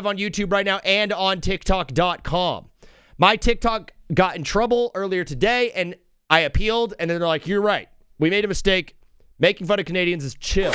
on YouTube right now and on TikTok.com. My TikTok got in trouble earlier today, and I appealed, and then they're like, you're right. We made a mistake. Making fun of Canadians is chill.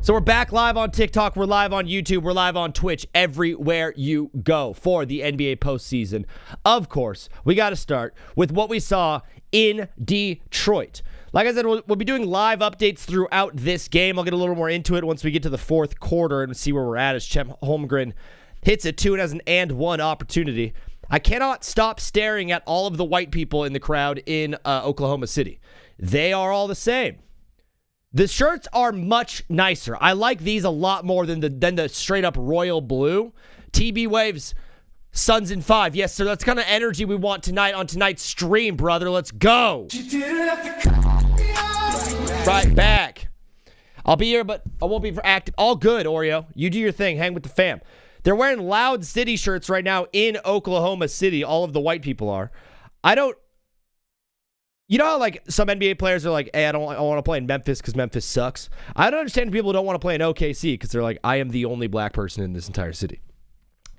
So we're back live on TikTok. We're live on YouTube. We're live on Twitch. Everywhere you go for the NBA postseason. Of course, we got to start with what we saw in Detroit. Like I said, we'll be doing live updates throughout this game. I'll get a little more into it once we get to the fourth quarter and see where we're at as Chet Holmgren hits it 2 and has an and 1 opportunity. I cannot stop staring at all of the white people in the crowd in Oklahoma City. They are all the same. The shirts are much nicer. I like these a lot more than the straight up royal blue. TB Waves, Suns in 5. Yes, sir. That's the kind of energy we want tonight on tonight's stream, brother. Let's go. Right back. I'll be here, but I won't be for active. All good, Oreo. You do your thing. Hang with the fam. They're wearing Loud City shirts right now in Oklahoma City. All of the white people are. You know how, like, some NBA players are like, hey, I want to play in Memphis because Memphis sucks? I don't understand people who don't want to play in OKC because they're like, I am the only black person in this entire city.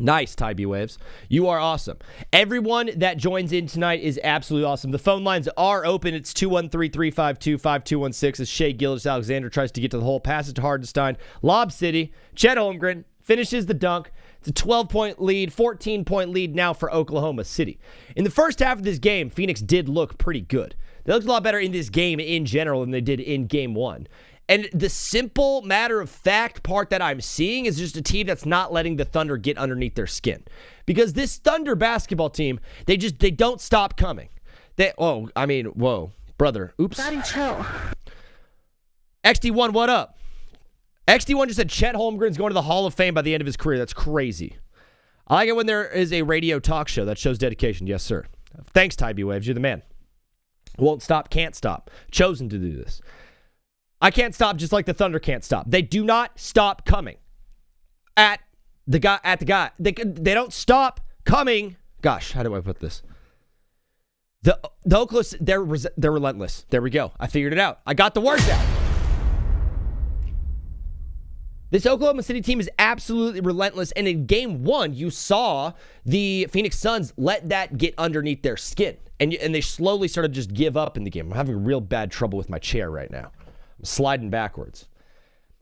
Nice, Tybee Waves. You are awesome. Everyone that joins in tonight is absolutely awesome. The phone lines are open. It's 213-352-5216 as Shea Gilgeous-Alexander tries to get to the hole. Passes to Hardenstein. Lob City. Chet Holmgren finishes the dunk. It's a 12-point lead, 14-point lead now for Oklahoma City. In the first half of this game, Phoenix did look pretty good. They looked a lot better in this game in general than they did in game one. And the simple matter-of-fact part that I'm seeing is just a team that's not letting the Thunder get underneath their skin. Because this Thunder basketball team, they don't stop coming. Whoa, brother, oops. Daddy, chill. XD1, what up? XD1 just said Chet Holmgren's going to the Hall of Fame by the end of his career. That's crazy. I like it when there is a radio talk show that shows dedication. Yes, sir. Thanks, Tybee Waves. You're the man. Won't stop, can't stop. Chosen to do this. I can't stop just like the Thunder can't stop. They do not stop coming at the guy. They don't stop coming. Gosh, how do I put this? The Oklahoma, they're relentless. There we go. I figured it out. I got the words out. This Oklahoma City team is absolutely relentless, and in game one, you saw the Phoenix Suns let that get underneath their skin, and they slowly started to just give up in the game. I'm having real bad trouble with my chair right now. I'm sliding backwards.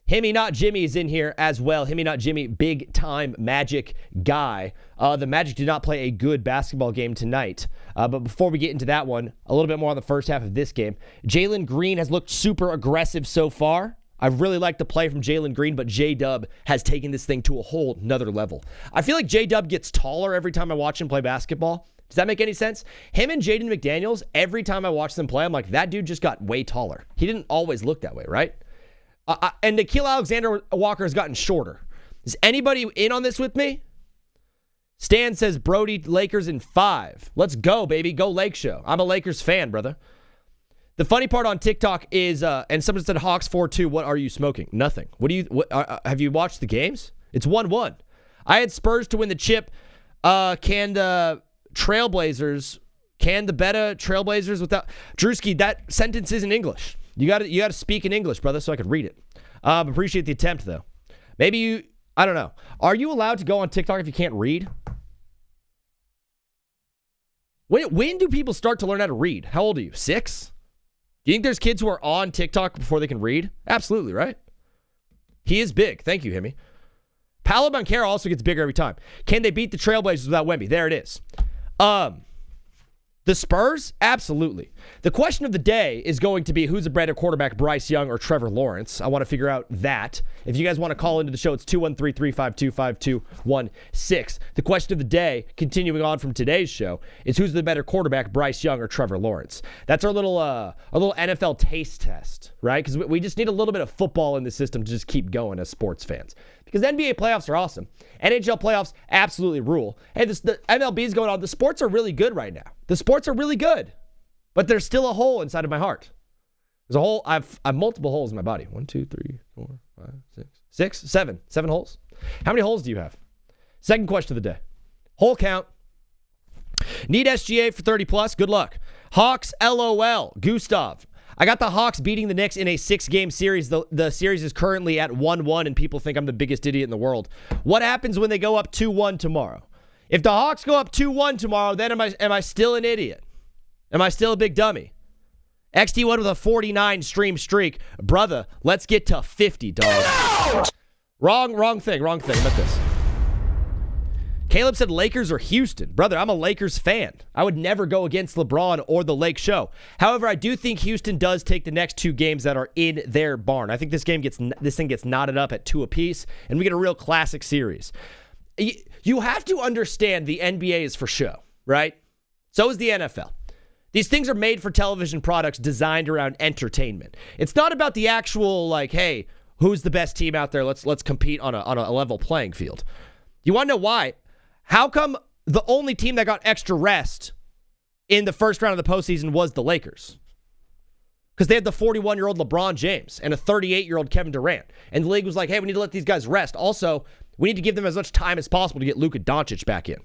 Himmy Not Jimmy is in here as well. Himmy Not Jimmy, big time Magic guy. The Magic did not play a good basketball game tonight. But before we get into that one, a little bit more on the first half of this game. Jalen Green has looked super aggressive so far. I really like the play from Jalen Green, but J-Dub has taken this thing to a whole nother level. I feel like J-Dub gets taller every time I watch him play basketball. Does that make any sense? Him and Jaden McDaniels, every time I watch them play, I'm like, that dude just got way taller. He didn't always look that way, right? And Nickeil Alexander-Walker has gotten shorter. Is anybody in on this with me? Stan says Brody Lakers in 5. Let's go, baby. Go Lake Show. I'm a Lakers fan, brother. The funny part on TikTok is, and someone said Hawks 4-2, what are you smoking? Nothing. Have you watched the games? It's 1-1. I had Spurs to win the chip. Can the Beta Trailblazers without Drewski? That sentence is in English. You got to speak in English, brother, so I could read it. Appreciate the attempt, though. Maybe I don't know. Are you allowed to go on TikTok if you can't read? When do people start to learn how to read? How old are you? 6? Do you think there's kids who are on TikTok before they can read? Absolutely, right? He is big. Thank you, Himmy. Paolo Banchero also gets bigger every time. Can they beat the Trailblazers without Wemby? There it is. The Spurs? Absolutely. The question of the day is going to be who's a better quarterback, Bryce Young or Trevor Lawrence? I want to figure out that. If you guys want to call into the show, it's 213-352-5216. The question of the day, continuing on from today's show, is who's the better quarterback, Bryce Young or Trevor Lawrence? That's our little NFL taste test, right? Because we just need a little bit of football in the system to just keep going as sports fans. Because NBA playoffs are awesome. NHL playoffs absolutely rule. Hey, the MLB is going on. The sports are really good right now. The sports are really good. But there's still a hole inside of my heart. There's a hole. I have multiple holes in my body. 1, 2, 3, 4, 5, 6, 7. 7 holes. How many holes do you have? Second question of the day. Hole count. Need SGA for 30 plus. Good luck. Hawks, LOL. Gustav. I got the Hawks beating the Knicks in a 6-game series. The series is currently at 1-1, and people think I'm the biggest idiot in the world. What happens when they go up 2-1 tomorrow? If the Hawks go up 2-1 tomorrow, then am I still an idiot? Am I still a big dummy? XD1 with a 49 stream streak. Brother, let's get to 50, dog. Wrong thing. How about this? Caleb said Lakers or Houston. Brother, I'm a Lakers fan. I would never go against LeBron or the Lake Show. However, I do think Houston does take the next 2 games that are in their barn. I think this thing gets knotted up at 2 apiece, and we get a real classic series. You have to understand the NBA is for show, right? So is the NFL. These things are made for television products designed around entertainment. It's not about the actual, like, hey, who's the best team out there? Let's compete on a level playing field. You want to know why? How come the only team that got extra rest in the first round of the postseason was the Lakers? Because they had the 41-year-old LeBron James and a 38-year-old Kevin Durant. And the league was like, hey, we need to let these guys rest. Also, we need to give them as much time as possible to get Luka Doncic back in.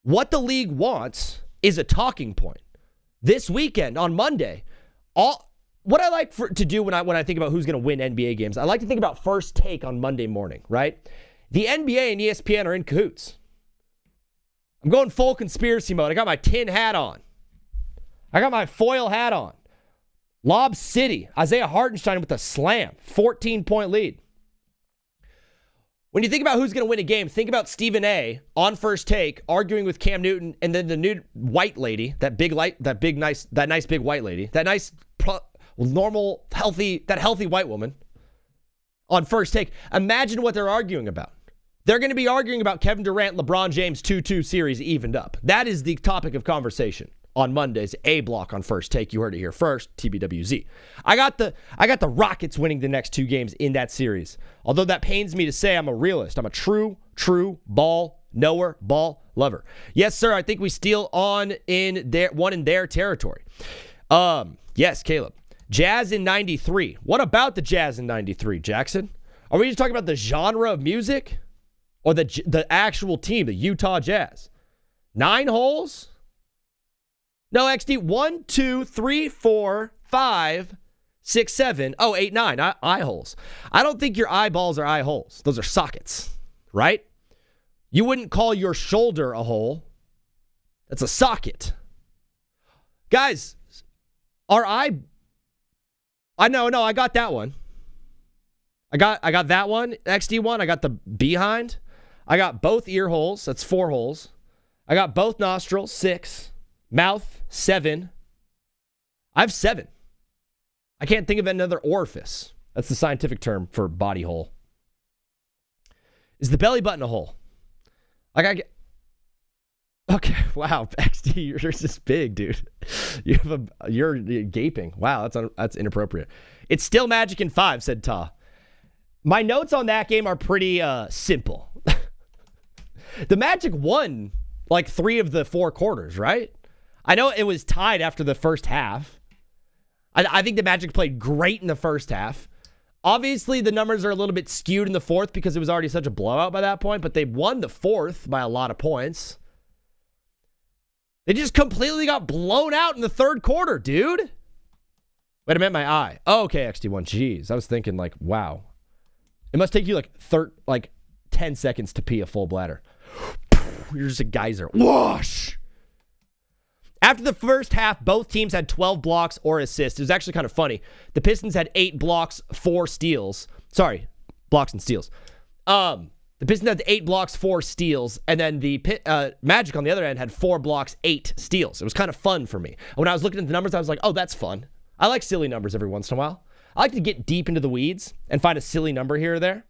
What the league wants is a talking point. This weekend, on Monday, what I like to do when I think about who's going to win NBA games, I like to think about first take on Monday morning, right? The NBA and ESPN are in cahoots. I'm going full conspiracy mode. I got my tin hat on. I got my foil hat on. Lob City. Isaiah Hartenstein with a slam. 14-point lead. When you think about who's going to win a game, think about Stephen A. on first take arguing with Cam Newton, and then the new white lady, that nice big white lady, that nice normal healthy white woman on first take. Imagine what they're arguing about. They're going to be arguing about Kevin Durant, LeBron James 2-2 series evened up. That is the topic of conversation on Monday's A block on first take. You heard it here first, TBWZ. I got the Rockets winning the next 2 games in that series. Although that pains me to say, I'm a realist. I'm a true ball knower, ball lover. Yes, sir. I think we steal one in their territory. Yes, Caleb. Jazz in 93. What about the Jazz in 93, Jackson? Are we just talking about the genre of music? Or the actual team, the Utah Jazz? 9 holes? No, XD. 1, 2, 3, 4, 5, 6, 7. Oh, 8, 9. Eye holes. I don't think your eyeballs are eye holes. Those are sockets, right? You wouldn't call your shoulder a hole. That's a socket. Guys, I know, I got that one. I got that one, XD1. I got the behind. I got both ear holes. That's 4 holes. I got both nostrils, 6. Mouth, 7. I have 7. I can't think of another orifice. That's the scientific term for body hole. Is the belly button a hole? Okay, wow, XD, you're just big, dude. You're gaping. Wow, that's inappropriate. It's still Magic in 5, said Ta. My notes on that game are pretty simple. The Magic won like 3 of the 4 quarters, right? I know it was tied after the first half. I think the Magic played great in the first half. Obviously, the numbers are a little bit skewed in the fourth because it was already such a blowout by that point, but they won the fourth by a lot of points. They just completely got blown out in the third quarter, dude. Wait, I meant my eye. Oh, okay, XD1. Jeez, I was thinking like, wow. It must take you like 10 seconds to pee a full bladder. You're just a geyser. Whoosh! After the first half, both teams had 12 blocks or assists. It was actually kind of funny. The Pistons had 8 blocks, 4 steals. Sorry, blocks and steals. The Pistons had 8 blocks, 4 steals, and then the Magic on the other end had 4 blocks, 8 steals. It was kind of fun for me. When I was looking at the numbers, I was like, oh, that's fun. I like silly numbers every once in a while. I like to get deep into the weeds and find a silly number here or there.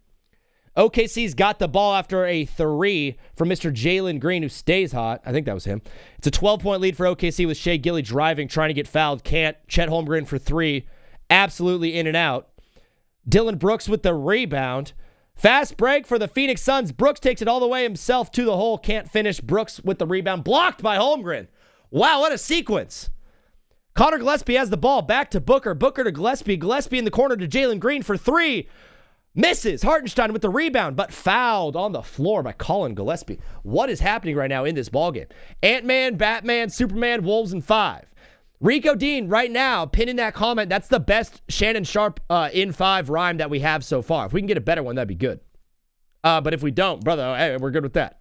OKC's got the ball after a 3 from Mr. Jalen Green, who stays hot. I think that was him. It's a 12-point lead for OKC with Shea Gilly driving, trying to get fouled. Can't. Chet Holmgren for 3. Absolutely in and out. Dylan Brooks with the rebound. Fast break for the Phoenix Suns. Brooks takes it all the way himself to the hole. Can't finish. Brooks with the rebound. Blocked by Holmgren. Wow, what a sequence. Connor Gillespie has the ball. Back to Booker. Booker to Gillespie. Gillespie in the corner to Jalen Green for 3. Misses. Hartenstein with the rebound, but fouled on the floor by Colin Gillespie. What is happening right now in this ballgame? Ant-Man, Batman, Superman, Wolves in 5. Rico Dean, right now, pinning that comment. That's the best Shannon Sharp in 5 rhyme that we have so far. If we can get a better one, that'd be good. But if we don't, brother, hey, we're good with that.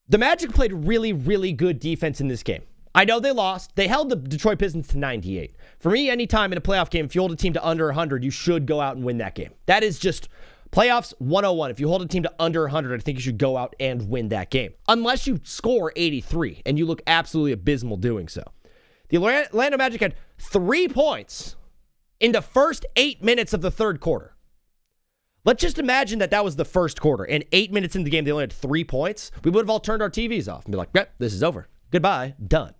The Magic played really, really good defense in this game. I know they lost. They held the Detroit Pistons to 98. For me, anytime in a playoff game, if you hold a team to under 100, you should go out and win that game. That is just playoffs 101. If you hold a team to under 100, I think you should go out and win that game. Unless you score 83, and you look absolutely abysmal doing so. The Orlando Magic had 3 points in the first 8 minutes of the third quarter. Let's just imagine that was the first quarter, and 8 minutes into the game, they only had 3 points. We would have all turned our TVs off and be like, yep, this is over. Goodbye. Done.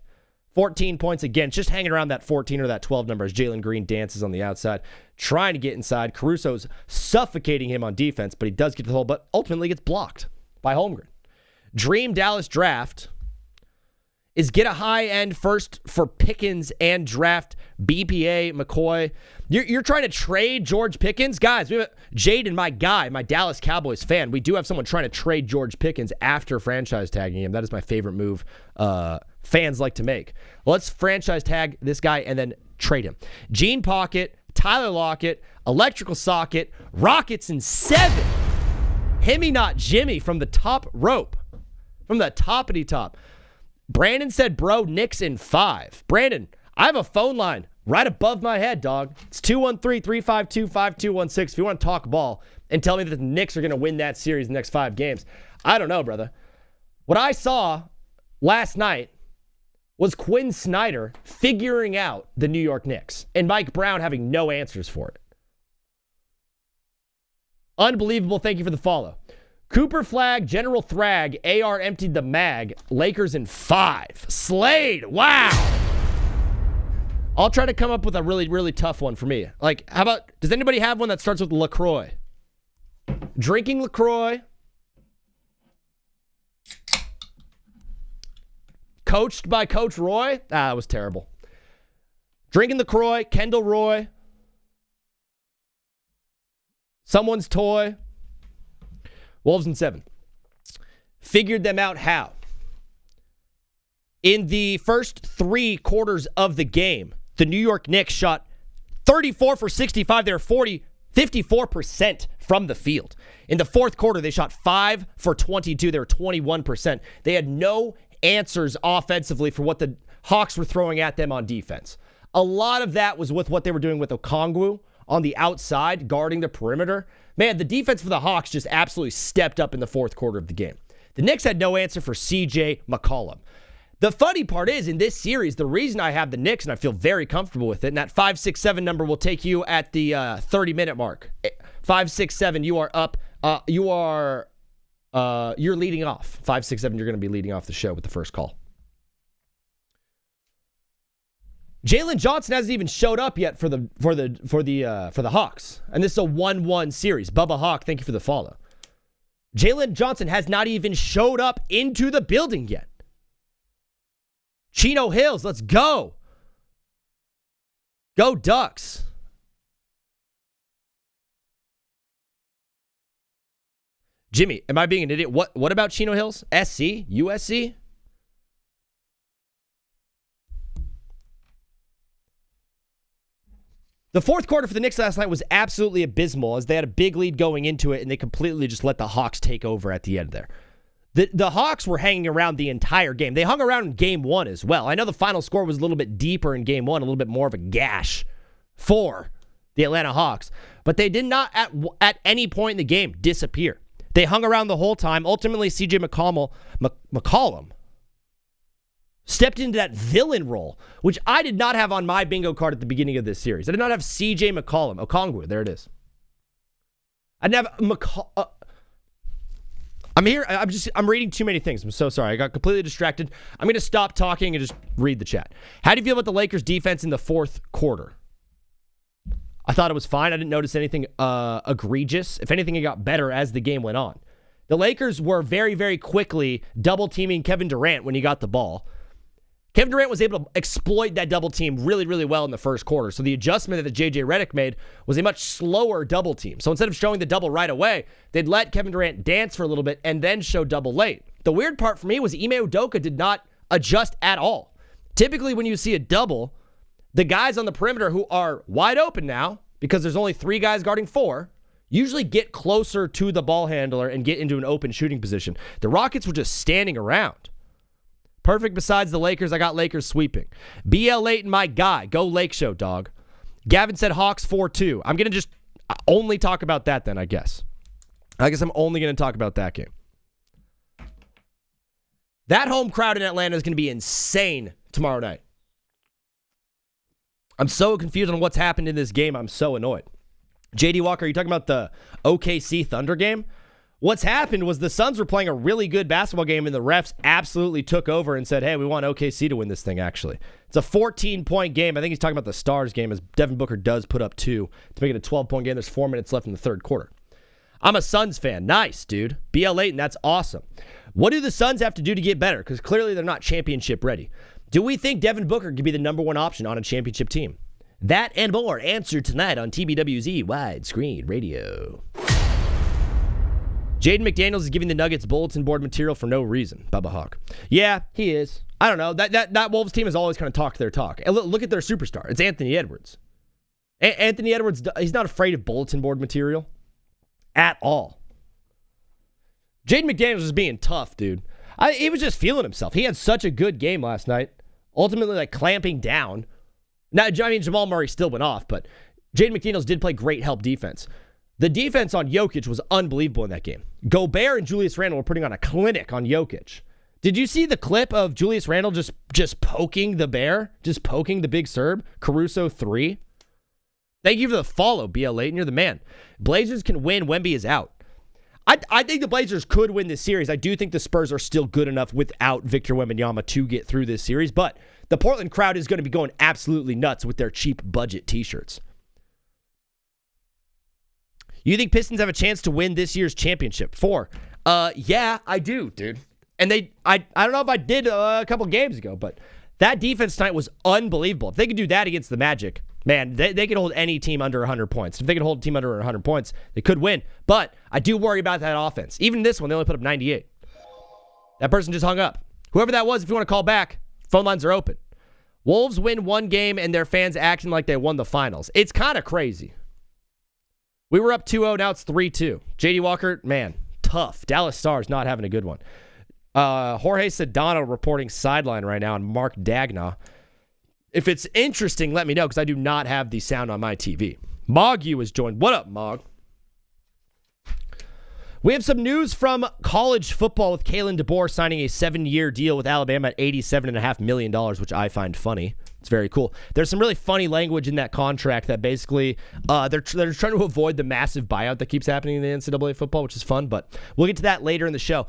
14 points again, just hanging around that 14 or that 12 number as Jalen Green dances on the outside, trying to get inside. Caruso's suffocating him on defense, but he does get to the hole, but ultimately gets blocked by Holmgren. Dream Dallas draft is get a high-end first for Pickens and draft BPA McCoy. You're trying to trade George Pickens? Guys, we have Jaden, my guy, my Dallas Cowboys fan. We do have someone trying to trade George Pickens after franchise tagging him. That is my favorite move fans like to make. Let's franchise tag this guy and then trade him. Gene Pocket, Tyler Lockett, Electrical Socket, Rockets in 7. Himmy not Jimmy from the top rope. From the toppity top. Brandon said, bro, Knicks in 5. Brandon, I have a phone line right above my head, dog. It's 213-352-5216. If you want to talk ball and tell me that the Knicks are going to win that series in the next 5 games, I don't know, brother. What I saw last night was Quinn Snyder figuring out the New York Knicks and Mike Brown having no answers for it. Unbelievable. Thank you for the follow. Cooper Flag, General Thrag, AR emptied the mag, Lakers in 5. Slade, wow. I'll try to come up with a really, really tough one for me. Like, how about, does anybody have one that starts with LaCroix? Drinking LaCroix. Coached by Coach Roy. That was terrible. Drinking LaCroix, Kendall Roy. Someone's toy. Wolves in 7. Figured them out how? In the first 3 quarters of the game, the New York Knicks shot 34 for 65. They were 54% from the field. In the fourth quarter, they shot 5 for 22. They were 21%. They had no answers offensively for what the Hawks were throwing at them on defense. A lot of that was with what they were doing with Okongwu on the outside, guarding the perimeter. Man, the defense for the Hawks just absolutely stepped up in the fourth quarter of the game. The Knicks had no answer for CJ McCollum. The funny part is, in this series, the reason I have the Knicks, and I feel very comfortable with it, and that 5-6-7 number will take you at the 30-minute mark. 5-6-7, you are up. You're leading off. 5-6-7, you're going to be leading off the show with the first call. Jalen Johnson hasn't even showed up yet for the Hawks, and this is a 1-1 series. Bubba Hawk, thank you for the follow. Jalen Johnson has not even showed up into the building yet. Chino Hills, let's go. Go Ducks. Jimmy, am I being an idiot? What about Chino Hills? SC? USC? The fourth quarter for the Knicks last night was absolutely abysmal as they had a big lead going into it and they completely just let the Hawks take over at the end there. The Hawks were hanging around the entire game. They hung around in game 1 as well. I know the final score was a little bit deeper in game 1, a little bit more of a gash for the Atlanta Hawks, but they did not at any point in the game disappear. They hung around the whole time. Ultimately, CJ McCollum stepped into that villain role, which I did not have on my bingo card at the beginning of this series. I did not have CJ McCollum. Okongwu, there it is. I didn't have I'm here. I'm reading too many things. I'm so sorry. I got completely distracted. I'm going to stop talking and just read the chat. How do you feel about the Lakers defense in the fourth quarter? I thought it was fine. I didn't notice anything egregious. If anything, it got better as the game went on. The Lakers were very, very quickly double-teaming Kevin Durant when he got the ball. Kevin Durant was able to exploit that double team really, really well in the first quarter. So the adjustment that J.J. Redick made was a much slower double team. So instead of showing the double right away, they'd let Kevin Durant dance for a little bit and then show double late. The weird part for me was Ime Udoka did not adjust at all. Typically, when you see a double, the guys on the perimeter who are wide open now, because there's only 3 guys guarding 4, usually get closer to the ball handler and get into an open shooting position. The Rockets were just standing around. Perfect besides the Lakers. I got Lakers sweeping. BL Layton, my guy. Go Lake Show, dog. Gavin said Hawks 4-2. I'm going to just only talk about that then, I guess. I guess I'm only going to talk about that game. That home crowd in Atlanta is going to be insane tomorrow night. I'm so confused on what's happened in this game. I'm so annoyed. JD Walker, are you talking about the OKC Thunder game? What's happened was the Suns were playing a really good basketball game, and the refs absolutely took over and said, hey, we want OKC to win this thing, actually. It's a 14-point game. I think he's talking about the Stars game, as Devin Booker does put up 2 to make it a 12-point game. There's 4 minutes left in the third quarter. I'm a Suns fan. Nice, dude. BL Layton, that's awesome. What do the Suns have to do to get better? Because clearly they're not championship ready. Do we think Devin Booker could be the number 1 option on a championship team? That and more answered tonight on TBWZ Widescreen Radio. Jaden McDaniels is giving the Nuggets bulletin board material for no reason. Bubba Hawk. Yeah, he is. I don't know. That Wolves team has always kind of talked their talk. And look at their superstar. It's Anthony Edwards. Anthony Edwards, he's not afraid of bulletin board material at all. Jaden McDaniels is being tough, dude. He was just feeling himself. He had such a good game last night. Ultimately, clamping down. Now, I mean, Jamal Murray still went off, but Jaden McDaniels did play great help defense. The defense on Jokic was unbelievable in that game. Gobert and Julius Randle were putting on a clinic on Jokic. Did you see the clip of Julius Randle just poking the bear? Just poking the big Serb? Caruso 3? Thank you for the follow, BL Layton. You're the man. Blazers can win. Wemby is out. I think the Blazers could win this series. I do think the Spurs are still good enough without Victor Wembanyama to get through this series, but the Portland crowd is going to be going absolutely nuts with their cheap budget t-shirts. You think Pistons have a chance to win this year's championship? 4. Yeah, I do, dude. And I don't know if I did a couple games ago, but that defense tonight was unbelievable. If they could do that against the Magic, man, they could hold any team under 100 points. If they could hold a team under 100 points, they could win. But I do worry about that offense. Even this one, they only put up 98. That person just hung up. Whoever that was, if you want to call back, phone lines are open. Wolves win 1 game and their fans acting like they won the finals. It's kind of crazy. We were up 2-0, now it's 3-2. JD Walker, man, tough. Dallas Stars not having a good one. Jorge Sedano reporting sideline right now on Mark Dagna. If it's interesting, let me know, because I do not have the sound on my TV. Mogu is joined. What up, Mog? We have some news from college football with Kalen DeBoer signing a 7-year deal with Alabama at $87.5 million, which I find funny. It's very cool. There's some really funny language in that contract that basically they're trying to avoid the massive buyout that keeps happening in the NCAA football, which is fun, but we'll get to that later in the show.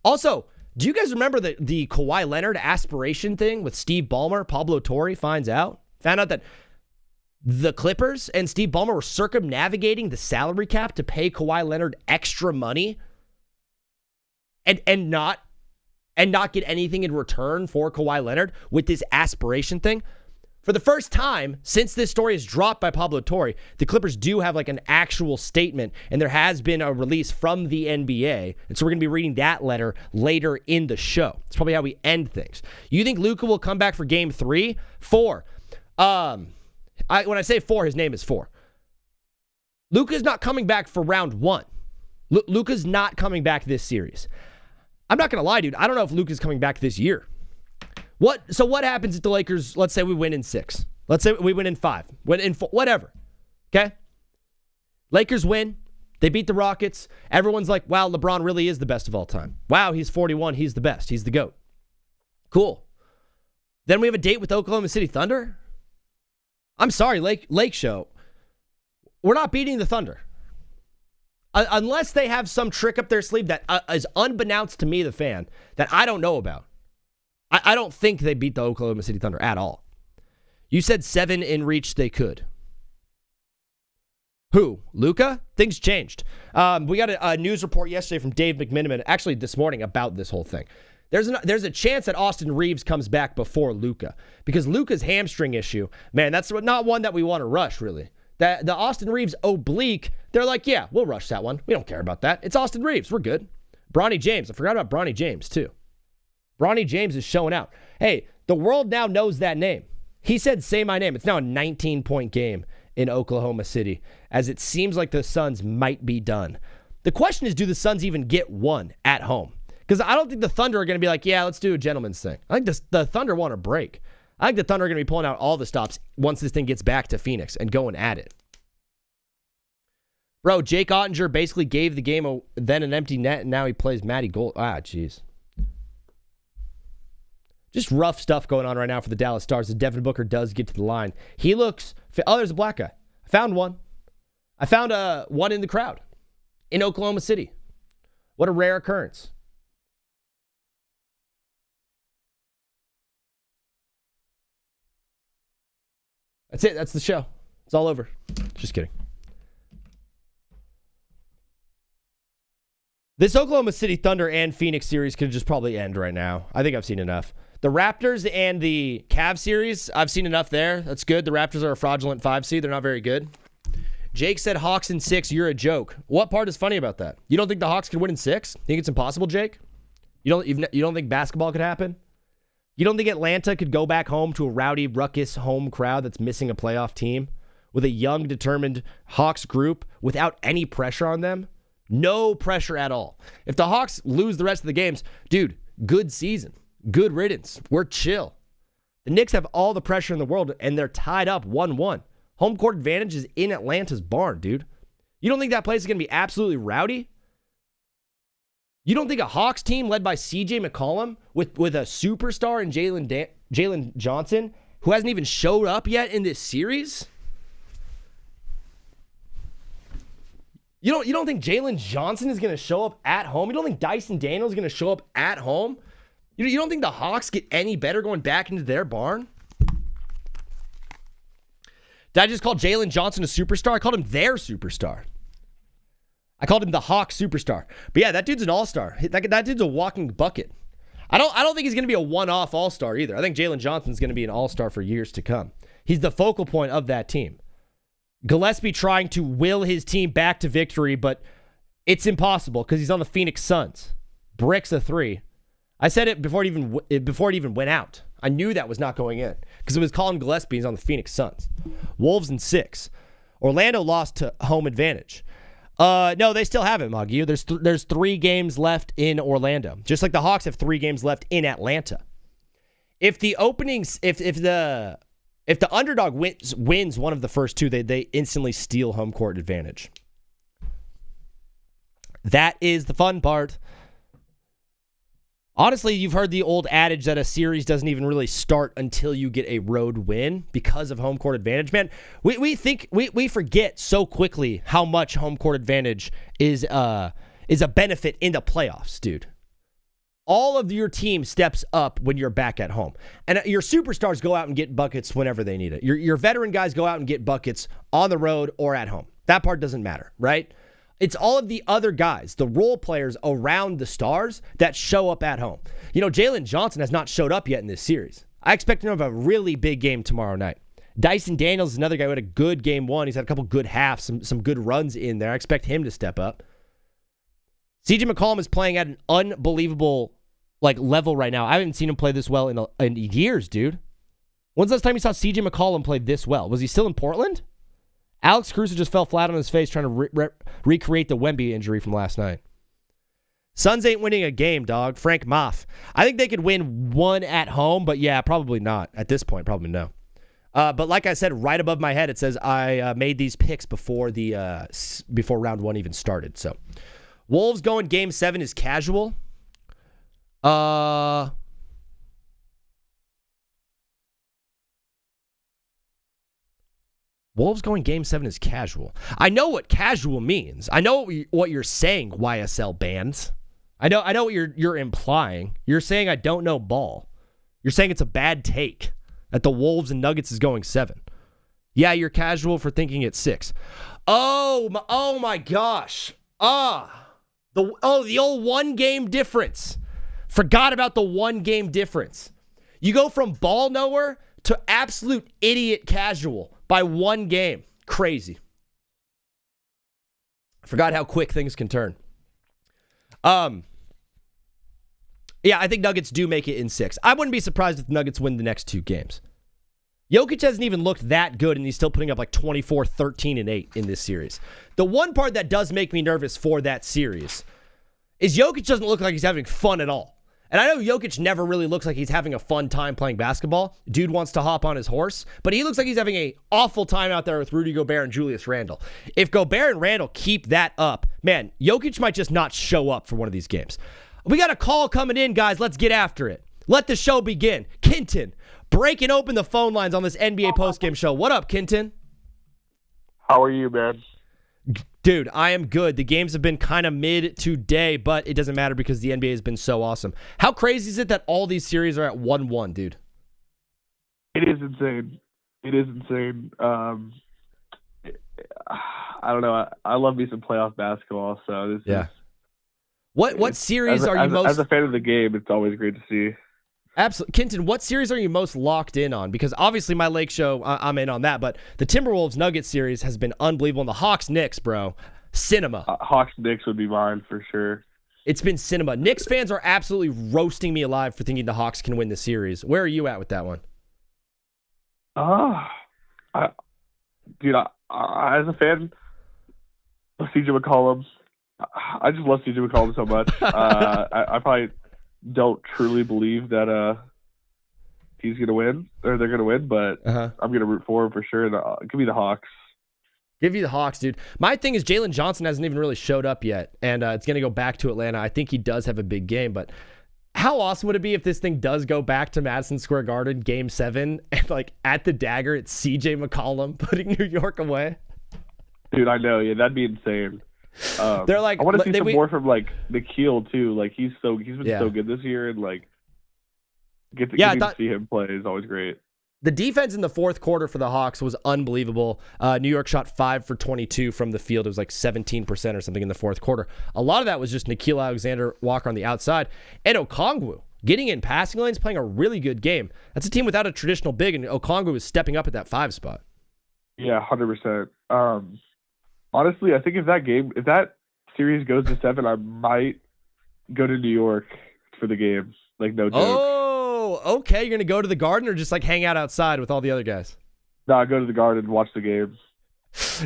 Also, do you guys remember the Kawhi Leonard aspiration thing with Steve Ballmer? Pablo Torre found out that the Clippers and Steve Ballmer were circumnavigating the salary cap to pay Kawhi Leonard extra money and not get anything in return for Kawhi Leonard with this aspiration thing. For the first time since this story is dropped by Pablo Torre, the Clippers do have an actual statement, and there has been a release from the NBA, and so we're going to be reading that letter later in the show. It's probably how we end things. You think Luka will come back for Game 3? 4. When I say 4, his name is 4. Luka's not coming back for round 1. Luka's not coming back this series. I'm not going to lie, dude. I don't know if Luka's coming back this year. What happens if the Lakers, let's say we win in 6. Let's say we win in 5. Win in 4, whatever. Okay? Lakers win. They beat the Rockets. Everyone's like, wow, LeBron really is the best of all time. Wow, he's 41. He's the best. He's the GOAT. Cool. Then we have a date with Oklahoma City Thunder? I'm sorry, Lake Show. We're not beating the Thunder. Unless they have some trick up their sleeve that is unbeknownst to me, the fan, that I don't know about. I don't think they beat the Oklahoma City Thunder at all. You said 7 in reach they could. Who? Luka? Things changed. We got a news report yesterday from Dave McMiniman, actually this morning, about this whole thing. There's a chance that Austin Reeves comes back before Luka, because Luka's hamstring issue, man, that's not one that we want to rush, really. The Austin Reeves oblique, they're like, yeah, we'll rush that one. We don't care about that. It's Austin Reeves. We're good. Bronny James. I forgot about Bronny James, too. Bronny James is showing out. Hey, The world now knows that name. He said, say my name. It's now a 19-point game in Oklahoma City, as it seems like the Suns might be done. The question is, do the Suns even get one at home? Because I don't think the Thunder are going to be like, yeah, let's do a gentleman's thing. I think the Thunder want a break. I think the Thunder are going to be pulling out all the stops once this thing gets back to Phoenix and going at it. Bro, Jake Ottinger basically gave the game then an empty net, and now he plays Matty Gold. Jeez. Just rough stuff going on right now for the Dallas Stars. As Devin Booker does get to the line. He looks... Oh, there's a black guy. I found one. I found one in the crowd in Oklahoma City. What a rare occurrence. That's it. That's the show. It's all over. Just kidding. This Oklahoma City Thunder and Phoenix series could just probably end right now. I think I've seen enough. The Raptors and the Cavs series, I've seen enough there. That's good. The Raptors are a fraudulent 5 seed. They're not very good. Jake said Hawks in 6. You're a joke. What part is funny about that? You don't think the Hawks could win in 6? Think it's impossible, Jake? You don't think basketball could happen? You don't think Atlanta could go back home to a rowdy, ruckus home crowd that's missing a playoff team with a young, determined Hawks group without any pressure on them? No pressure at all. If the Hawks lose the rest of the games, dude, good season. Good riddance. We're chill. The Knicks have all the pressure in the world, and they're tied up 1-1. Home court advantage is in Atlanta's barn, dude. You don't think that place is going to be absolutely rowdy? You don't think a Hawks team led by CJ McCollum with a superstar in Jalen Johnson, who hasn't even showed up yet in this series? You don't think Jalen Johnson is going to show up at home? You don't think Dyson Daniels is going to show up at home? You don't think the Hawks get any better going back into their barn? Did I just call Jalen Johnson a superstar? I called him their superstar. I called him the Hawks superstar. But yeah, that dude's an all-star. That dude's a walking bucket. I don't think he's going to be a one-off all-star either. I think Jalen Johnson's going to be an all-star for years to come. He's the focal point of that team. Gillespie trying to will his team back to victory, but it's impossible because he's on the Phoenix Suns. Bricks a 3. I said it before it even went out. I knew that was not going in because it was Colin Gillespie. He's on the Phoenix Suns. Wolves in 6. Orlando lost to home advantage. No, they still have it, Magu. There's 3 games left in Orlando, just like the Hawks have 3 games left in Atlanta. If the underdog wins one of the first 2, they instantly steal home court advantage. That is the fun part. Honestly, you've heard the old adage that a series doesn't even really start until you get a road win because of home court advantage. Man, we forget so quickly how much home court advantage is a benefit in the playoffs, dude. All of your team steps up when you're back at home. And your superstars go out and get buckets whenever they need it. Your veteran guys go out and get buckets on the road or at home. That part doesn't matter, right? It's all of the other guys, the role players around the stars that show up at home. You know, Jalen Johnson has not showed up yet in this series. I expect him to have a really big game tomorrow night. Dyson Daniels is another guy who had a good game 1. He's had a couple good halves, some good runs in there. I expect him to step up. CJ McCollum is playing at an unbelievable level right now. I haven't seen him play this well in years, dude. When's the last time you saw CJ McCollum play this well? Was he still in Portland? Alex Caruso just fell flat on his face trying to recreate the Wemby injury from last night. Suns ain't winning a game, dog. Frank Moff. I think they could win 1 at home, but yeah, probably not. At this point, probably no. But like I said, right above my head, it says I made these picks before round 1 even started. So, Wolves going game 7 is casual. Wolves going game 7 is casual. I know what casual means. I know what you're saying, YSL bands. I know what you're implying. You're saying I don't know ball. You're saying it's a bad take that the Wolves and Nuggets is going 7. Yeah, you're casual for thinking it's 6. Oh my gosh. The old 1 game difference. Forgot about the 1 game difference. You go from ball knower to absolute idiot casual by 1 game. Crazy. I forgot how quick things can turn. Yeah, I think Nuggets do make it in 6. I wouldn't be surprised if the Nuggets win the next 2 games. Jokic hasn't even looked that good, and he's still putting up like 24, 13, and 8 in this series. The one part that does make me nervous for that series is Jokic doesn't look like he's having fun at all. And I know Jokic never really looks like he's having a fun time playing basketball. Dude wants to hop on his horse, but he looks like he's having an awful time out there with Rudy Gobert and Julius Randle. If Gobert and Randle keep that up, man, Jokic might just not show up for one of these games. We got a call coming in, guys. Let's get after it. Let the show begin. Kenton, breaking open the phone lines on this NBA postgame show. What up, Kenton? How are you, man? Dude, I am good. The games have been kind of mid today, but it doesn't matter because the NBA has been so awesome. How crazy is it that all these series are at 1-1, dude? It is insane. It is insane. I don't know. I love me some playoff basketball, so this is... What series are you most... As a fan of the game, it's always great to see. Absolutely. Kenton, what series are you most locked in on? Because obviously my Lake show, I'm in on that, but the Timberwolves-Nuggets series has been unbelievable. And the Hawks-Knicks, bro, cinema. Hawks-Knicks would be mine for sure. It's been cinema. Knicks fans are absolutely roasting me alive for thinking the Hawks can win the series. Where are you at with that one? Dude, as a fan of CJ McCollum, I just love CJ McCollum so much. I probably don't truly believe that he's going to win, or they're going to win, but I'm going to root for him for sure. Give me the Hawks. Give you the Hawks, dude. My thing is Jalen Johnson hasn't even really showed up yet, and it's going to go back to Atlanta. I think he does have a big game, but how awesome would it be if this thing does go back to Madison Square Garden, Game 7, and like at the dagger, it's CJ McCollum putting New York away? Dude, I know. Yeah, that'd be insane. They're like, I want to see some more from like Nikhil too. Like he's been so good this year, and like getting to see him play is always great. The defense in the fourth quarter for the Hawks was unbelievable. New York shot 5 for 22 from the field. It was like 17% or something in the fourth quarter. A lot of that was just Nickeil Alexander-Walker on the outside, and Okongwu getting in passing lanes, playing a really good game. That's a team without a traditional big, and Okongwu is stepping up at that 5 spot. Yeah, 100%. Honestly, I think if that series goes to 7, I might go to New York for the game. Like, no joke. Oh, okay. You're going to go to the Garden or just like hang out outside with all the other guys? No, I go to the Garden and watch the game.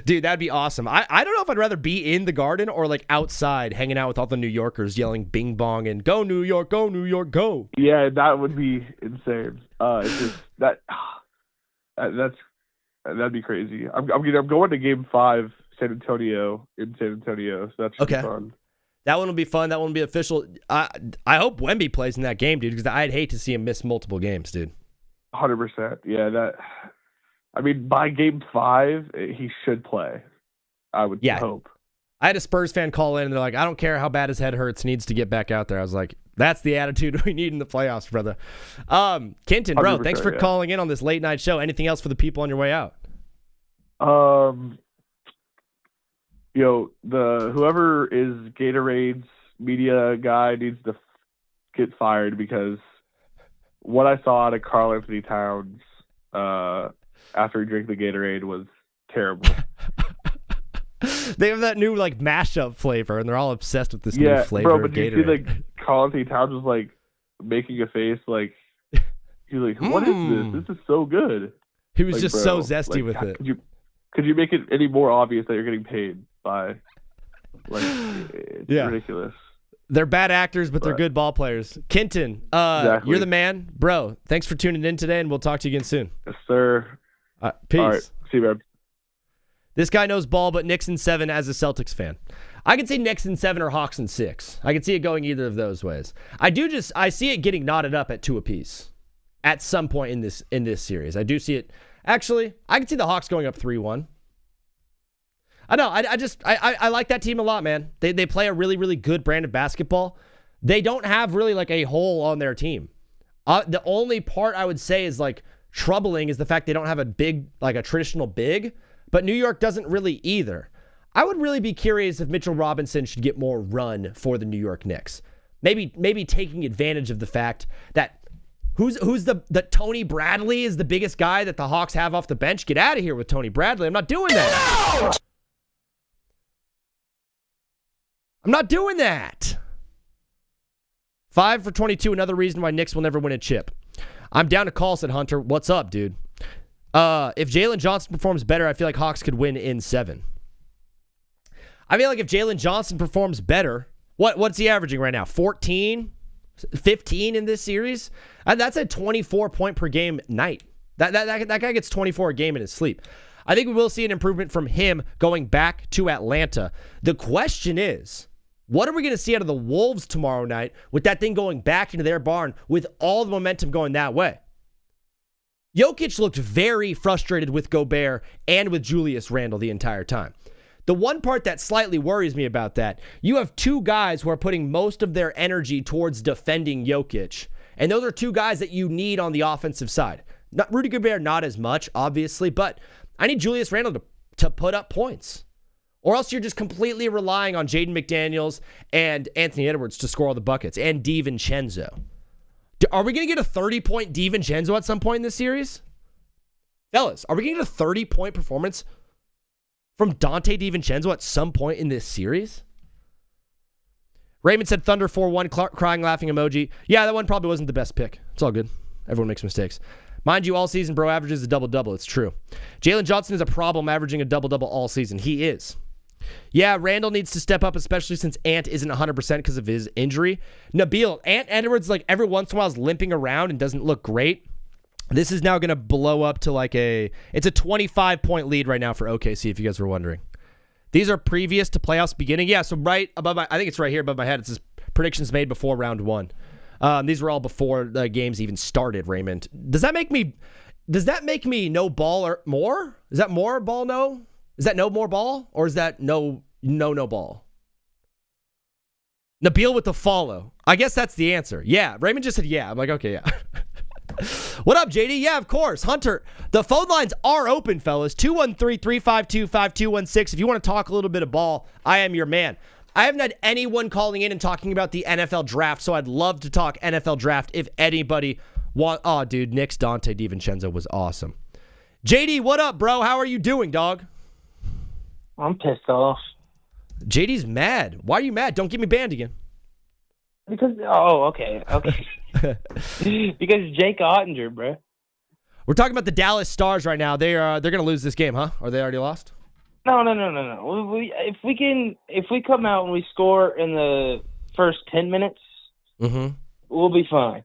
Dude, that'd be awesome. I don't know if I'd rather be in the Garden or like outside hanging out with all the New Yorkers yelling bing bong and go New York, go. Yeah, that would be insane. It's just that'd be crazy. I'm going to Game 5. San Antonio, so that should be fun. That one will be fun. That one will be official. I hope Wemby plays in that game, dude, because I'd hate to see him miss multiple games, dude. 100%. Yeah, by Game 5, he should play. I would hope. I had a Spurs fan call in, and they're like, I don't care how bad his head hurts, needs to get back out there. I was like, that's the attitude we need in the playoffs, brother. Kenton, bro, thanks for calling in on this late night show. Anything else for the people on your way out? Whoever is Gatorade's media guy needs to get fired, because what I saw out of Karl Anthony Towns after he drank the Gatorade was terrible. They have that new like mashup flavor, and they're all obsessed with this new flavor. Bro, but you see, like Karl Anthony Towns was like making a face, like he's like, "What is this? This is so good." He was just so zesty with it. Could you make it any more obvious that you're getting paid by? Like, it's ridiculous. They're bad actors, but they're good ball players. Kenton, you're the man, bro. Thanks for tuning in today, and we'll talk to you again soon. Yes, sir. Peace. All right. See you, man. This guy knows ball, but Knicks in 7 as a Celtics fan. I can see Knicks in 7 or Hawks in 6. I can see it going either of those ways. I see it getting knotted up at 2 apiece at some point in this series. I do see it. Actually, I can see the Hawks going up 3-1. I know. I like that team a lot, man. They play a really, really good brand of basketball. They don't have really like a hole on their team. The only part I would say is like troubling is the fact they don't have a big, like a traditional big, but New York doesn't really either. I would really be curious if Mitchell Robinson should get more run for the New York Knicks. Maybe taking advantage of the fact that who's the Tony Bradley is the biggest guy that the Hawks have off the bench. Get out of here with Tony Bradley. I'm not doing that. No! I'm not doing that. 5 for 22, another reason why Knicks will never win a chip. I'm down to call, said Hunter. What's up, dude? If Jalen Johnson performs better, I feel like Hawks could win in 7. I feel like if Jalen Johnson performs better, what's he averaging right now? 14? 15 in this series? That's a 24-point per game night. That guy gets 24 a game in his sleep. I think we will see an improvement from him going back to Atlanta. The question is, what are we going to see out of the Wolves tomorrow night with that thing going back into their barn with all the momentum going that way? Jokic looked very frustrated with Gobert and with Julius Randle the entire time. The one part that slightly worries me about that, you have two guys who are putting most of their energy towards defending Jokic, and those are two guys that you need on the offensive side. Not Rudy Gobert, not as much, obviously, but I need Julius Randle to put up points. Or else you're just completely relying on Jaden McDaniels and Anthony Edwards to score all the buckets, and DiVincenzo. Are we going to get a 30-point DiVincenzo at some point in this series? Fellas, are we going to get a 30-point performance from Dante DiVincenzo at some point in this series? Raymond said Thunder 4-1, crying, laughing emoji. Yeah, that one probably wasn't the best pick. It's all good. Everyone makes mistakes. Mind you, all season, bro averages a double-double. It's true. Jalen Johnson is a problem averaging a double-double all season. He is. Yeah, Randall needs to step up, especially since Ant isn't 100% because of his injury. Nabil, Ant Edwards, like every once in a while is limping around and doesn't look great. This is now going to blow up to it's a 25-point lead right now for OKC, if you guys were wondering. These are previous to playoffs beginning. Yeah, so right above I think it's right here above my head. It says predictions made before round 1. These were all before the games even started, Raymond. Does that make me no ball or more? Is that more ball no? Is that no more ball? Or is that no ball? Nabil with the follow. I guess that's the answer. Yeah, Raymond just said yeah. I'm like, okay, yeah. What up, JD? Yeah, of course. Hunter, the phone lines are open, fellas. 213-352-5216. If you want to talk a little bit of ball, I am your man. I haven't had anyone calling in and talking about the NFL draft, so I'd love to talk NFL draft if anybody wants. Oh, dude, Knicks Dante DiVincenzo was awesome. JD, what up, bro? How are you doing, dog? I'm pissed off. JD's mad. Why are you mad? Don't get me banned again. Because, okay. Because Jake Ottinger, bro. We're talking about the Dallas Stars right now. They're going to lose this game, huh? Or they already lost? No. If we come out and we score in the first 10 minutes, we'll be fine.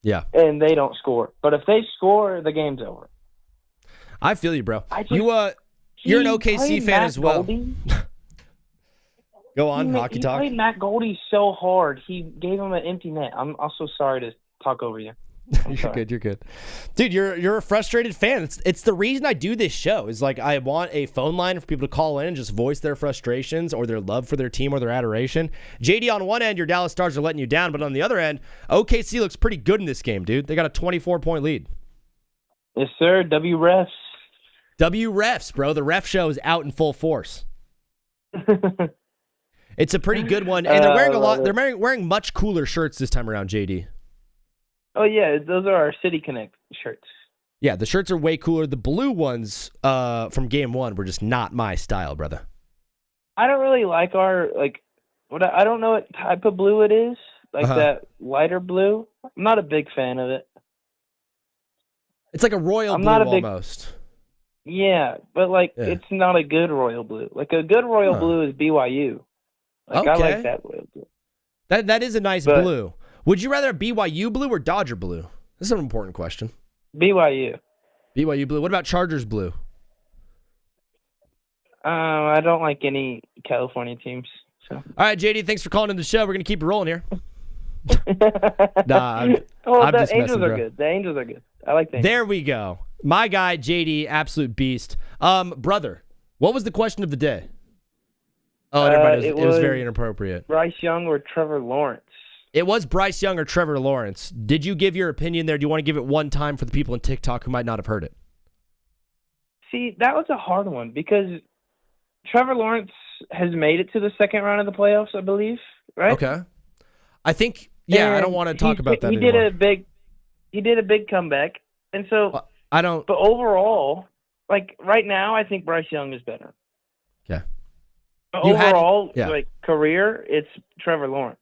Yeah. And they don't score. But if they score, the game's over. I feel you, bro. You're an OKC fan as well. Go on, hockey talk. He played Matt Goldie so hard. He gave him an empty net. I'm also sorry to talk over you. You're good. Dude, you're a frustrated fan. It's the reason I do this show. Is like I want a phone line for people to call in and just voice their frustrations or their love for their team or their adoration. JD, on one end, your Dallas Stars are letting you down, but on the other end, OKC looks pretty good in this game, dude. They got a 24-point lead. Yes, sir. W refs, bro. The ref show is out in full force. It's a pretty good one, and they're wearing a lot. They're wearing much cooler shirts this time around, JD. Oh yeah, those are our City Connect shirts. Yeah, the shirts are way cooler. The blue ones from Game 1 were just not my style, brother. I don't really like our I don't know what type of blue it is, that lighter blue. I'm not a big fan of it. It's like a royal blue almost. Yeah, but it's not a good royal blue. Like a good royal blue is BYU. Okay. I like that royal blue. That is a nice blue. Would you rather have BYU blue or Dodger blue? This is an important question. BYU. BYU blue. What about Chargers blue? I don't like any California teams. So. All right, JD, thanks for calling in the show. We're going to keep it rolling here. The Angels are good. The Angels are good. I like the Angels. There we go. My guy, JD, absolute beast. Brother, what was the question of the day? Oh, it was very inappropriate. Bryce Young or Trevor Lawrence? It was Bryce Young or Trevor Lawrence. Did you give your opinion there? Do you want to give it one time for the people on TikTok who might not have heard it? See, that was a hard one because Trevor Lawrence has made it to the second round of the playoffs, I believe, right? Okay. I think, I don't want to talk about that anymore. He did a big comeback, and so But overall, right now, I think Bryce Young is better. Okay. But overall, career, it's Trevor Lawrence.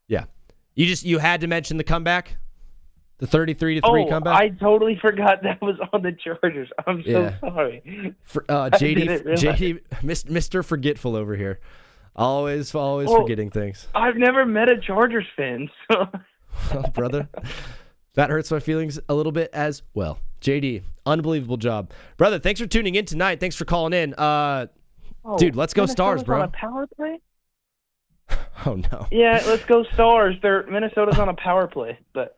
Yeah. You had to mention the comeback, the 33-3 comeback. I totally forgot that was on the Chargers. I'm so sorry. JD, Mr. Forgetful over here, always forgetting things. I've never met a Chargers fan. So. Oh, brother, that hurts my feelings a little bit as well. JD, unbelievable job, brother. Thanks for tuning in tonight. Thanks for calling in. Dude, let's go Stars, bro. On a power play? Oh no. Yeah, let's go Stars. Minnesota's on a power play, but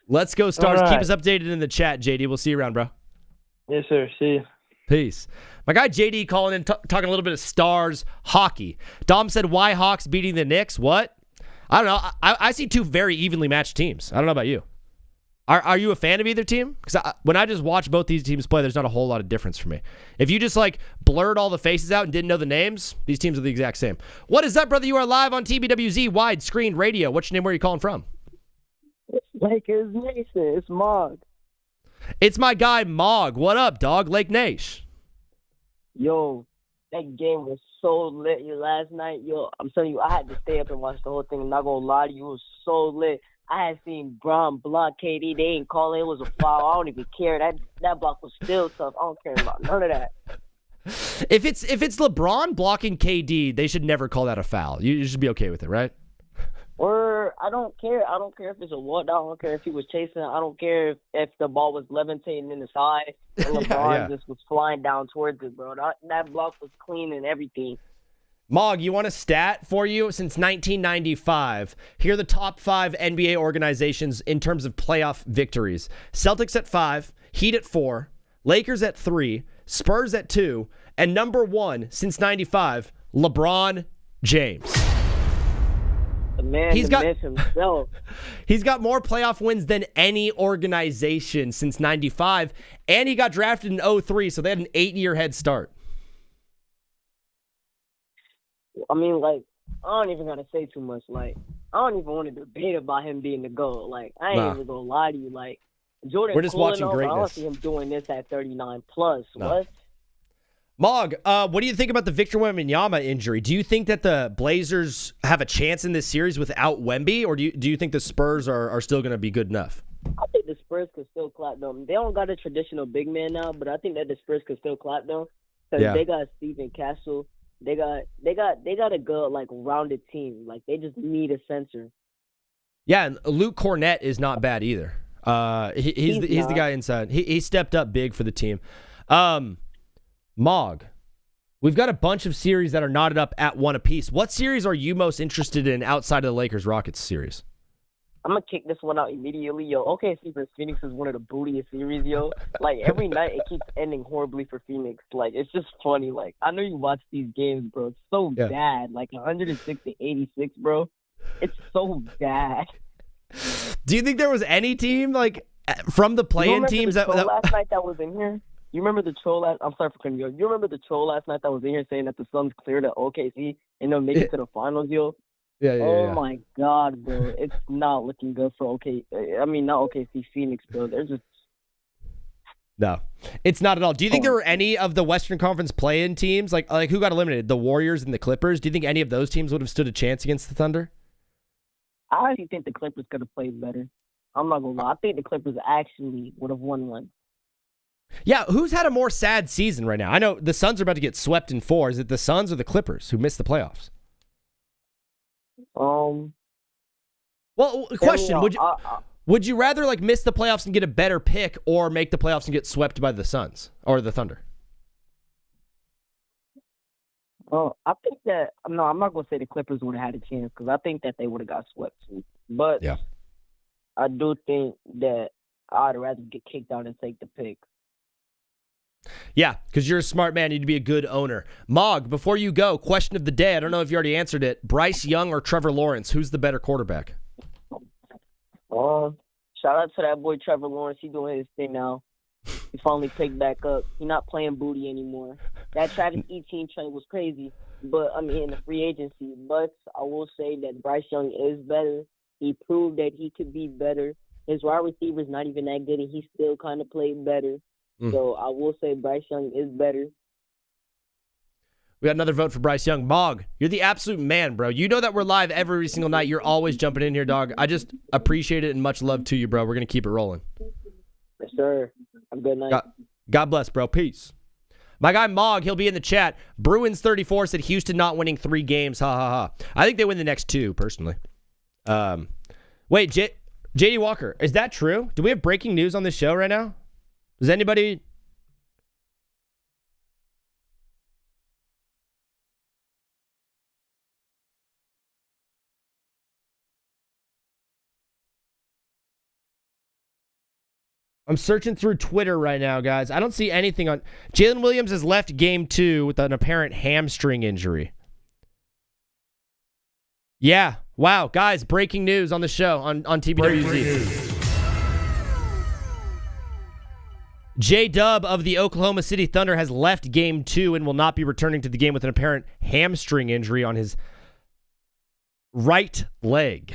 let's go Stars. Right. Keep us updated in the chat, JD. We'll see you around, bro. Yes, sir. See you. Peace. My guy JD calling in, talking a little bit of Stars hockey. Dom said, why Hawks beating the Knicks? What? I don't know. I see two very evenly matched teams. I don't know about you. Are you a fan of either team? Because when I just watch both these teams play, there's not a whole lot of difference for me. If you just blurred all the faces out and didn't know the names, these teams are the exact same. What is up, brother? You are live on TBWZ Widescreen Radio. What's your name? Where are you calling from? Lakers Nation. It's Mog. It's my guy Mog. What up, dog? Lake Nash. Yo, that game was so lit last night. Yo, I'm telling you, I had to stay up and watch the whole thing. I'm not gonna lie to you, it was so lit. I had seen Braun block KD. They didn't call it. It was a foul. I don't even care. That block was still tough. I don't care about none of that. If it's LeBron blocking KD, they should never call that a foul. You should be okay with it, right? Or I don't care. I don't care if it's a walk down. I don't care if he was chasing. I don't care if the ball was levitating in the side and LeBron just was flying down towards it, bro. That block was clean and everything. Mog, you want a stat for you? Since 1995, here are the top 5 NBA organizations in terms of playoff victories. Celtics at 5, Heat at 4, Lakers at 3, Spurs at 2, and number 1 since 95, LeBron James. The man, myth himself. He's got more playoff wins than any organization since 95, and he got drafted in 03, so they had an 8-year head start. I mean, I don't even gotta say too much. I don't even want to debate about him being the GOAT. I ain't even gonna lie to you. Jordan, we're just watching greatness. I don't see him doing this at 39 plus. No. What? Mog, what do you think about the Victor Wembanyama injury? Do you think that the Blazers have a chance in this series without Wemby, or do you think the Spurs are still going to be good enough? I think the Spurs could still clap them. They don't got a traditional big man now, but I think that the Spurs could still clap them because they got Steven Castle. They got a good rounded team. They just need a center. Yeah, and Luke Cornett is not bad either. He's the guy inside. He stepped up big for the team. Mog, we've got a bunch of series that are knotted up at 1 apiece. What series are you most interested in outside of the Lakers-Rockets series? I'm going to kick this one out immediately, yo. OKC versus Phoenix is one of the bootiest series, yo. Every night it keeps ending horribly for Phoenix. It's just funny. I know you watch these games, bro. It's so bad. 106-86, bro. It's so bad. Do you think there was any team, from the play-in teams that last night that was in here? You remember the troll I'm sorry for cutting you off. You remember the troll last night that was in here saying that the Suns cleared at OKC and they'll make it to the finals, yo? Yeah. My God, bro. It's not looking good for not OKC, Phoenix, bro. They're just... No, it's not at all. Do you think there were any of the Western Conference play-in teams, like who got eliminated? The Warriors and the Clippers? Do you think any of those teams would have stood a chance against the Thunder? I actually think the Clippers could have played better. I'm not going to lie. I think the Clippers actually would have won one. Yeah, who's had a more sad season right now? I know the Suns are about to get swept in 4. Is it the Suns or the Clippers who missed the playoffs? Well, question: would you rather miss the playoffs and get a better pick, or make the playoffs and get swept by the Suns or the Thunder? I think that I'm not going to say the Clippers would have had a chance because I think that they would have got swept too. But I do think that I'd rather get kicked out and take the pick. Yeah, because you're a smart man. You need to be a good owner. Mog, before you go, question of the day. I don't know if you already answered it. Bryce Young or Trevor Lawrence? Who's the better quarterback? Shout out to that boy Trevor Lawrence. He's doing his thing now. He finally picked back up. He's not playing booty anymore. That Travis Etienne train was crazy, but in the free agency. But I will say that Bryce Young is better. He proved that he could be better. His wide receiver's not even that good, and he still kind of played better. So I will say Bryce Young is better. We got another vote for Bryce Young. Mog, you're the absolute man, bro. You know that we're live every single night. You're always jumping in here, dog. I just appreciate it and much love to you, bro. We're going to keep it rolling. Yes, sir. Have a good night. God bless, bro. Peace. My guy Mog, he'll be in the chat. Bruins34 said Houston not winning 3 games. Ha, ha, ha. I think they win the next 2, personally. Wait, JD Walker, is that true? Do we have breaking news on this show right now? Does anybody... I'm searching through Twitter right now, guys. I don't see anything on... Jalen Williams has left game 2 with an apparent hamstring injury. Yeah. Wow. Guys, breaking news on the show on TBWZ. J-Dub of the Oklahoma City Thunder has left game 2 and will not be returning to the game with an apparent hamstring injury on his right leg.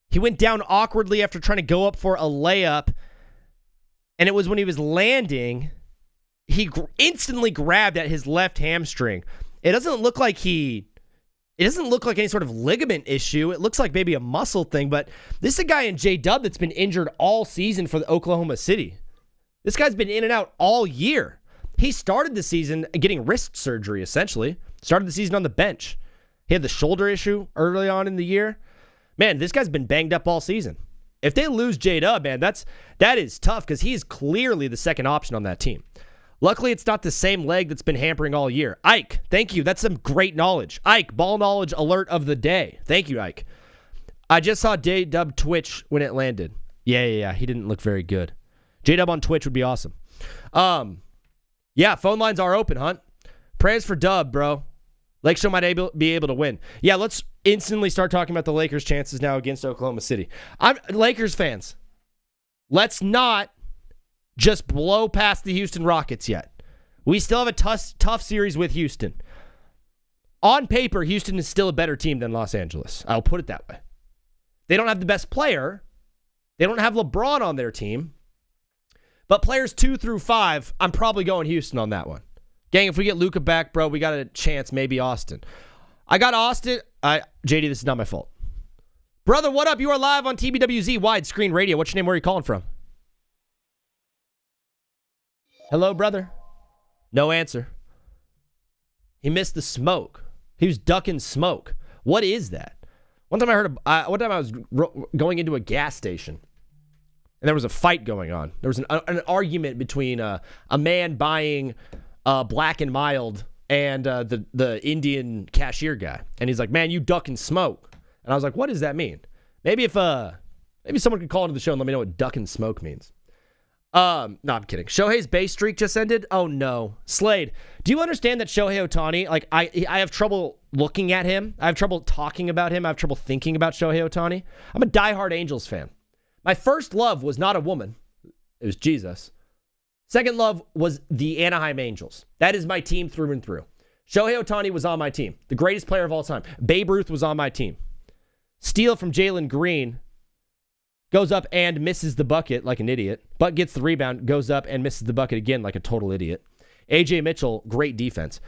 He went down awkwardly after trying to go up for a layup, and it was when he was landing, he instantly grabbed at his left hamstring. It doesn't look like any sort of ligament issue. It looks like maybe a muscle thing, but this is a guy in J-Dub that's been injured all season for the Oklahoma City. This guy's been in and out all year. He started the season getting wrist surgery, essentially. Started the season on the bench. He had the shoulder issue early on in the year. Man, this guy's been banged up all season. If they lose J-Dub, man, that is tough because he's clearly the second option on that team. Luckily, it's not the same leg that's been hampering all year. Ike, thank you. That's some great knowledge. Ike, ball knowledge alert of the day. Thank you, Ike. I just saw J-Dub Twitch when it landed. Yeah. He didn't look very good. J-Dub on Twitch would be awesome. Yeah, phone lines are open, Hunt. Prayers for Dub, bro. Lake Show might be able to win. Yeah, let's instantly start talking about the Lakers' chances now against Oklahoma City. Lakers fans, let's not just blow past the Houston Rockets yet. We still have a tough series with Houston. On paper, Houston is still a better team than Los Angeles. I'll put it that way. They don't have the best player. They don't have LeBron on their team. But players 2 through 5, I'm probably going Houston on that one. Gang, if we get Luka back, bro, we got a chance, maybe Austin. I got Austin. JD, this is not my fault. Brother, what up? You are live on TBWZ Widescreen Radio. What's your name? Where are you calling from? Hello, brother. No answer. He missed the smoke. He was ducking smoke. What is that? One time I was going into a gas station, and there was a fight going on. There was an argument between a man buying Black and Mild and the Indian cashier guy. And he's like, man, you ducking smoke. And I was like, what does that mean? Maybe someone could call into the show and let me know what ducking smoke means. No, I'm kidding. Shohei's base streak just ended? Oh, no. Slade, do you understand that Shohei Ohtani, like, I have trouble looking at him. I have trouble talking about him. I have trouble thinking about Shohei Ohtani. I'm a diehard Angels fan. My first love was not a woman. It was Jesus. Second love was the Anaheim Angels. That is my team through and through. Shohei Ohtani was on my team. The greatest player of all time. Babe Ruth was on my team. Steal from Jalen Green. Goes up and misses the bucket like an idiot. But gets the rebound. Goes up and misses the bucket again like a total idiot. AJ Mitchell, great defense.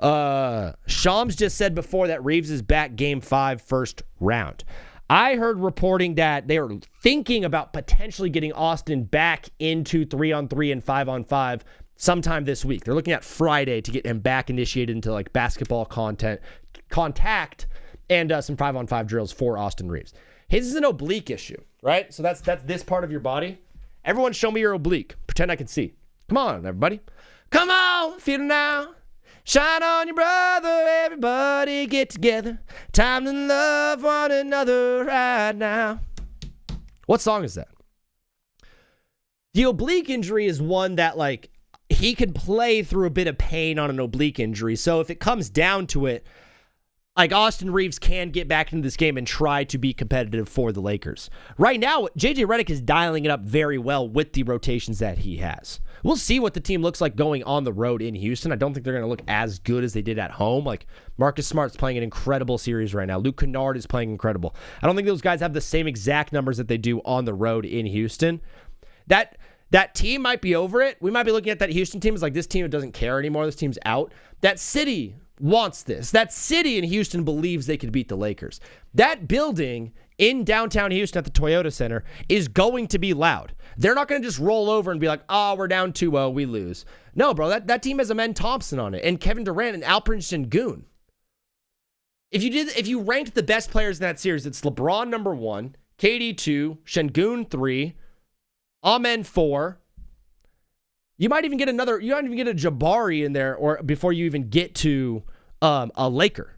Shams just said before that Reeves is back game 5 first round. I heard reporting that they are thinking about potentially getting Austin back into 3-on-3 and 5-on-5 sometime this week. They're looking at Friday to get him back initiated into like basketball contact and some 5-on-5 drills for Austin Reeves. His is an oblique issue, right? So that's this part of your body. Everyone show me your oblique. Pretend I can see. Come on, everybody. Come on, feel it now. Shine on your brother, everybody get together. Time to love one another right now. What song is that? The oblique injury is one that, like, he could play through a bit of pain on an oblique injury. So if it comes down to it, like, Austin Reeves can get back into this game and try to be competitive for the Lakers. Right now, JJ Redick is dialing it up very well with the rotations that he has. We'll see what the team looks like going on the road in Houston. I don't think they're going to look as good as they did at home. Like, Marcus Smart's playing an incredible series right now. Luke Kennard is playing incredible. I don't think those guys have the same exact numbers that they do on the road in Houston. That That team might be over it. We might be looking at that Houston team as like, this team doesn't care anymore. This team's out. That city wants this. That city in Houston believes they could beat the Lakers. That building in downtown Houston at the Toyota Center is going to be loud. They're not going to just roll over and be like, oh, we're down 2-0, we lose. No, bro, that team has Amen Thompson on it and Kevin Durant and Alperen Sengun. If you ranked the best players in that series, it's LeBron number 1, KD 2, Sengun 3, Amen 4. You might even get a Jabari in there or before you even get to a Laker.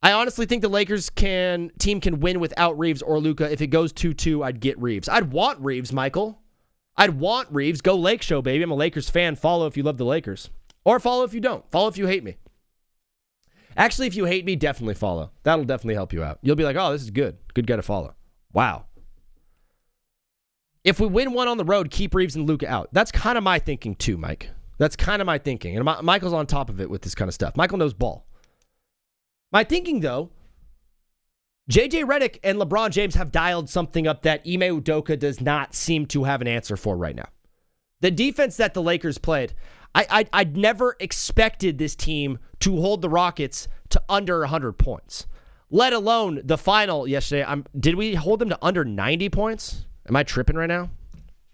I honestly think the Lakers team can win without Reeves or Luka. If it goes 2-2, I'd get Reeves. I'd want Reeves, Michael. I'd want Reeves. Go Lake Show, baby. I'm a Lakers fan. Follow if you love the Lakers. Or follow if you don't. Follow if you hate me. Actually, if you hate me, definitely follow. That'll definitely help you out. You'll be like, oh, this is good. Good guy to follow. Wow. If we win one on the road, keep Reeves and Luka out. That's kind of my thinking too, Mike. That's kind of my thinking. And Michael's on top of it with this kind of stuff. Michael knows ball. My thinking, though, JJ Redick and LeBron James have dialed something up that Ime Udoka does not seem to have an answer for right now. The defense that the Lakers played, I'd never expected this team to hold the Rockets to under 100 points, let alone the final yesterday. Did we hold them to under 90 points? Am I tripping right now?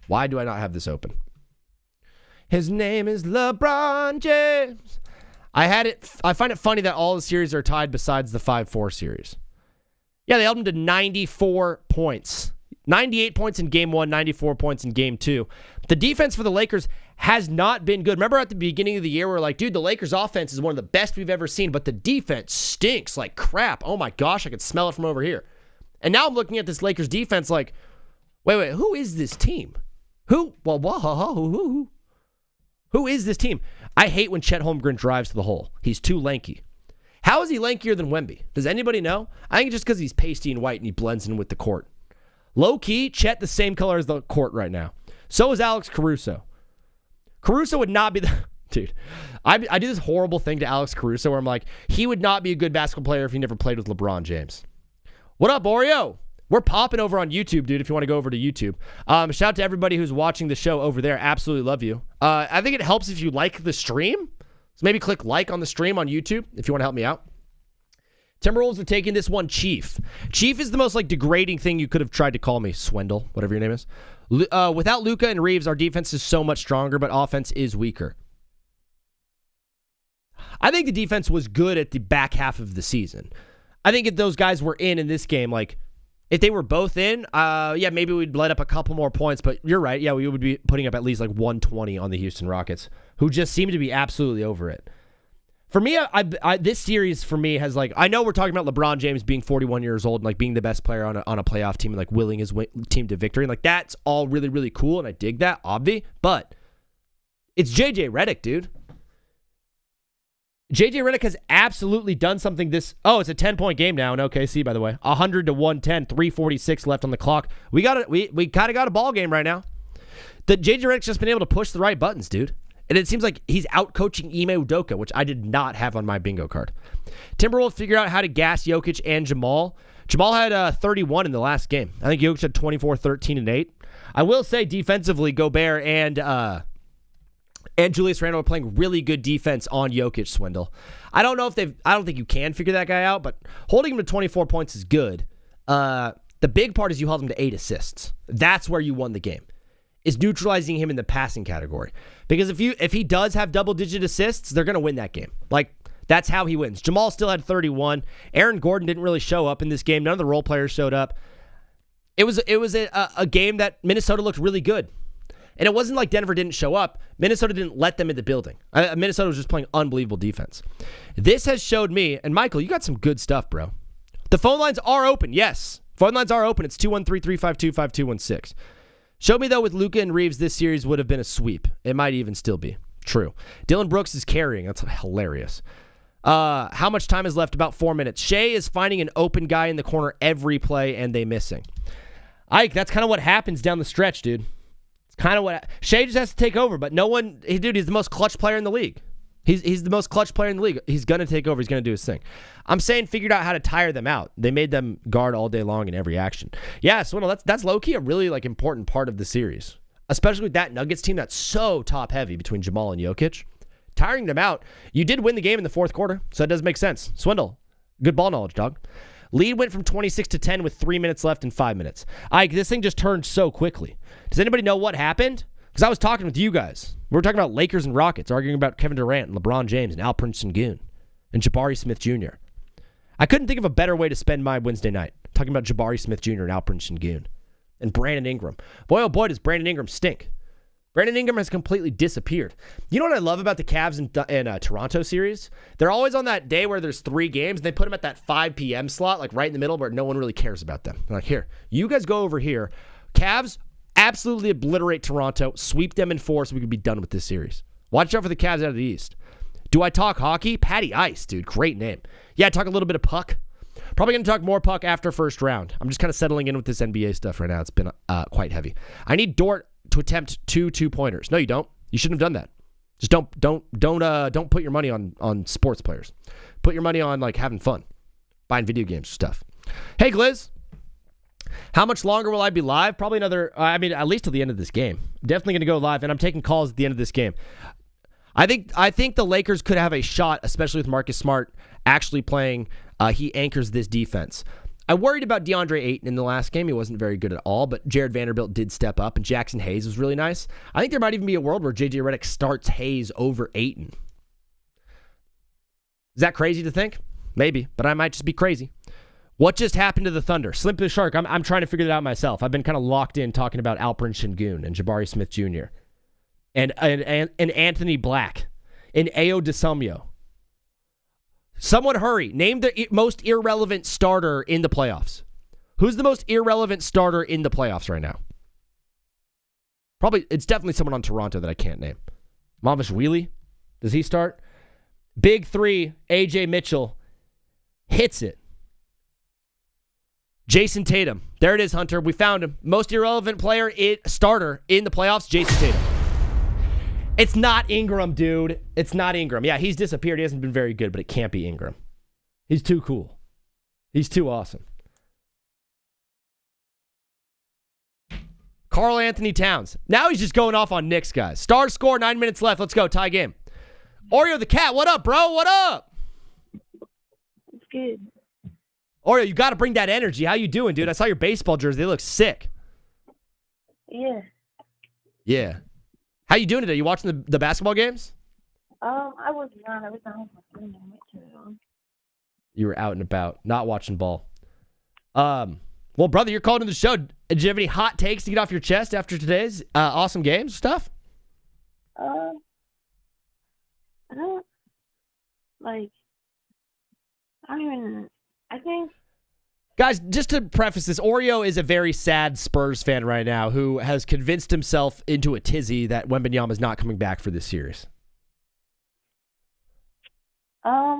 Why do I not have this open? His name is LeBron James. I find it funny that all the series are tied besides the 5-4 series. Yeah, they held them to 94 points. 98 points in game 1, 94 points in game 2. The defense for the Lakers has not been good. Remember at the beginning of the year, we were like, dude, the Lakers offense is one of the best we've ever seen, but the defense stinks like crap. Oh my gosh, I could smell it from over here. And now I'm looking at this Lakers defense like, wait, who is this team? Who is this team? I hate when Chet Holmgren drives to the hole. He's too lanky. How is he lankier than Wemby? Does anybody know? I think it's just because he's pasty and white and he blends in with the court. Low-key, Chet the same color as the court right now. So is Alex Caruso. Caruso would not be the... Dude, I do this horrible thing to Alex Caruso where I'm like, he would not be a good basketball player if he never played with LeBron James. What up, Oreo? We're popping over on YouTube, dude, if you want to go over to YouTube. Shout out to everybody who's watching the show over there. Absolutely love you. I think it helps if you like the stream. So maybe click like on the stream on YouTube if you want to help me out. Timberwolves are taking this one Chief. Chief is the most degrading thing you could have tried to call me, Swindle, whatever your name is. Without Luka and Reeves, our defense is so much stronger, but offense is weaker. I think the defense was good at the back half of the season. I think if those guys were in this game, if they were both in, maybe we'd let up a couple more points, but you're right. Yeah, we would be putting up at least 120 on the Houston Rockets, who just seem to be absolutely over it. For me, this series for me has I know we're talking about LeBron James being 41 years old and being the best player on a playoff team and willing his team to victory. And that's all really, really cool, and I dig that, obvi. But it's JJ Redick, dude. JJ Redick has absolutely done something this... Oh, it's a 10-point game now in OKC, by the way. 100 to 110, 3:46 left on the clock. We kind of got a ball game right now. The JJ Redick's just been able to push the right buttons, dude. And it seems like he's out-coaching Ime Udoka, which I did not have on my bingo card. Timberwolves figure out how to gas Jokic and Jamal. Jamal had 31 in the last game. I think Jokic had 24, 13, and 8. I will say defensively, Gobert and Julius Randle are playing really good defense on Jokic, Swindle. I don't think you can figure that guy out, but holding him to 24 points is good. The big part is you held him to 8 assists. That's where you won the game, is neutralizing him in the passing category. Because if he does have double-digit assists, they're going to win that game. That's how he wins. Jamal still had 31. Aaron Gordon didn't really show up in this game. None of the role players showed up. It was a game that Minnesota looked really good. And it wasn't like Denver didn't show up. Minnesota didn't let them in the building. Minnesota was just playing unbelievable defense. This has showed me, and Michael, you got some good stuff, bro. The phone lines are open, yes. Phone lines are open. It's 213-352-5216. Showed me, though, with Luka and Reeves, this series would have been a sweep. It might even still be. True. Dylan Brooks is carrying. That's hilarious. How much time is left? About 4 minutes. Shea is finding an open guy in the corner every play, and they missing. Ike, that's kind of what happens down the stretch, dude. Kind of what Shea just has to take over, but no one, dude, he's the most clutch player in the league. He's the most clutch player in the league. He's going to take over. He's going to do his thing. I'm saying figured out how to tire them out. They made them guard all day long in every action. Yeah, Swindle, that's low-key a really important part of the series, especially with that Nuggets team that's so top-heavy between Jamal and Jokic. Tiring them out. You did win the game in the fourth quarter, so it does make sense. Swindle, good ball knowledge, dog. Lead went from 26-10 with 3 minutes left and 5 minutes. This thing just turned so quickly. Does anybody know what happened? Because I was talking with you guys. We were talking about Lakers and Rockets, arguing about Kevin Durant and LeBron James and Alperen Sengun and Jabari Smith Jr. I couldn't think of a better way to spend my Wednesday night, talking about Jabari Smith Jr. and Alperen Sengun and Brandon Ingram. Boy, oh boy, does Brandon Ingram stink. Brandon Ingram has completely disappeared. You know what I love about the Cavs and Toronto series? They're always on that day where there's 3 games, and they put them at that 5 p.m. slot, like right in the middle where no one really cares about them. They're like, here, you guys go over here. Cavs absolutely obliterate Toronto, sweep them in 4 so we can be done with this series. Watch out for the Cavs out of the East. Do I talk hockey? Patty Ice, dude. Great name. Yeah, I talk a little bit of puck. Probably going to talk more puck after first round. I'm just kind of settling in with this NBA stuff right now. It's been quite heavy. I need Dort to attempt 2 2-pointers. No, you don't. You shouldn't have done that. Just don't put your money on sports players. Put your money on having fun, buying video games stuff. Hey, Gliz. How much longer will I be live? Probably another, at least till the end of this game. Definitely going to go live, and I'm taking calls at the end of this game. I think the Lakers could have a shot, especially with Marcus Smart actually playing. He anchors this defense. I worried about DeAndre Ayton in the last game. He wasn't very good at all, but Jared Vanderbilt did step up, and Jackson Hayes was really nice. I think there might even be a world where J.J. Redick starts Hayes over Ayton. Is that crazy to think? Maybe, but I might just be crazy. What just happened to the Thunder? Slim to the Shark, I'm trying to figure that out myself. I've been kind of locked in talking about Alperen Sengun and Jabari Smith Jr. and Anthony Black and Ayo DeSumio. Someone hurry. Name the most irrelevant starter in the playoffs. Who's the most irrelevant starter in the playoffs right now? Probably, it's definitely someone on Toronto that I can't name. Mavish Wheelie? Does he start? Big 3, AJ Mitchell hits it. Jason Tatum. There it is, Hunter. We found him. Most irrelevant starter in the playoffs, Jason Tatum. It's not Ingram, dude. It's not Ingram. Yeah, he's disappeared. He hasn't been very good, but it can't be Ingram. He's too cool. He's too awesome. Karl Anthony Towns. Now he's just going off on Knicks, guys. Stars score, 9 minutes left. Let's go. Tie game. Oreo the cat. What up, bro? What up? It's good. Oreo, you got to bring that energy. How you doing, dude? I saw your baseball jersey. They look sick. Yeah. Yeah. How you doing today? You watching the basketball games? I was not. I was not with my friend. I might turn it on. You were out and about, not watching ball. Well, brother, you're calling to the show. Did you have any hot takes to get off your chest after today's awesome games stuff? I don't even. I think. Guys, just to preface this, Oreo is a very sad Spurs fan right now who has convinced himself into a tizzy that Wembanyama is not coming back for this series. I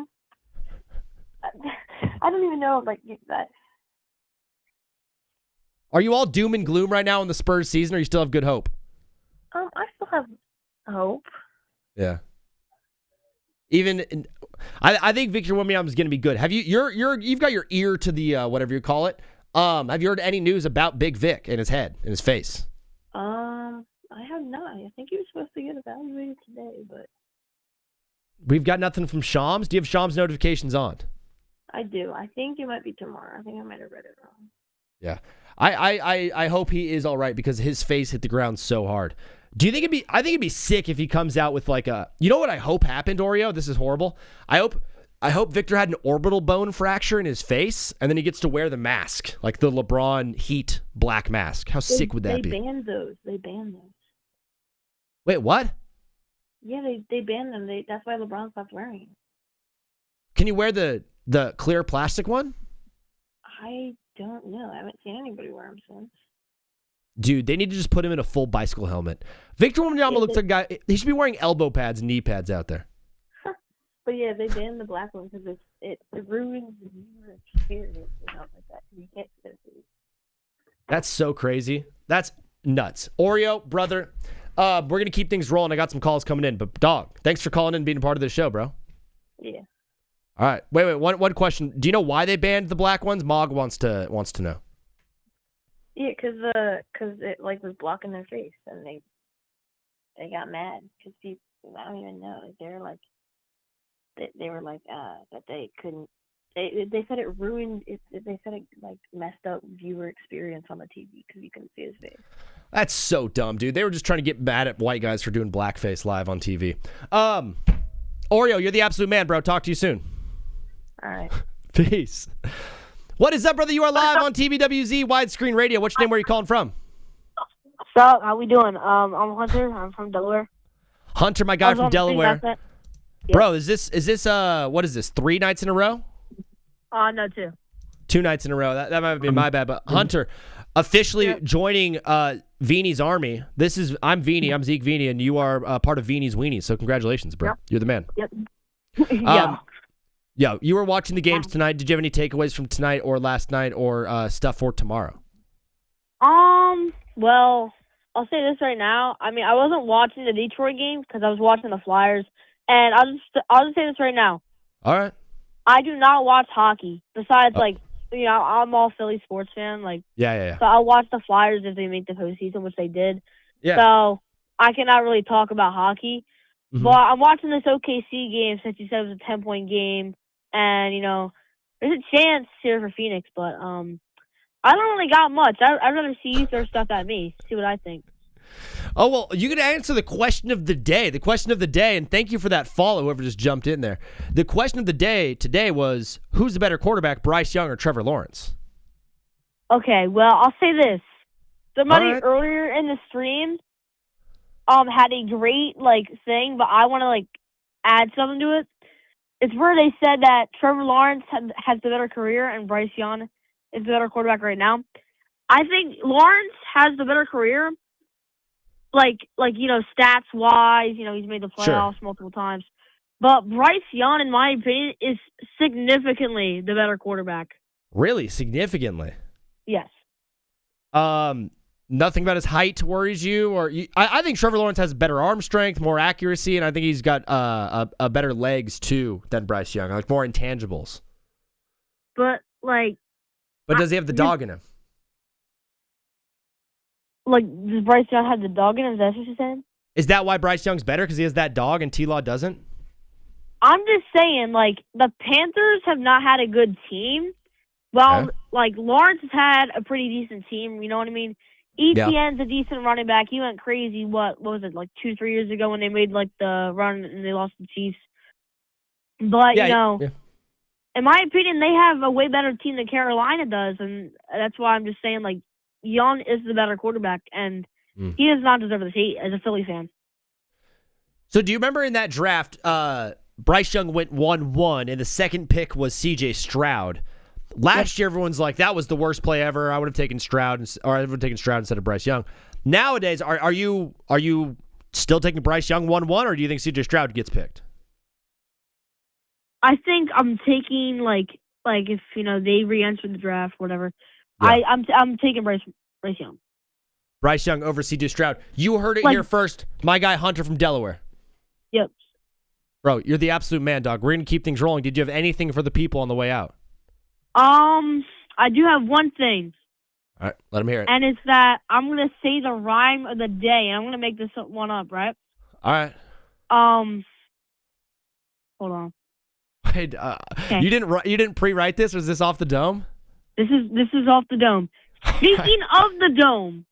don't even know that. Are you all doom and gloom right now in the Spurs season, or you still have good hope? I still have hope. Yeah. I think Victor Wembanyama is going to be good. Have you've got your ear to the whatever you call it? Have you heard any news about Big Vic and his head and his face? I have not. I think he was supposed to get evaluated today, but we've got nothing from Shams. Do you have Shams notifications on? I do. I think it might be tomorrow. I think I might have read it wrong. Yeah. I hope he is all right because his face hit the ground so hard. Do you think I think it'd be sick if he comes out with you know what I hope happened, Oreo? This is horrible. I hope Victor had an orbital bone fracture in his face and then he gets to wear the mask, like the LeBron Heat black mask. How sick would that be? They banned those. Wait, what? Yeah, they banned them. That's why LeBron stopped wearing it. Can you wear the clear plastic one? I don't know. I haven't seen anybody wear them since. Dude, they need to just put him in a full bicycle helmet. Victor Wembanyama looks like a guy. He should be wearing elbow pads and knee pads out there. But yeah, they banned the black one because it ruins the viewer experience and stuff like that. You can't see their face. That's so crazy. That's nuts. Oreo, brother, We're going to keep things rolling. I got some calls coming in. But, dog, thanks for calling in and being a part of the show, bro. Yeah. All right. Wait. One question. Do you know why they banned the black ones? Mog wants to know. Yeah, because it like was blocking their face, and they got mad because people, I don't even know, like, they were like that they couldn't. They said it ruined it. They said it like messed up viewer experience on the TV because you couldn't see his face. That's so dumb, dude. They were just trying to get mad at white guys for doing blackface live on TV. Oreo, you're the absolute man, bro. Talk to you soon. All right. Peace. What is up, brother? You are live on TBWZ Widescreen Radio. What's your name? Where are you calling from? What's up? How we doing? I'm Hunter. I'm from Delaware. Hunter, my guy from Delaware. Yeah. Bro, is this what is this? 3 nights in a row? No, 2. 2 nights in a row. That might be my bad. But Hunter, officially joining Veenie's army. I'm Veenie. I'm Zeke Veenie, and you are part of Veenie's Weenies. So congratulations, bro. Yep. You're the man. Yep. Yeah, you were watching the games tonight. Did you have any takeaways from tonight or last night or stuff for tomorrow? Well, I'll say this right now. I mean, I wasn't watching the Detroit game because I was watching the Flyers, and I'll just say this right now. All right. I do not watch hockey. Besides, I'm all Philly sports fan. Yeah. So I'll watch the Flyers if they make the postseason, which they did. Yeah. So I cannot really talk about hockey. Mhm. But I'm watching this OKC game since you said it was a 10-point game. And, there's a chance here for Phoenix, but I don't really got much. I'd rather see you throw stuff at me, see what I think. Oh, well, you can answer the question of the day. The question of the day, and thank you for that follow, whoever just jumped in there. The question of the day today was, who's the better quarterback, Bryce Young or Trevor Lawrence? Okay, well, I'll say this. Somebody All right. earlier in the stream had a great, thing, but I want to, add something to it. It's where they said that Trevor Lawrence has the better career and Bryce Young is the better quarterback right now. I think Lawrence has the better career, stats-wise. He's made the playoffs multiple times. But Bryce Young, in my opinion, is significantly the better quarterback. Really? Significantly? Yes. Nothing about his height worries you? I think Trevor Lawrence has better arm strength, more accuracy, and I think he's got a better legs, too, than Bryce Young. More intangibles. But, But does he have the dog in him? Does Bryce Young have the dog in him? Is that what you're saying? Is that why Bryce Young's better? Because he has that dog and T-Law doesn't? I'm just saying, the Panthers have not had a good team. Well, Lawrence has had a pretty decent team, you know what I mean? ETN's a decent running back. He went crazy, what was it, 2-3 years ago when they made, the run and they lost the Chiefs. But, in my opinion, they have a way better team than Carolina does, and that's why I'm just saying, Young is the better quarterback, and he does not deserve the seat as a Philly fan. So do you remember in that draft, Bryce Young went 1-1, and the second pick was C.J. Stroud. Last year, everyone's like, that was the worst play ever. I would have taken Stroud, instead of Bryce Young. Nowadays, are you still taking Bryce Young 1-1, or do you think C.J. Stroud gets picked? I think I'm taking if they re-enter the draft, whatever. Yeah. I'm taking Bryce Young. Bryce Young over C.J. Stroud. You heard it here first. My guy Hunter from Delaware. Yep. Bro, you're the absolute man, dog. We're gonna keep things rolling. Did you have anything for the people on the way out? I do have one thing. All right, let him hear it. And it's that I'm going to say the rhyme of the day, and I'm going to make this one up, right? All right. Hold on. Wait, Okay. You didn't pre-write this? Was this off the dome? This is off the dome. Speaking of the dome,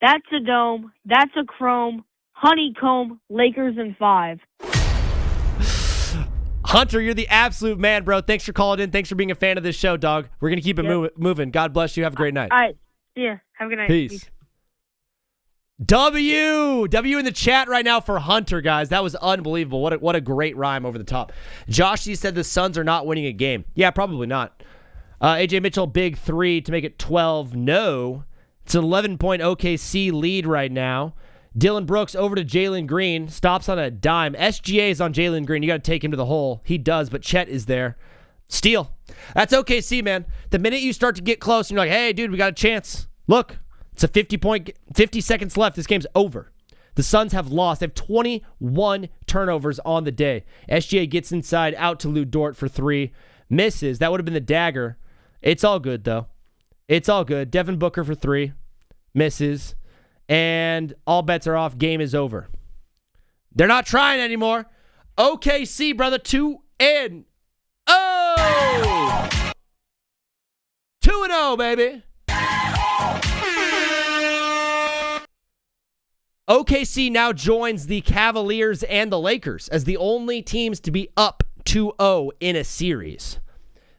that's a dome, that's a chrome, honeycomb, Lakers in 5. Hunter, you're the absolute man, bro. Thanks for calling in. Thanks for being a fan of this show, dog. We're going to keep it moving. God bless you. Have a great night. All right. Yeah. Have a good night. Peace. W in the chat right now for Hunter, guys. That was unbelievable. What a great rhyme over the top. Josh C said the Suns are not winning a game. Yeah, probably not. AJ Mitchell, big 3 to make it 12. No. It's an 11-point OKC lead right now. Dylan Brooks over to Jalen Green. Stops on a dime. SGA is on Jalen Green. You got to take him to the hole. He does, but Chet is there. Steal. That's OKC, man. The minute you start to get close, and you're like, hey, dude, we got a chance. Look, it's a 50 seconds left. This game's over. The Suns have lost. They have 21 turnovers on the day. SGA gets inside, out to Lou Dort for 3. Misses. That would have been the dagger. It's all good, though. It's all good. Devin Booker for 3. Misses. And all bets are off. Game is over. They're not trying anymore. OKC, brother. 2-0. 2-0, baby. OKC now joins the Cavaliers and the Lakers as the only teams to be up 2-0 in a series.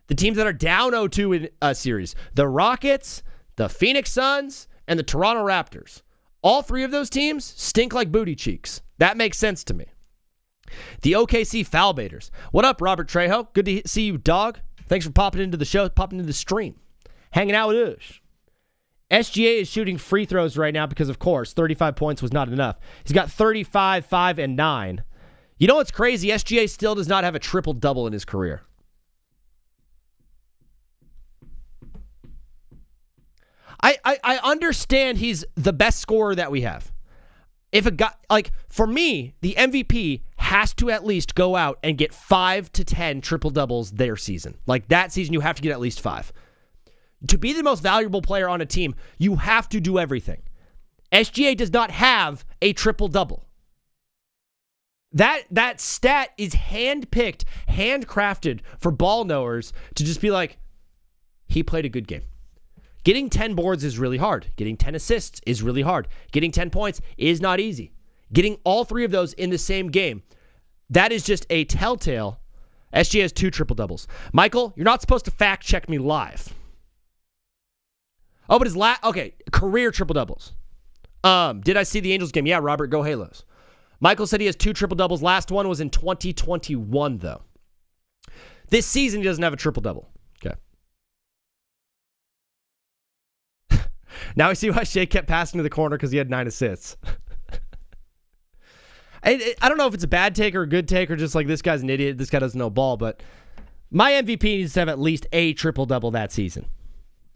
The teams that are down 0-2 in a series, the Rockets, the Phoenix Suns, and the Toronto Raptors. All 3 of those teams stink like booty cheeks. That makes sense to me. The OKC foul baiters. What up, Robert Trejo? Good to see you, dog. Thanks for popping into the show, popping into the stream, hanging out with us. SGA is shooting free throws right now because, of course, 35 points was not enough. He's got 35, 5, and 9. You know what's crazy? SGA still does not have a triple-double in his career. I understand he's the best scorer that we have. If a guy, like, for me, the MVP has to at least go out and get 5 to 10 triple-doubles their season. Like, that season, you have to get at least 5. To be the most valuable player on a team, you have to do everything. SGA does not have a triple-double. That stat is hand-picked, handcrafted for ball knowers to just be like, he played a good game. Getting 10 boards is really hard. Getting 10 assists is really hard. Getting 10 points is not easy. Getting all 3 of those in the same game, that is just a telltale. SGA has 2 triple-doubles. Michael, you're not supposed to fact-check me live. Oh, but his career triple-doubles. Did I see the Angels game? Yeah, Robert, go Halos. Michael said he has 2 triple-doubles. Last one was in 2021, though. This season, he doesn't have a triple-double. Okay. Now I see why Shea kept passing to the corner because he had 9 assists. I don't know if it's a bad take or a good take or just like this guy's an idiot. This guy doesn't know ball, but my MVP needs to have at least a triple-double that season.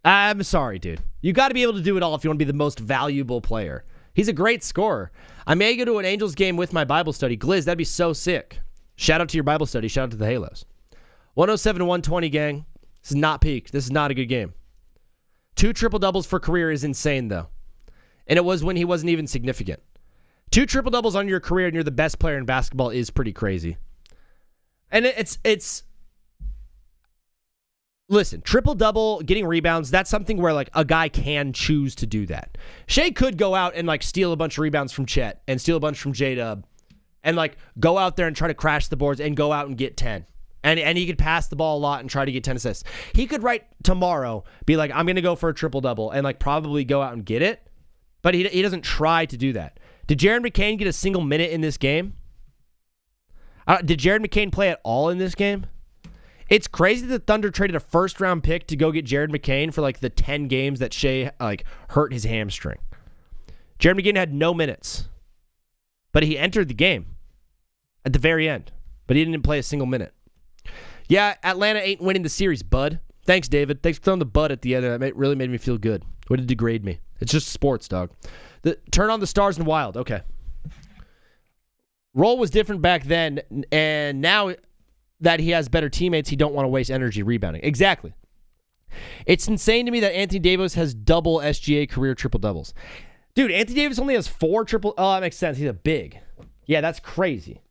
I'm sorry, dude. You got to be able to do it all if you want to be the most valuable player. He's a great scorer. I may go to an Angels game with my Bible study. Gliz, that'd be so sick. Shout out to your Bible study. Shout out to the Halos. 107-120, gang. This is not peak. This is not a good game. 2 triple-doubles for career is insane, though. And it was when he wasn't even significant. 2 triple-doubles on your career and you're the best player in basketball is pretty crazy. And it's listen, triple-double, getting rebounds, that's something where like a guy can choose to do that. Shea could go out and like steal a bunch of rebounds from Chet and steal a bunch from J-Dub and like go out there and try to crash the boards and go out and get 10. And he could pass the ball a lot and try to get 10 assists. He could right tomorrow be like, I'm going to go for a triple-double and like probably go out and get it. But he doesn't try to do that. Did Jared McCain get a single minute in this game? Did Jared McCain play at all in this game? It's crazy that the Thunder traded a first-round pick to go get Jared McCain for like the 10 games that Shea like hurt his hamstring. Jared McCain had no minutes. But he entered the game at the very end. But he didn't play a single minute. Yeah, Atlanta ain't winning the series, bud. Thanks, David. Thanks for throwing the bud at the end. That really made me feel good. Way to degrade me. It's just sports, dog. Turn on the stars and wild. Okay. Role was different back then, and now that he has better teammates, he don't want to waste energy rebounding. Exactly. It's insane to me that Anthony Davis has double SGA career triple-doubles. Dude, Anthony Davis only has 4 triple... Oh, that makes sense. He's a big. Yeah, that's crazy.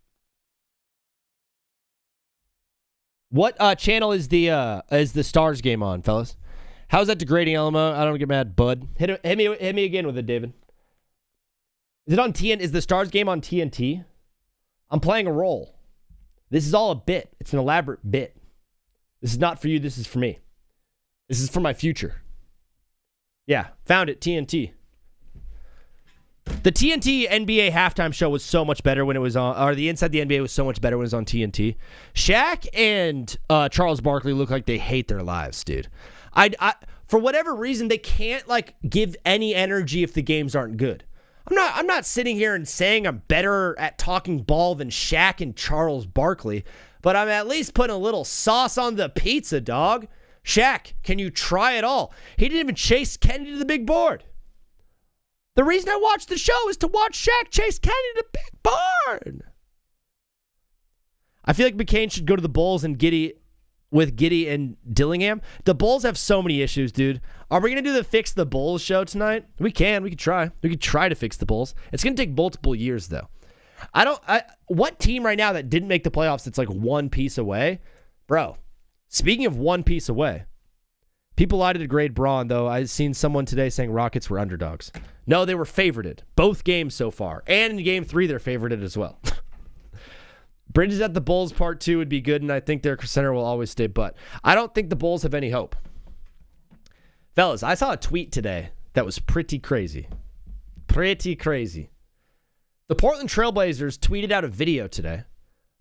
What channel is the Stars game on, fellas? How's that degrading, Elmo? I don't get mad, bud. Hit me again with it, David. Is it on TNT? Is the Stars game on TNT? I'm playing a role. This is all a bit. It's an elaborate bit. This is not for you. This is for me. This is for my future. Yeah, found it. TNT. The TNT NBA halftime show was so much better when it was on, or the Inside the NBA was so much better when it was on TNT. Shaq and Charles Barkley look like they hate their lives, dude. I for whatever reason, they can't like give any energy if the games aren't good. I'm not sitting here and saying I'm better at talking ball than Shaq and Charles Barkley, but I'm at least putting a little sauce on the pizza, dog. Shaq, can you try it all? He didn't even chase Kennedy to the big board. The reason I watch the show is to watch Shaq chase Kenny to Big Barn. I feel like McCain should go to the Bulls and Giddey and Dillingham. The Bulls have so many issues, dude. Are we going to do the Fix the Bulls show tonight? We can. We could try. We could try to fix the Bulls. It's going to take multiple years, though. What team right now that didn't make the playoffs that's like one piece away? Bro, speaking of one piece away, people lie to degrade Braun, though. I've seen someone today saying Rockets were underdogs. No, they were favorited. Both games so far. And in game 3, they're favorited as well. Bridges at the Bulls part 2 would be good, and I think their center will always stay, but I don't think the Bulls have any hope. Fellas, I saw a tweet today that was pretty crazy. Pretty crazy. The Portland Trailblazers tweeted out a video today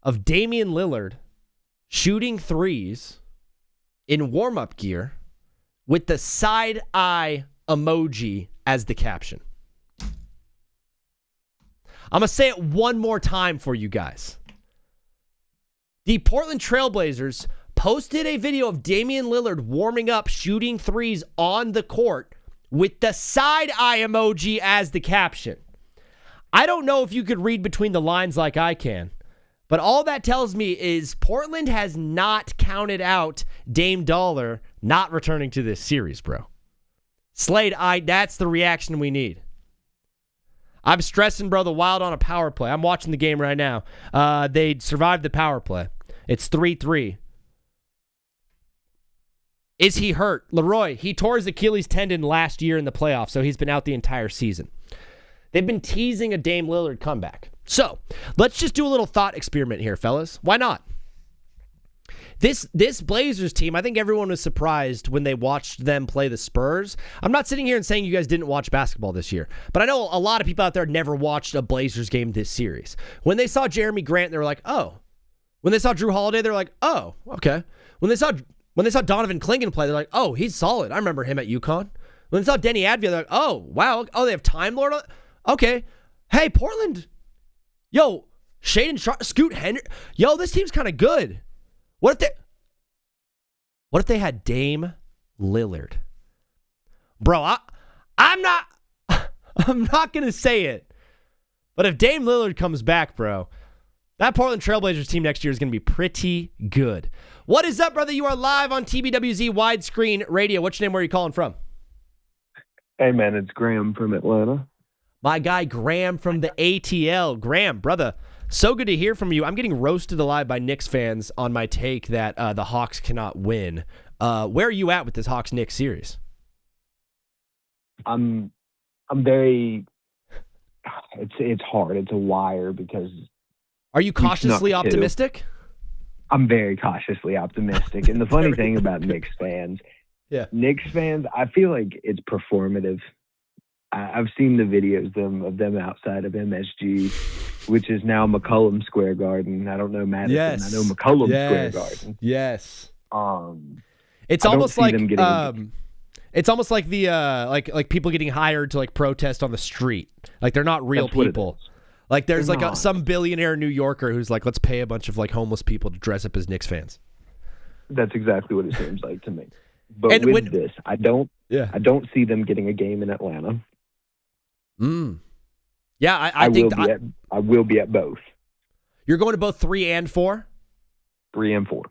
of Damian Lillard shooting threes in warm-up gear with the side eye emoji as the caption. I'm going to say it one more time for you guys. The Portland Trailblazers posted a video of Damian Lillard warming up, shooting threes on the court with the side eye emoji as the caption. I don't know if you could read between the lines like I can, but all that tells me is Portland has not counted out Dame Dollar not returning to this series, bro. Slade, that's the reaction we need. I'm stressing, bro, the Wild on a power play. I'm watching the game right now. They survived the power play. It's 3-3. Is he hurt? Leroy, he tore his Achilles tendon last year in the playoffs, so he's been out the entire season. They've been teasing a Dame Lillard comeback. So, let's just do a little thought experiment here, fellas. Why not? This Blazers team, I think everyone was surprised when they watched them play the Spurs. I'm not sitting here and saying you guys didn't watch basketball this year, but I know a lot of people out there never watched a Blazers game this series. When they saw Jeremy Grant, they were like, oh. When they saw Drew Holiday, they were like, oh, okay. When they saw Donovan Clingan play, they're like, oh, he's solid. I remember him at UConn. When they saw Denny Advia, they're like, oh, wow. Oh, they have Time Lord on. Okay. Hey, Portland. Yo, Shaden Sharp, Scoot Henry. Yo, this team's kind of good. What if they had Dame Lillard? Bro, I'm not going to say it. But if Dame Lillard comes back, bro, that Portland Trailblazers team next year is going to be pretty good. What is up, brother? You are live on TBWZ Widescreen Radio. What's your name? Where are you calling from? Hey, man, it's Graham from Atlanta. My guy Graham from the ATL. Graham, brother, so good to hear from you. I'm getting roasted alive by Knicks fans on my take that the Hawks cannot win. Where are you at with this Hawks-Knicks series? I'm very. It's hard. It's a wire because. Are you cautiously optimistic? I'm very cautiously optimistic, and the funny thing about Knicks fans, Knicks fans, I feel like it's performative. I've seen the videos of them outside of MSG, which is now McCollum Square Garden. I don't know Madison. Yes. I know McCollum Square Garden. Yes. It's almost like it's almost like the like people getting hired to like protest on the street. Like they're not real people. Like there's like some billionaire New Yorker who's like, let's pay a bunch of like homeless people to dress up as Knicks fans. That's exactly what it seems like to me. But with this, I don't see them getting a game in Atlanta. Yeah, I think I will be at both. You're going to both 3 and 4? 3 and 4.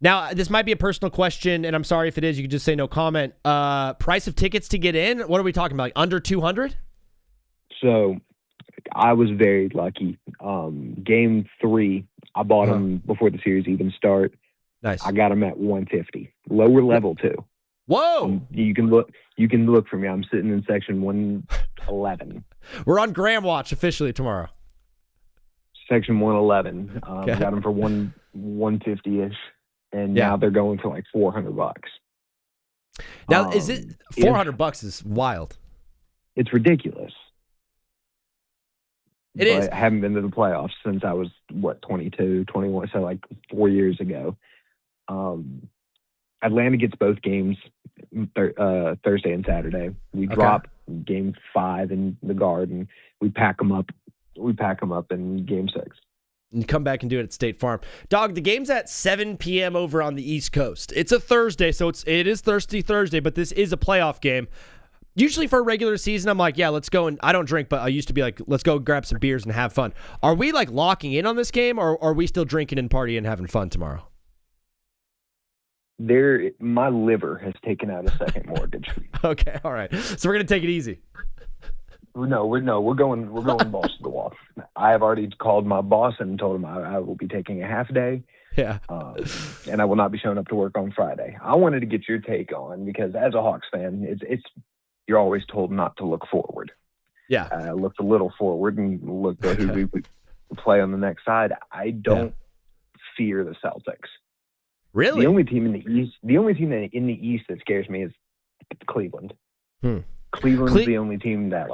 Now, this might be a personal question, and I'm sorry if it is. You can just say no comment. Price of tickets to get in? What are we talking about? Like under 200? So, I was very lucky. Game 3, I bought them before the series even start. Nice. I got them at 150, lower level too. Whoa! You can look for me. I'm sitting in section 111. We're on Graham Watch officially tomorrow. Section 111. Got them for 150-ish, and now they're going for like $400. Now, is it $400? Is wild. It's ridiculous. It is. I haven't been to the playoffs since I was 22, 21, so like 4 years ago. Atlanta gets both games Thursday and Saturday. We drop game 5 in the Garden. We pack them up. In game 6. And you come back and do it at State Farm. Dog, the game's at 7 p.m. over on the East Coast. It's a Thursday, so it is Thirsty Thursday, but this is a playoff game. Usually for a regular season, I'm like, yeah, let's go. And I don't drink, but I used to be like, let's go grab some beers and have fun. Are we like locking in on this game, or are we still drinking and partying and having fun tomorrow? My liver has taken out a second mortgage. Okay, all right. So we're gonna take it easy. No, we're going balls to the wall. I have already called my boss and told him I will be taking a half day. Yeah. And I will not be showing up to work on Friday. I wanted to get your take on, because as a Hawks fan, it's you're always told not to look forward. Yeah. I looked a little forward and looked at who we would play on the next side. I don't fear the Celtics. Really? The only team in the East that scares me is Cleveland. Cleveland's the only team that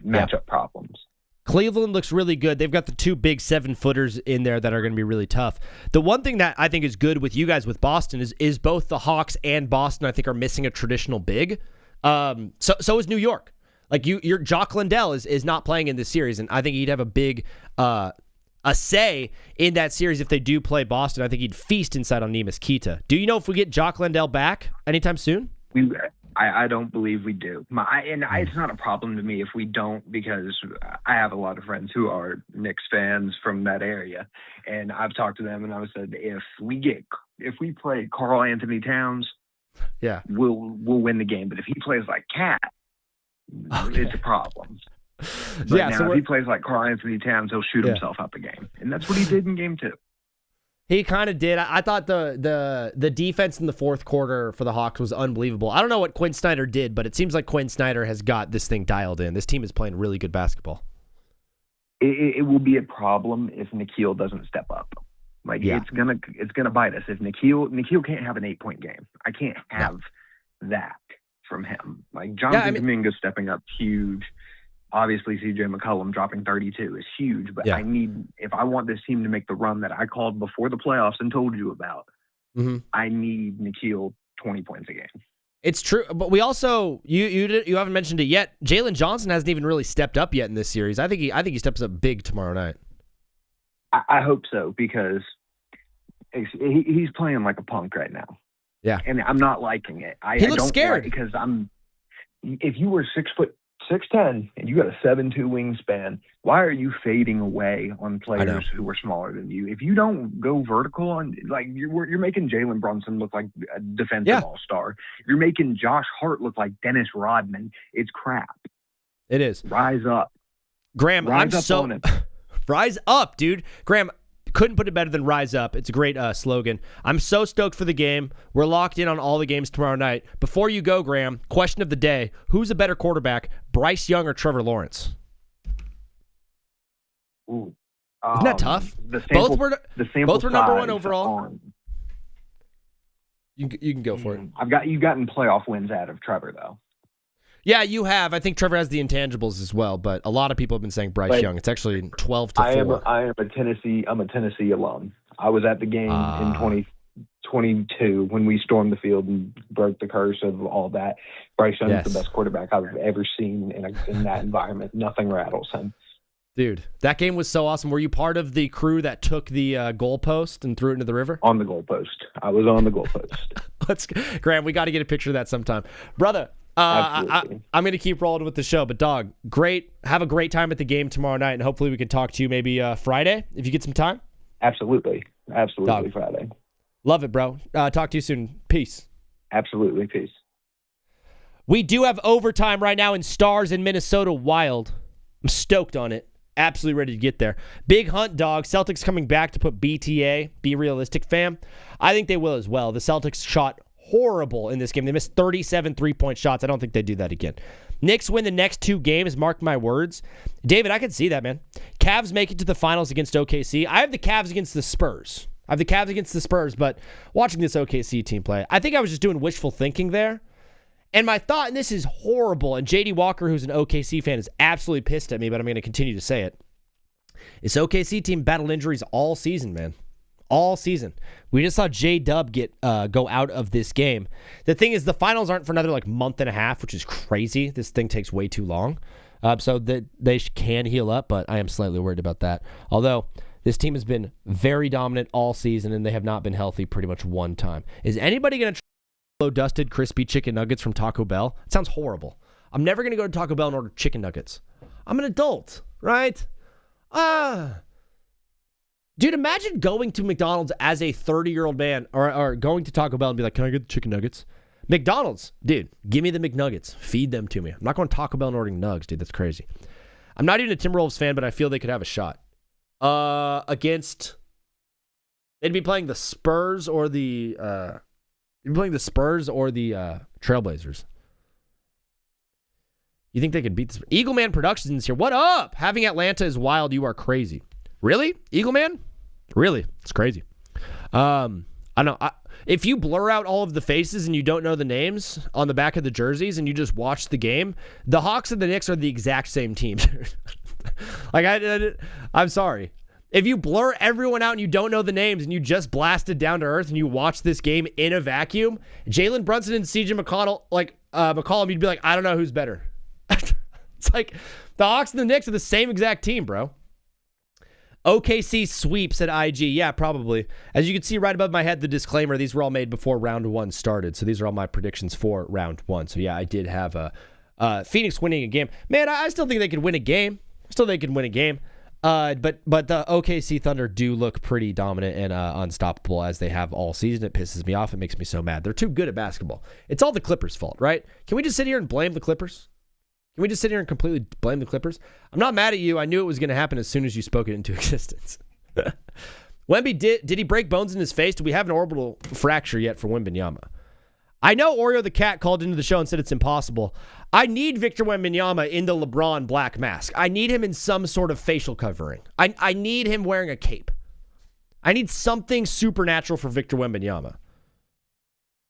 matchup problems. Cleveland looks really good. They've got the 2 big 7-footers in there that are going to be really tough. The one thing that I think is good with you guys with Boston is both the Hawks and Boston, I think, are missing a traditional big. So is New York. Like your Jock Lindell is not playing in this series, and I think he'd have a big a say in that series if they do play Boston. I think he'd feast inside on Neemias Queta. Do you know if we get Jock Lindell back anytime soon? I don't believe we do. It's not a problem to me if we don't, because I have a lot of friends who are Knicks fans from that area, and I've talked to them and I said, if we play Karl Anthony Towns, we'll win the game. But if he plays like Cat, it's a problem. But if he plays like Karl Anthony Towns, he'll shoot himself out the game, and that's what he did in game 2. He kind of did. I thought the defense in the fourth quarter for the Hawks was unbelievable. I don't know what Quinn Snyder did, but it seems like Quinn Snyder has got this thing dialed in. This team is playing really good basketball. It will be a problem if Nikhil doesn't step up. It's gonna bite us if Nikhil can't have an 8-point game. I can't have that from him. Jonathan Kuminga stepping up, huge. Obviously, C.J. McCollum dropping 32 is huge, but if I want this team to make the run that I called before the playoffs and told you about, I need Nikhil 20 points a game. It's true, but we also you haven't mentioned it yet. Jalen Johnson hasn't even really stepped up yet in this series. I think he steps up big tomorrow night. I hope so, because he's playing like a punk right now. Yeah, and I'm not liking it. He looks scared because if you were 6'10" and you got a 7'2" wingspan, why are you fading away on players who are smaller than you? If you don't go vertical, you're making Jalen Brunson look like a defensive all-star. You're making Josh Hart look like Dennis Rodman. It's crap. It is. Rise up. Graham, Rise up, dude. Graham, couldn't put it better than Rise Up. It's a great slogan. I'm so stoked for the game. We're locked in on all the games tomorrow night. Before you go, Graham, question of the day. Who's a better quarterback, Bryce Young or Trevor Lawrence? Ooh. Isn't that tough? Both were number 1 overall. You can go for it. You've gotten playoff wins out of Trevor, though. Yeah, you have. I think Trevor has the intangibles as well, but a lot of people have been saying Bryce Young. It's actually 12-4. I am a Tennessee alum. I was at the game in 2022 when we stormed the field and broke the curse of all that. Bryce Young is the best quarterback I've ever seen in that environment. Nothing rattles him. Dude, that game was so awesome. Were you part of the crew that took the goalpost and threw it into the river? On the goalpost. I was on the goalpost. Graham, we got to get a picture of that sometime. Brother, I'm going to keep rolling with the show, but dog, great. Have a great time at the game tomorrow night, and hopefully we can talk to you maybe Friday if you get some time. Absolutely. Dog. Friday. Love it, bro. Talk to you soon. Peace. Absolutely. Peace. We do have overtime right now in Stars in Minnesota Wild. I'm stoked on it. Absolutely ready to get there. Big hunt, dog. Celtics coming back to put BTA, be realistic, fam. I think they will as well. The Celtics shot horrible in this game. They missed 37 3-point shots. I don't think they do that again. Knicks win the next 2 games, mark my words. David, I can see that, man. Cavs make it to the finals against OKC. I have the Cavs against the Spurs. But watching this OKC team play, I think I was just doing wishful thinking there. And my thought, and this is horrible, and J.D. Walker, who's an OKC fan, is absolutely pissed at me, but I'm going to continue to say it. This OKC team battled injuries all season, man. All season. We just saw J-Dub go out of this game. The thing is, the finals aren't for another month and a half, which is crazy. This thing takes way too long. So that they can heal up, but I am slightly worried about that. Although, this team has been very dominant all season, and they have not been healthy pretty much one time. Is anybody going to dusted crispy chicken nuggets from Taco Bell. It sounds horrible. I'm never going to go to Taco Bell and order chicken nuggets. I'm an adult, right? Dude, imagine going to McDonald's as a 30-year-old man or going to Taco Bell and be like, can I get the chicken nuggets? McDonald's, dude, give me the McNuggets. Feed them to me. I'm not going to Taco Bell and ordering nugs, dude. That's crazy. I'm not even a Timberwolves fan, but I feel they could have a shot. They'd be playing the Spurs or the Trailblazers. You think they could beat this? Eagleman Productions here. What up? Having Atlanta is wild. You are crazy. Really? Eagleman? Really? It's crazy. I know. If you blur out all of the faces and you don't know the names on the back of the jerseys and you just watch the game, the Hawks and the Knicks are the exact same team. I'm sorry. If you blur everyone out and you don't know the names and you just blast it down to earth and you watch this game in a vacuum, Jalen Brunson and CJ McCollum, you'd be like, I don't know who's better. It's like the Hawks and the Knicks are the same exact team, bro. OKC sweeps at IG. Yeah, probably. As you can see right above my head, the disclaimer, these were all made before round one started. So these are all my predictions for round one. So yeah, I did have Phoenix winning a game. Man, I still think they could win a game. But the OKC Thunder do look pretty dominant and unstoppable as they have all season. It pisses me off. It makes me so mad. They're too good at basketball. It's all the Clippers' fault, right? Can we just sit here and blame the Clippers? Can we just sit here and completely blame the Clippers? I'm not mad at you. I knew it was going to happen as soon as you spoke it into existence. Wemby, did he break bones in his face? Do we have an orbital fracture yet for Wembanyama? I know Oreo the Cat called into the show and said it's impossible. I need Victor Wembanyama in the LeBron black mask. I need him in some sort of facial covering. I need him wearing a cape. I need something supernatural for Victor Wembanyama.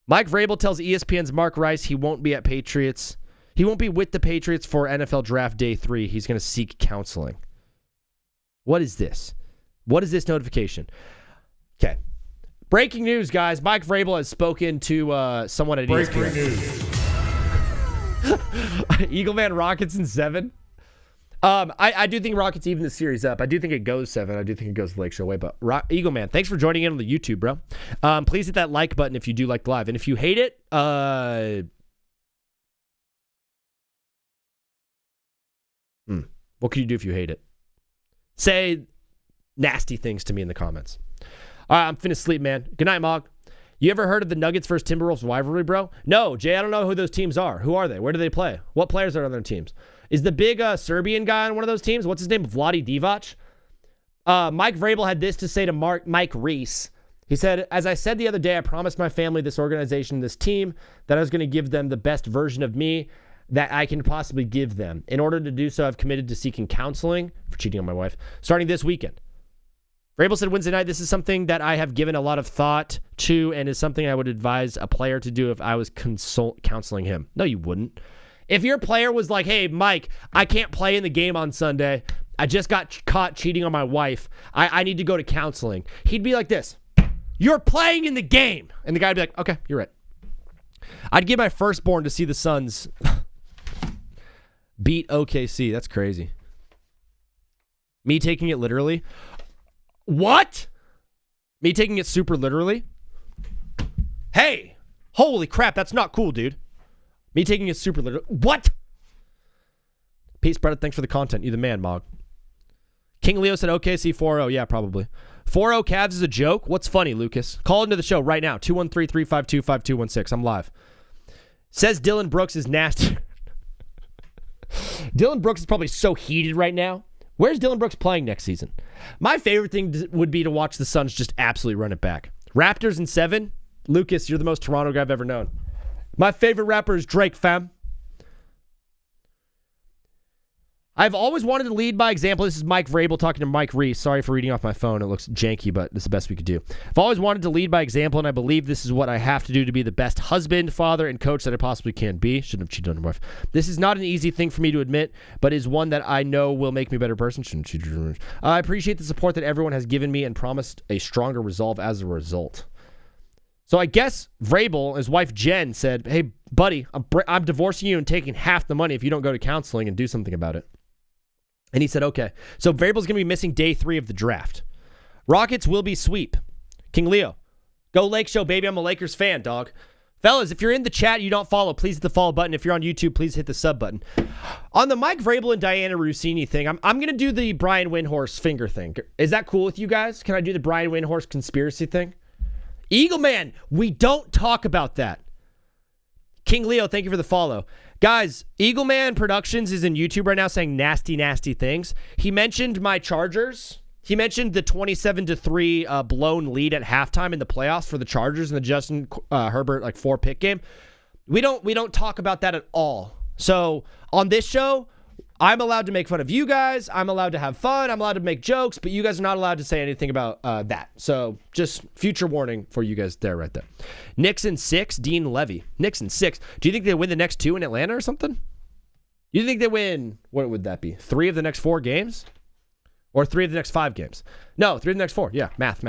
Mike Vrabel tells ESPN's Mark Rice he won't be at Patriots. He won't be with the Patriots for NFL Draft Day 3. He's going to seek counseling. What is this? What is this notification? Okay. Breaking news, guys. Mike Vrabel has spoken to someone at ESPN. Breaking news. Eagleman Rockets in 7. I do think Rockets even the series up. I do think it goes 7. I do think it goes the Lakeshore way. But Eagleman, thanks for joining in on the YouTube, bro. Please hit that like button if you do like the live. And if you hate it, what can you do if you hate it? Say nasty things to me in the comments. All right, I'm finna sleep, man. Good night, Mog. You ever heard of the Nuggets versus Timberwolves rivalry, bro? No, Jay, I don't know who those teams are. Who are they? Where do they play? What players are on their teams? Is the big Serbian guy on one of those teams? What's his name? Vlade Divac? Mike Vrabel had this to say to Mike Reese. He said, as I said the other day, I promised my family, this organization, this team, that I was going to give them the best version of me that I can possibly give them. In order to do so, I've committed to seeking counseling for cheating on my wife, starting this weekend. Vrabel said Wednesday night, this is something that I have given a lot of thought to and is something I would advise a player to do if I was counseling him. No, you wouldn't. If your player was like, hey, Mike, I can't play in the game on Sunday. I just got caught cheating on my wife. I need to go to counseling. He'd be like this. You're playing in the game. And the guy would be like, okay, you're right. I'd give my firstborn to see the Suns beat OKC. That's crazy. Me taking it literally. What? Me taking it super literally? Hey, holy crap, that's not cool, dude. Me taking it super literally. What? Peace, brother. Thanks for the content. You the man, Mog. King Leo said OKC 4-0. Yeah, probably. 4-0 Cavs is a joke? What's funny, Lucas? Call into the show right now. 213-352-5216. I'm live. Says Dylan Brooks is nasty. Dylan Brooks is probably so heated right now. Where's Dylan Brooks playing next season? My favorite thing would be to watch the Suns just absolutely run it back. Raptors in 7. Lucas, you're the most Toronto guy I've ever known. My favorite rapper is Drake, fam. I've always wanted to lead by example. This is Mike Vrabel talking to Mike Reese. Sorry for reading off my phone. It looks janky, but this is the best we could do. I've always wanted to lead by example, and I believe this is what I have to do to be the best husband, father, and coach that I possibly can be. Shouldn't have cheated on my wife. This is not an easy thing for me to admit, but is one that I know will make me a better person. Shouldn't cheat on my wife. I appreciate the support that everyone has given me and promised a stronger resolve as a result. So I guess Vrabel, his wife Jen, said, hey, buddy, I'm divorcing you and taking half the money if you don't go to counseling and do something about it. And he said, okay. So Vrabel's going to be missing day 3 of the draft. Rockets will be sweep. King Leo. Go Lake Show, baby. I'm a Lakers fan, dog. Fellas, if you're in the chat, you don't follow, please hit the follow button. If you're on YouTube, please hit the sub button. On the Mike Vrabel and Diana Rossini thing, I'm going to do the Brian Windhorst finger thing. Is that cool with you guys? Can I do the Brian Windhorst conspiracy thing? Eagle Man, we don't talk about that. King Leo, thank you for the follow. Guys, Eagle Man Productions is in YouTube right now saying nasty, nasty things. He mentioned my Chargers. He mentioned the 27-3 blown lead at halftime in the playoffs for the Chargers in the Justin Herbert 4-pick game. We don't talk about that at all. So on this show, I'm allowed to make fun of you guys. I'm allowed to have fun. I'm allowed to make jokes, but you guys are not allowed to say anything about that. So just future warning for you guys there, right there. Knicks in 6, Dean Levy. Knicks in 6. Do you think they win the next 2 in Atlanta or something? You think they win, what would that be, 3 of the next 4 games? Or 3 of the next 5 games? No, 3 of the next 4. Yeah, math.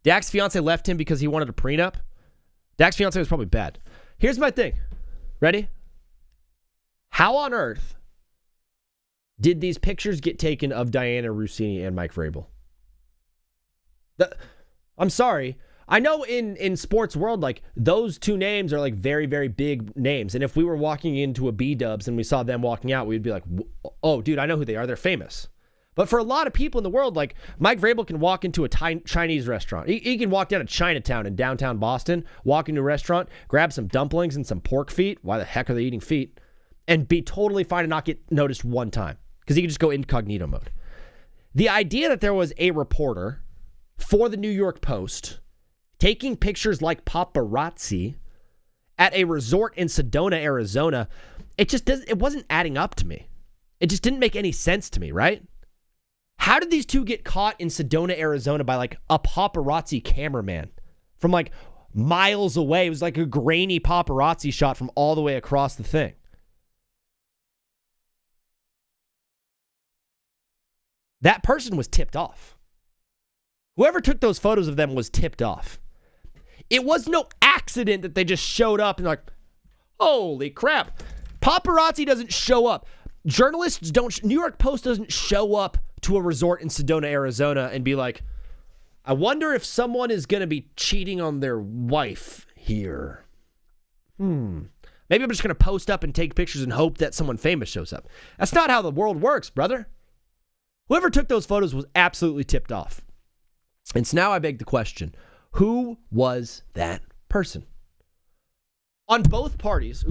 Dak's fiance left him because he wanted a prenup. Dak's fiance was probably bad. Here's my thing. Ready? How on earth did these pictures get taken of Diana Rossini and Mike Vrabel? I'm sorry. I know in sports world, those 2 names are very, very big names. And if we were walking into a B-Dubs and we saw them walking out, we'd be like, oh, dude, I know who they are. They're famous. But for a lot of people in the world, Mike Vrabel can walk into a Chinese restaurant. He can walk down to Chinatown in downtown Boston, walk into a restaurant, grab some dumplings and some pork feet. Why the heck are they eating feet? And be totally fine and not get noticed one time. Because he can just go incognito mode. The idea that there was a reporter for the New York Post taking pictures like paparazzi at a resort in Sedona, Arizona, it wasn't adding up to me. It just didn't make any sense to me, right? How did these 2 get caught in Sedona, Arizona by a paparazzi cameraman from miles away? It was a grainy paparazzi shot from all the way across the thing. That person was tipped off. Whoever took those photos of them was tipped off. It was no accident that they just showed up and holy crap. Paparazzi doesn't show up. Journalists don't, New York Post doesn't show up to a resort in Sedona, Arizona and be like, I wonder if someone is going to be cheating on their wife here. Maybe I'm just going to post up and take pictures and hope that someone famous shows up. That's not how the world works, brother. Whoever took those photos was absolutely tipped off. And so now I beg the question, who was that person? On both parties,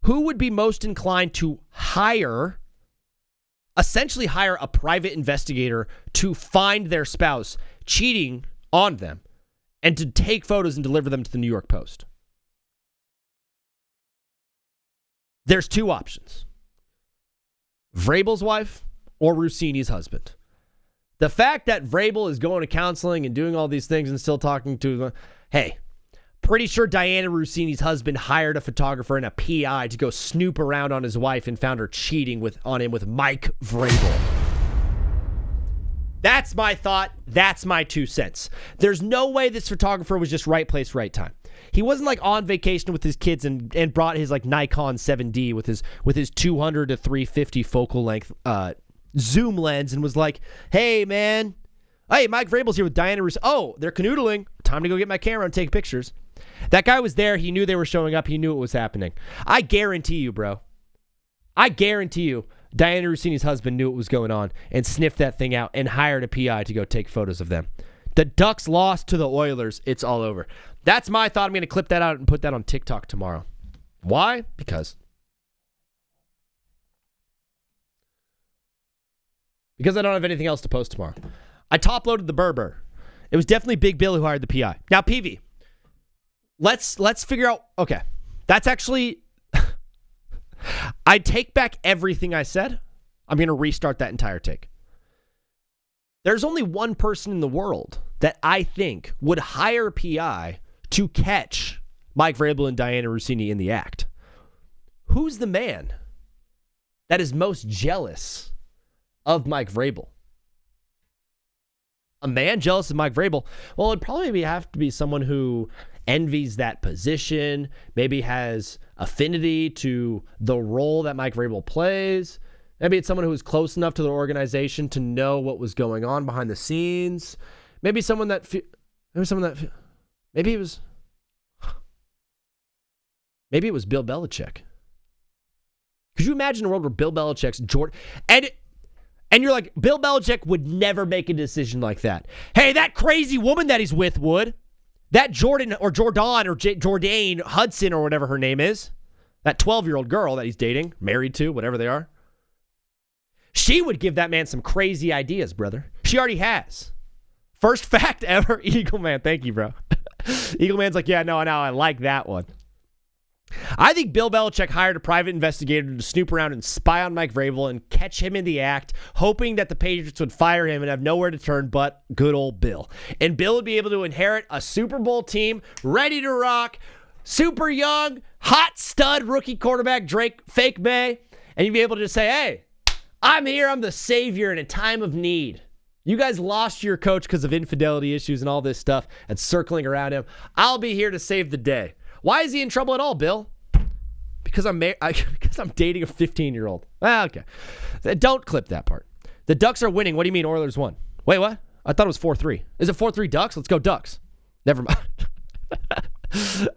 who would be most inclined to essentially hire a private investigator to find their spouse cheating on them and to take photos and deliver them to the New York Post? There's 2 options. Vrabel's wife or Rossini's husband. The fact that Vrabel is going to counseling and doing all these things and still talking to them, hey, pretty sure Diana Rossini's husband hired a photographer and a PI to go snoop around on his wife and found her cheating on him with Mike Vrabel. That's my thought. That's my 2 cents. There's no way this photographer was just right place, right time. He wasn't on vacation with his kids and brought his Nikon 7D with his 200 to 350 focal length zoom lens and was like, hey man, hey, Mike Vrabel's here with Diana Rossini. Oh, they're canoodling. Time to go get my camera and take pictures. That guy was there. He knew they were showing up. He knew it was happening. I guarantee you, bro. I guarantee you, Diana Rossini's husband knew what was going on and sniffed that thing out and hired a PI to go take photos of them. The Ducks lost to the Oilers. It's all over. That's my thought. I'm going to clip that out and put that on TikTok tomorrow. Why? Because I don't have anything else to post tomorrow. I top-loaded the Berber. It was definitely Big Bill who hired the PI. Now, PV, let's figure out, okay, that's actually, I take back everything I said. I'm going to restart that entire take. There's only one person in the world that I think would hire a PI to catch Mike Vrabel and Diana Rossini in the act. Who's the man that is most jealous of Mike Vrabel? A man jealous of Mike Vrabel? Well, it'd probably have to be someone who envies that position, maybe has affinity to the role that Mike Vrabel plays. Maybe it's someone who was close enough to the organization to know what was going on behind the scenes. Maybe someone that Maybe it was Bill Belichick. Could you imagine a world where Bill Belichick's Jordan and you're like, Bill Belichick would never make a decision like that. Hey, that crazy woman that he's with would. That Jordan or Jordan Hudson or whatever her name is, that 12-year-old girl that he's dating, married to, whatever they are, she would give that man some crazy ideas, brother. She already has. First fact ever, Eagle Man. Thank you, bro. Eagle Man's like, yeah, no, I like that one. I think Bill Belichick hired a private investigator to snoop around and spy on Mike Vrabel and catch him in the act, hoping that the Patriots would fire him and have nowhere to turn but good old Bill. And Bill would be able to inherit a Super Bowl team ready to rock, super young, hot stud rookie quarterback Drake Fake May, and you'd be able to just say, hey, I'm here, I'm the savior in a time of need. You guys lost your coach because of infidelity issues and all this stuff and circling around him. I'll be here to save the day. Why is he in trouble at all, Bill? Because I'm dating a 15-year-old. Okay. Don't clip that part. The Ducks are winning. What do you mean Oilers won? Wait, what? I thought it was 4-3. Is it 4-3 Ducks? Let's go Ducks. Never mind.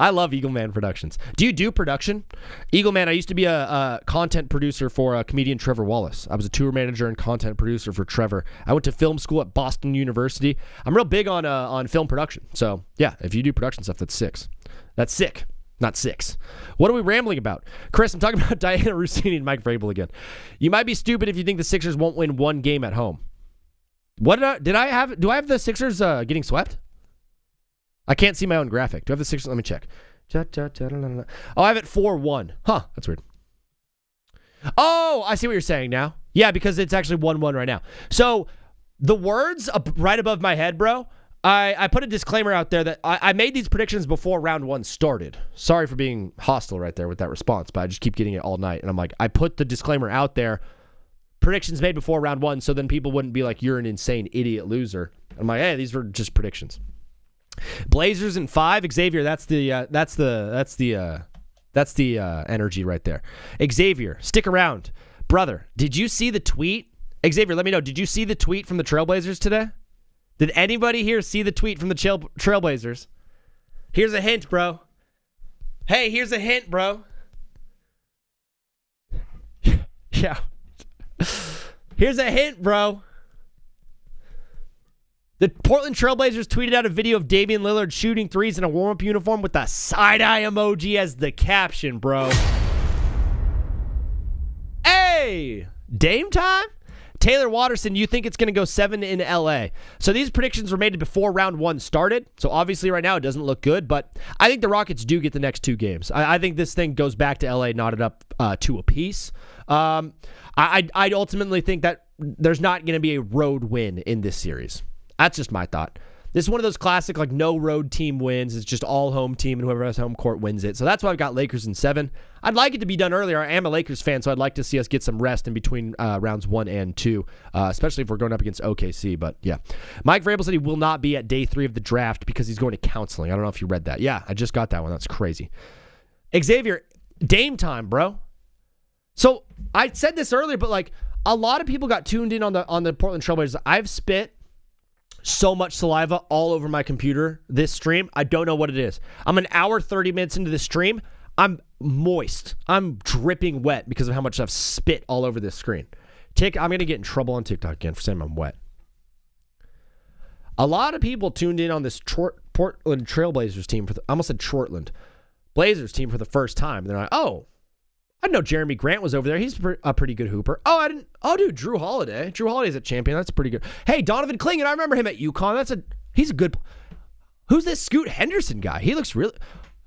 I love Eagle Man Productions. Do you do production? Eagle Man, I used to be a content producer for comedian Trevor Wallace. I was a tour manager and content producer for Trevor. I went to film school at Boston University. I'm real big on film production. So, yeah, if you do production stuff, that's six. That's sick, not six. What are we rambling about? Chris, I'm talking about Diana Rossini and Mike Vrabel again. You might be stupid if you think the Sixers won't win one game at home. Do I have the Sixers getting swept? I can't see my own graphic. Do I have the Sixers? Let me check. Oh, I have it 4-1. Huh, that's weird. Oh, I see what you're saying now. Yeah, because it's actually 1-1 right now. So the words right above my head, bro, I put a disclaimer out there that I made these predictions before round one started. Sorry for being hostile right there with that response, but I just keep getting it all night. And I'm like, I put the disclaimer out there, predictions made before round one, so then people wouldn't be like, you're an insane idiot loser. I'm like, hey, these were just predictions. Blazers in 5. Xavier, that's the energy right there. Xavier, stick around. Brother, did you see the tweet? Xavier, let me know. Did you see the tweet from the Trailblazers today? Did anybody here see the tweet from the Trailblazers? Here's a hint, bro. Hey, here's a hint, bro. Yeah. Here's a hint, bro. The Portland Trailblazers tweeted out a video of Damian Lillard shooting threes in a warm-up uniform with a side-eye emoji as the caption, bro. Hey! Dame time? Taylor Watterson, you think it's going to go 7 in LA. So these predictions were made before round one started. So obviously right now it doesn't look good, but I think the Rockets do get the next 2 games. I think this thing goes back to LA, knotted up 2 apiece. I ultimately think that there's not going to be a road win in this series. That's just my thought. This is one of those classic, like, no road team wins. It's just all home team, and whoever has home court wins it. So that's why I've got Lakers in 7. I'd like it to be done earlier. I am a Lakers fan, so I'd like to see us get some rest in between rounds 1 and 2, especially if we're going up against OKC. But, yeah. Mike Vrabel said he will not be at day 3 of the draft because he's going to counseling. I don't know if you read that. Yeah, I just got that one. That's crazy. Xavier, Dame time, bro. So I said this earlier, but, like, a lot of people got tuned in on the Portland Trailblazers. I've spit so much saliva all over my computer this stream. I don't know what it is. I'm an hour 30 minutes into the stream. I'm moist. I'm dripping wet because of how much I've spit all over this screen. I'm going to get in trouble on TikTok again for saying I'm wet. A lot of people tuned in on this Portland Trailblazers team. I almost said Shortland. Blazers team for the first time. And they're like, oh, I didn't know Jeremy Grant was over there. He's a pretty good hooper. Oh, dude, Drew Holiday. Drew Holiday's a champion. That's pretty good. Hey, Donovan Clingan. I remember him at UConn. He's a good. Who's this Scoot Henderson guy? He looks really.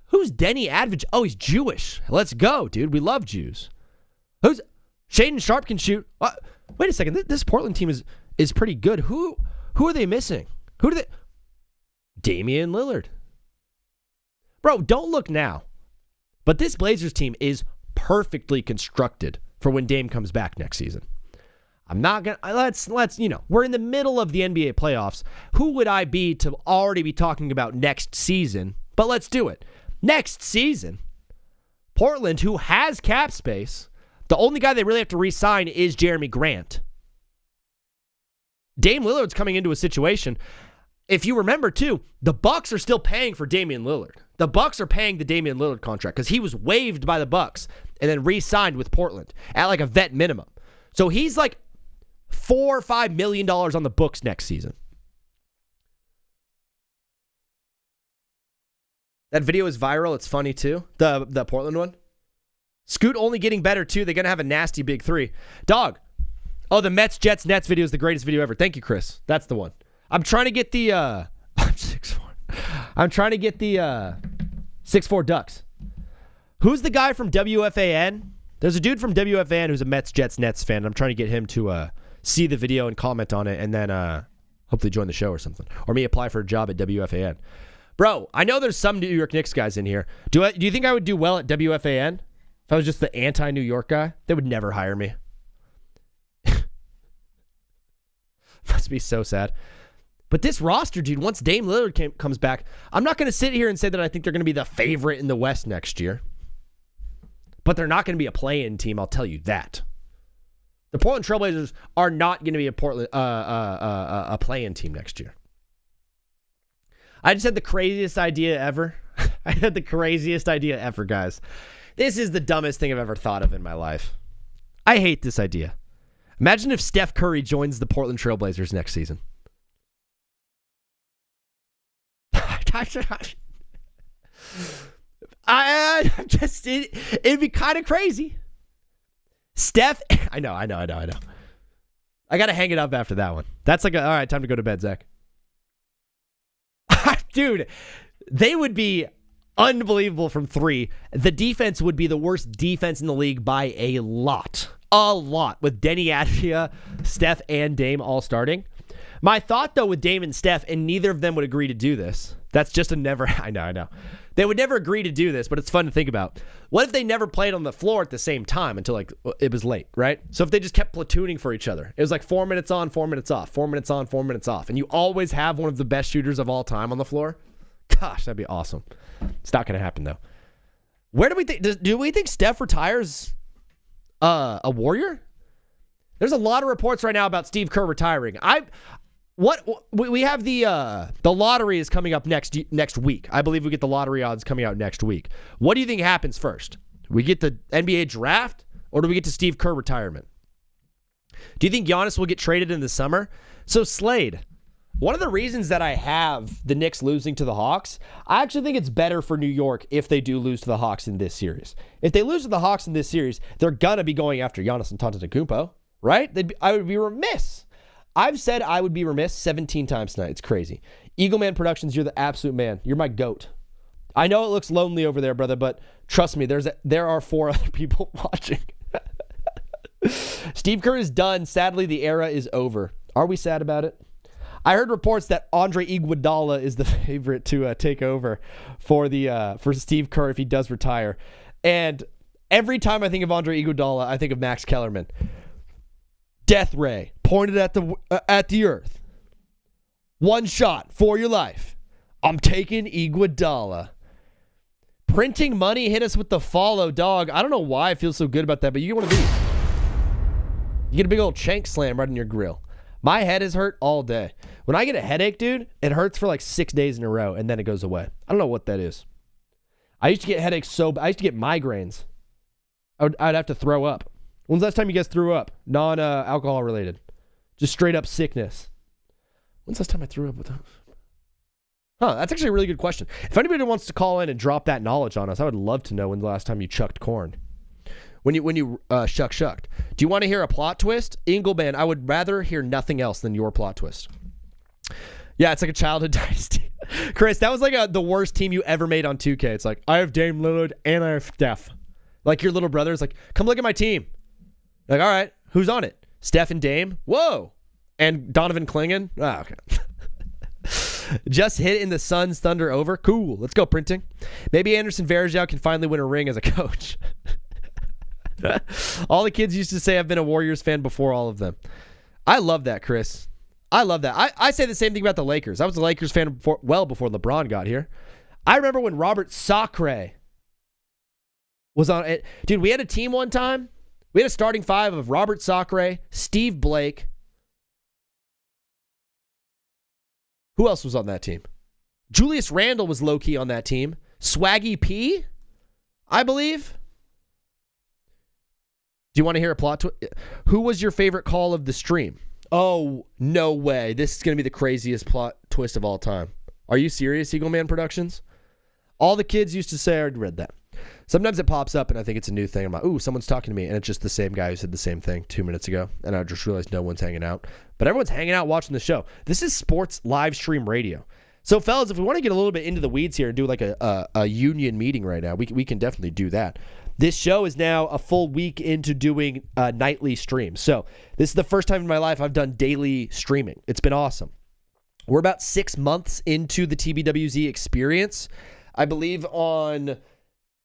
Who's Denny Advich? Oh, he's Jewish. Let's go, dude. We love Jews. Who's Shaden Sharp can shoot. Wait a second. This Portland team is pretty good. Who are they missing? Who do they? Damian Lillard. Bro, don't look now. But this Blazers team is perfectly constructed for when Dame comes back next season. I'm not gonna let's we're in the middle of the NBA playoffs. Who would I be to already be talking about next season? But let's do it. Next season, Portland, who has cap space, the only guy they really have to re-sign is Jeremy Grant. Dame Lillard's coming into a situation. if you remember too, the Bucks are still paying for Damian Lillard. The Bucks are paying the Damian Lillard contract because he was waived by the Bucks and then re-signed with Portland at like a vet minimum. So he's like $4 or $5 million on the books next season. That video is viral. It's funny too. The Portland one. Scoot only getting better too. They're gonna have a nasty big three. Dog. Oh, the Mets, Jets, Nets video is the greatest video ever. Thank you, Chris. That's the one. I'm trying to get the I'm 6'4". I'm trying to get the 6'4" Ducks. Who's the guy from WFAN? There's a dude from WFAN who's a Mets, Jets, Nets fan. I'm trying to get him to see the video and comment on it and then hopefully join the show or something. Or me apply for a job at WFAN. Bro, I know there's some New York Knicks guys in here. Do you think I would do well at WFAN? If I was just the anti-New York guy? They would never hire me. Must be so sad. But this roster, dude, once Dame Lillard comes back, I'm not going to sit here and say that I think they're going to be the favorite in the West next year. But they're not going to be a play-in team, I'll tell you that. The Portland Trailblazers are not going to be a play-in team next year. I just had the craziest idea ever. I had the craziest idea ever, guys. This is the dumbest thing I've ever thought of in my life. I hate this idea. Imagine if Steph Curry joins the Portland Trailblazers next season. It'd be kind of crazy. Steph, I know. I got to hang it up after that one. That's like, all right, time to go to bed, Zach. Dude, they would be unbelievable from three. The defense would be the worst defense in the league by a lot. A lot. With Denny Addia, Steph, and Dame all starting. My thought, though, with Dame and Steph, and neither of them would agree to do this. That's just a never... I know. They would never agree to do this, but it's fun to think about. What if they never played on the floor at the same time until, like, it was late, right? So if they just kept platooning for each other. It was like 4 minutes on, 4 minutes off, 4 minutes on, 4 minutes off. And you always have one of the best shooters of all time on the floor. Gosh, that'd be awesome. It's not going to happen, though. Where do we think... Do we think Steph retires a Warrior? There's a lot of reports right now about Steve Kerr retiring. We have the lottery is coming up next week. I believe we get the lottery odds coming out next week. What do you think happens first? We get the NBA draft, or do we get to Steve Kerr retirement? Do you think Giannis will get traded in the summer? So Slade, one of the reasons that I have the Knicks losing to the Hawks, I actually think it's better for New York if they do lose to the Hawks in this series. If they lose to the Hawks in this series, they're gonna be going after Giannis Antetokounmpo, right? I would be remiss. I've said I would be remiss 17 times tonight. It's crazy. Eagleman Productions, you're the absolute man. You're my goat. I know it looks lonely over there, brother, but trust me, there are 4 other people watching. Steve Kerr is done. Sadly, the era is over. Are we sad about it? I heard reports that Andre Iguodala is the favorite to take over for Steve Kerr if he does retire. And every time I think of Andre Iguodala, I think of Max Kellerman. Death ray pointed at the earth. One shot for your life. I'm taking Iguodala. Printing money hit us with the follow, dog. I don't know why I feel so good about that, but you get one of these. You get a big old shank slam right in your grill. My head is hurt all day. When I get a headache, dude, it hurts for like 6 days in a row, and then it goes away. I don't know what that is. I used to get headaches I used to get migraines. I'd have to throw up. When's the last time you guys threw up? Non-alcohol related. Just straight up sickness. When's the last time I threw up with that? That's actually a really good question. If anybody wants to call in and drop that knowledge on us, I would love to know when the last time you chucked corn. When you shucked. Do you want to hear a plot twist? Ingleman, I would rather hear nothing else than your plot twist. Yeah, it's like a childhood dynasty. Chris, that was like the worst team you ever made on 2K. It's like, I have Dame Lillard and I have Steph. Like your little brother's like, come look at my team. Like, all right, who's on it? Steph and Dame? Whoa. And Donovan Clingan? Ah, okay. Just hit in the Suns Thunder over. Cool. Let's go printing. Maybe Anderson Varejao can finally win a ring as a coach. All the kids used to say I've been a Warriors fan before all of them. I love that, Chris. I love that. I say the same thing about the Lakers. I was a Lakers fan before LeBron got here. I remember when Robert Sacre was on it. Dude, we had a team one time. We had a starting 5 of Robert Sacre, Steve Blake. Who else was on that team? Julius Randle was low-key on that team. Swaggy P, I believe. Do you want to hear a plot twist? Who was your favorite call of the stream? Oh, no way. This is going to be the craziest plot twist of all time. Are you serious, Eagle Man Productions? All the kids used to say, I already read that. Sometimes it pops up and I think it's a new thing. I'm like, ooh, someone's talking to me. And it's just the same guy who said the same thing 2 minutes ago. And I just realized no one's hanging out. But everyone's hanging out watching the show. This is sports live stream radio. So, fellas, if we want to get a little bit into the weeds here and do like a union meeting right now, we can definitely do that. This show is now a full week into doing nightly streams. So this is the first time in my life I've done daily streaming. It's been awesome. We're about 6 months into the TBWZ experience. I believe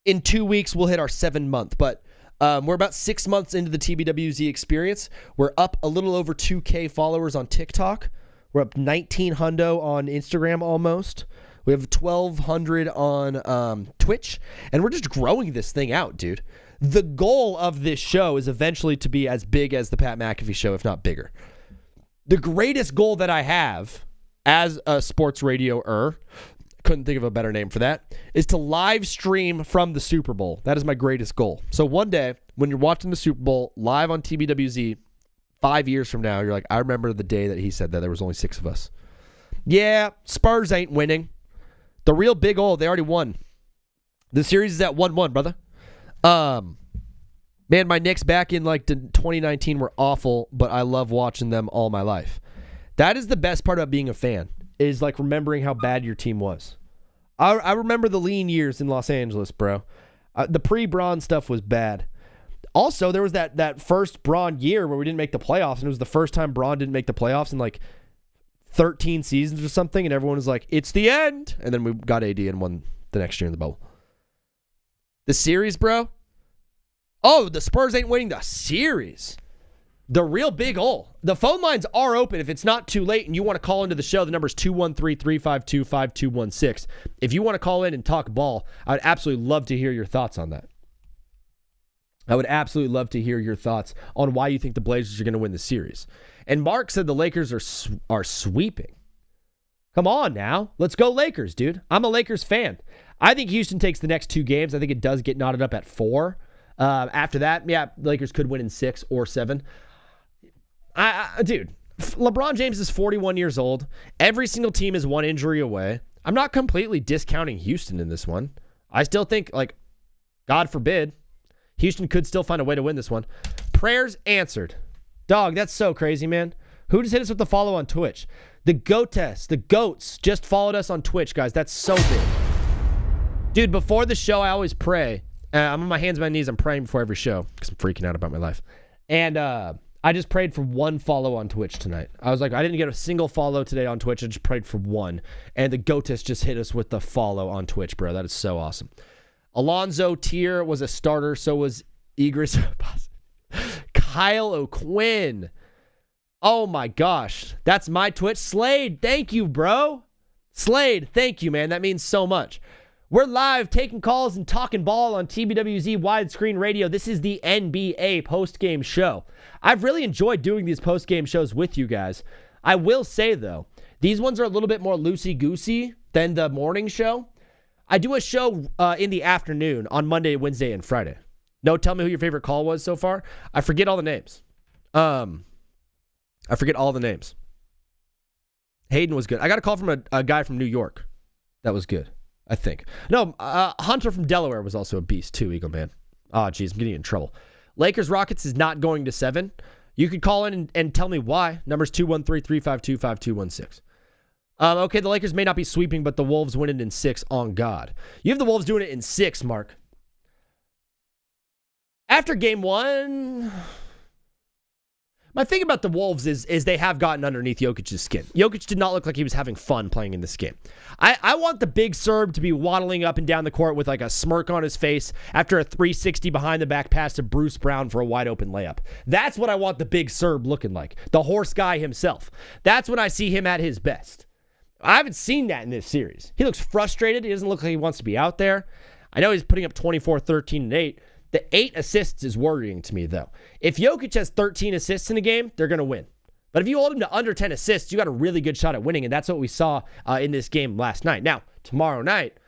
in 2 weeks we'll hit our 7-month, but we're about 6 months into the TBWZ experience. We're up a little over 2K followers on TikTok. We're up 1,900 on Instagram almost. We have 1,200 on Twitch, and we're just growing this thing out, dude. The goal of this show is eventually to be as big as the Pat McAfee show, if not bigger. The greatest goal that I have as a sports radio-er, couldn't think of a better name for that, is to live stream from the Super Bowl. That is my greatest goal. So one day, when you're watching the Super Bowl live on TBWZ, 5 years from now, you're like, I remember the day that he said that there was only 6 of us. Yeah, Spurs ain't winning. The real big old, they already won. The series is at 1-1, brother. Man, my Knicks back in like 2019 were awful, but I love watching them all my life. That is the best part about being a fan, is like remembering how bad your team was. I remember the lean years in Los Angeles, bro. The pre-Braun stuff was bad. Also, there was that first Braun year where we didn't make the playoffs, and it was the first time Braun didn't make the playoffs in like 13 seasons or something, and everyone was like, it's the end. And then we got AD and won the next year in the bubble. The series, bro. Oh, the Spurs ain't winning the series. The real big ol'. The phone lines are open if it's not too late and you want to call into the show. The number is 213-352-5216. If you want to call in and talk ball, I would absolutely love to hear your thoughts on that. I would absolutely love to hear your thoughts on why you think the Blazers are going to win the series. And Mark said the Lakers are sweeping. Come on now. Let's go Lakers, dude. I'm a Lakers fan. I think Houston takes the next 2 games. I think it does get knotted up at 4. After that, yeah, Lakers could win in 6 or 7. Dude, LeBron James is 41 years old. Every single team is 1 injury away. I'm not completely discounting Houston in this one. I still think, like, God forbid, Houston could still find a way to win this one. Prayers answered. Dog, that's so crazy, man. Who just hit us with the follow on Twitch? The Goats just followed us on Twitch, guys. That's so big. Dude, before the show, I always pray. I'm on my hands and my knees. I'm praying before every show because I'm freaking out about my life. And I just prayed for 1 follow on Twitch tonight. I was like, I didn't get a single follow today on Twitch. I just prayed for 1. And the Goats just hit us with the follow on Twitch, bro. That is so awesome. Alonzo Tier was a starter. So was Egris. Kyle O'Quinn. Oh my gosh. That's my Twitch. Slade, thank you, bro. Slade, thank you, man. That means so much. We're live taking calls and talking ball on TBWZ Widescreen Radio. This is the NBA postgame show. I've really enjoyed doing these postgame shows with you guys. I will say, though, these ones are a little bit more loosey-goosey than the morning show. I do a show in the afternoon on Monday, Wednesday, and Friday. No, tell me who your favorite call was so far. I forget all the names. Hayden was good. I got a call from a guy from New York. That was good, I think. No, Hunter from Delaware was also a beast too, Eagle Man. Oh, geez, I'm getting in trouble. Lakers Rockets is not going to 7. You could call in and tell me why. Number's 213-352-5216. Okay, the Lakers may not be sweeping, but the Wolves win it in 6 on God. You have the Wolves doing it in 6, Mark. After game 1, my thing about the Wolves is they have gotten underneath Jokic's skin. Jokic did not look like he was having fun playing in this game. I want the big Serb to be waddling up and down the court with like a smirk on his face after a 360 behind the back pass to Bruce Brown for a wide open layup. That's what I want the big Serb looking like. The horse guy himself. That's when I see him at his best. I haven't seen that in this series. He looks frustrated. He doesn't look like he wants to be out there. I know he's putting up 24, 13, and 8. The 8 assists is worrying to me, though. If Jokic has 13 assists in a game, they're going to win. But if you hold him to under 10 assists, you got a really good shot at winning, and that's what we saw in this game last night. Now, tomorrow night,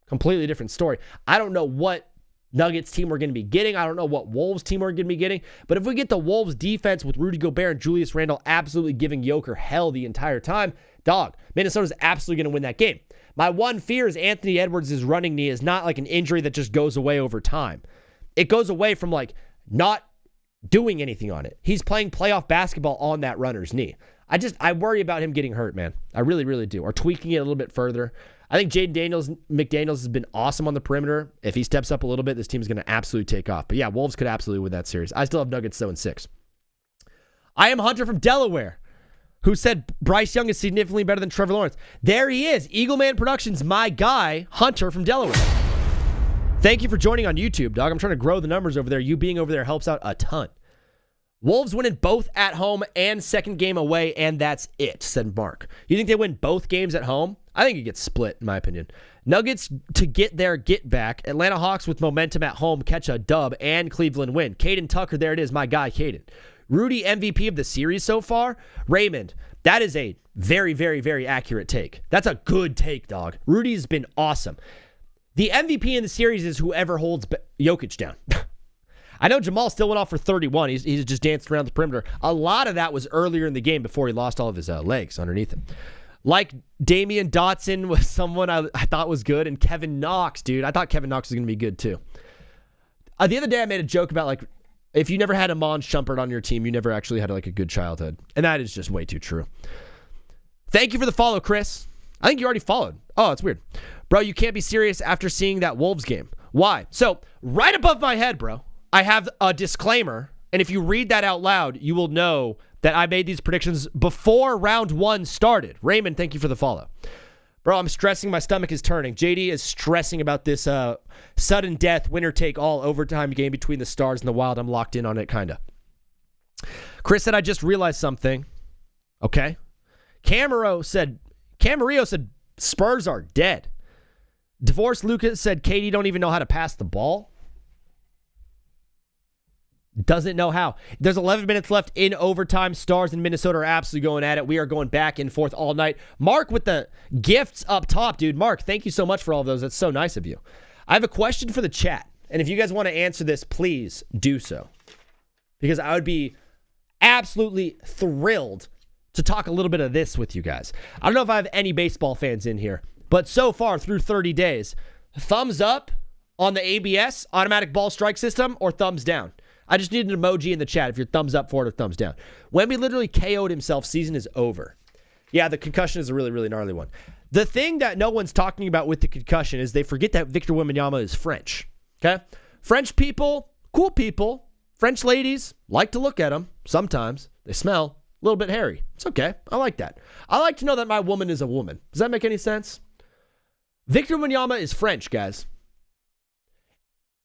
completely different story. I don't know what Nuggets team we're going to be getting. I don't know what Wolves team we're going to be getting. But if we get the Wolves defense with Rudy Gobert and Julius Randle absolutely giving Joker hell the entire time, dog, Minnesota's absolutely going to win that game. My one fear is Anthony Edwards' running knee is not like an injury that just goes away over time. It goes away from like not doing anything on it. He's playing playoff basketball on that runner's knee. I worry about him getting hurt, man. I really, really do. Or tweaking it a little bit further. I think Jaden McDaniels has been awesome on the perimeter. If he steps up a little bit, this team is going to absolutely take off. But yeah, Wolves could absolutely win that series. I still have Nuggets though in 6. I am Hunter from Delaware, who said Bryce Young is significantly better than Trevor Lawrence. There he is. Eagleman Productions, my guy, Hunter from Delaware. Thank you for joining on YouTube, dog. I'm trying to grow the numbers over there. You being over there helps out a ton. Wolves winning both at home and second game away, and that's it, said Mark. You think they win both games at home? I think it gets split, in my opinion. Nuggets to get their get back. Atlanta Hawks with momentum at home catch a dub, and Cleveland win. Caden Tucker, there it is, my guy, Caden. Rudy MVP of the series so far? Raymond, that is a very, very, very accurate take. That's a good take, dog. Rudy's been awesome. The MVP in the series is whoever holds Jokic down. I know Jamal still went off for 31. He's just danced around the perimeter. A lot of that was earlier in the game before he lost all of his legs underneath him. Like Damian Dotson was someone I thought was good, and Kevin Knox, dude. I thought Kevin Knox was going to be good too. The other day I made a joke about like if you never had a Mon Shumpert on your team, you never actually had like a good childhood. And that is just way too true. Thank you for the follow, Chris. I think you already followed. Oh, it's weird. Bro, you can't be serious after seeing that Wolves game. Why? So right above my head, bro, I have a disclaimer, and if you read that out loud, you will know that I made these predictions before round 1 started. Raymond, thank you for the follow. Bro, I'm stressing. My stomach is turning. JD is stressing about this sudden death, winner-take-all overtime game between the Stars and the Wild. I'm locked in on it, kind of. Chris said, I just realized something. Okay. Camarillo said, Spurs are dead. Divorce Lucas said, Katie don't even know how to pass the ball. Doesn't know how. There's 11 minutes left in overtime. Stars in Minnesota are absolutely going at it. We are going back and forth all night. Mark with the gifts up top, dude. Mark, thank you so much for all of those. That's so nice of you. I have a question for the chat. And if you guys want to answer this, please do so. Because I would be absolutely thrilled to talk a little bit of this with you guys. I don't know if I have any baseball fans in here, but so far through 30 days, thumbs up on the ABS, automatic ball strike system, or thumbs down? I just need an emoji in the chat if you're thumbs up for it or thumbs down. Wemby literally KO'd himself. Season is over. Yeah, the concussion is a really, really gnarly one. The thing that no one's talking about with the concussion is they forget that Victor Wembanyama is French. Okay? French people, cool people. French ladies like to look at them sometimes. They smell a little bit hairy. It's okay. I like that. I like to know that my woman is a woman. Does that make any sense? Victor Wembanyama is French, guys.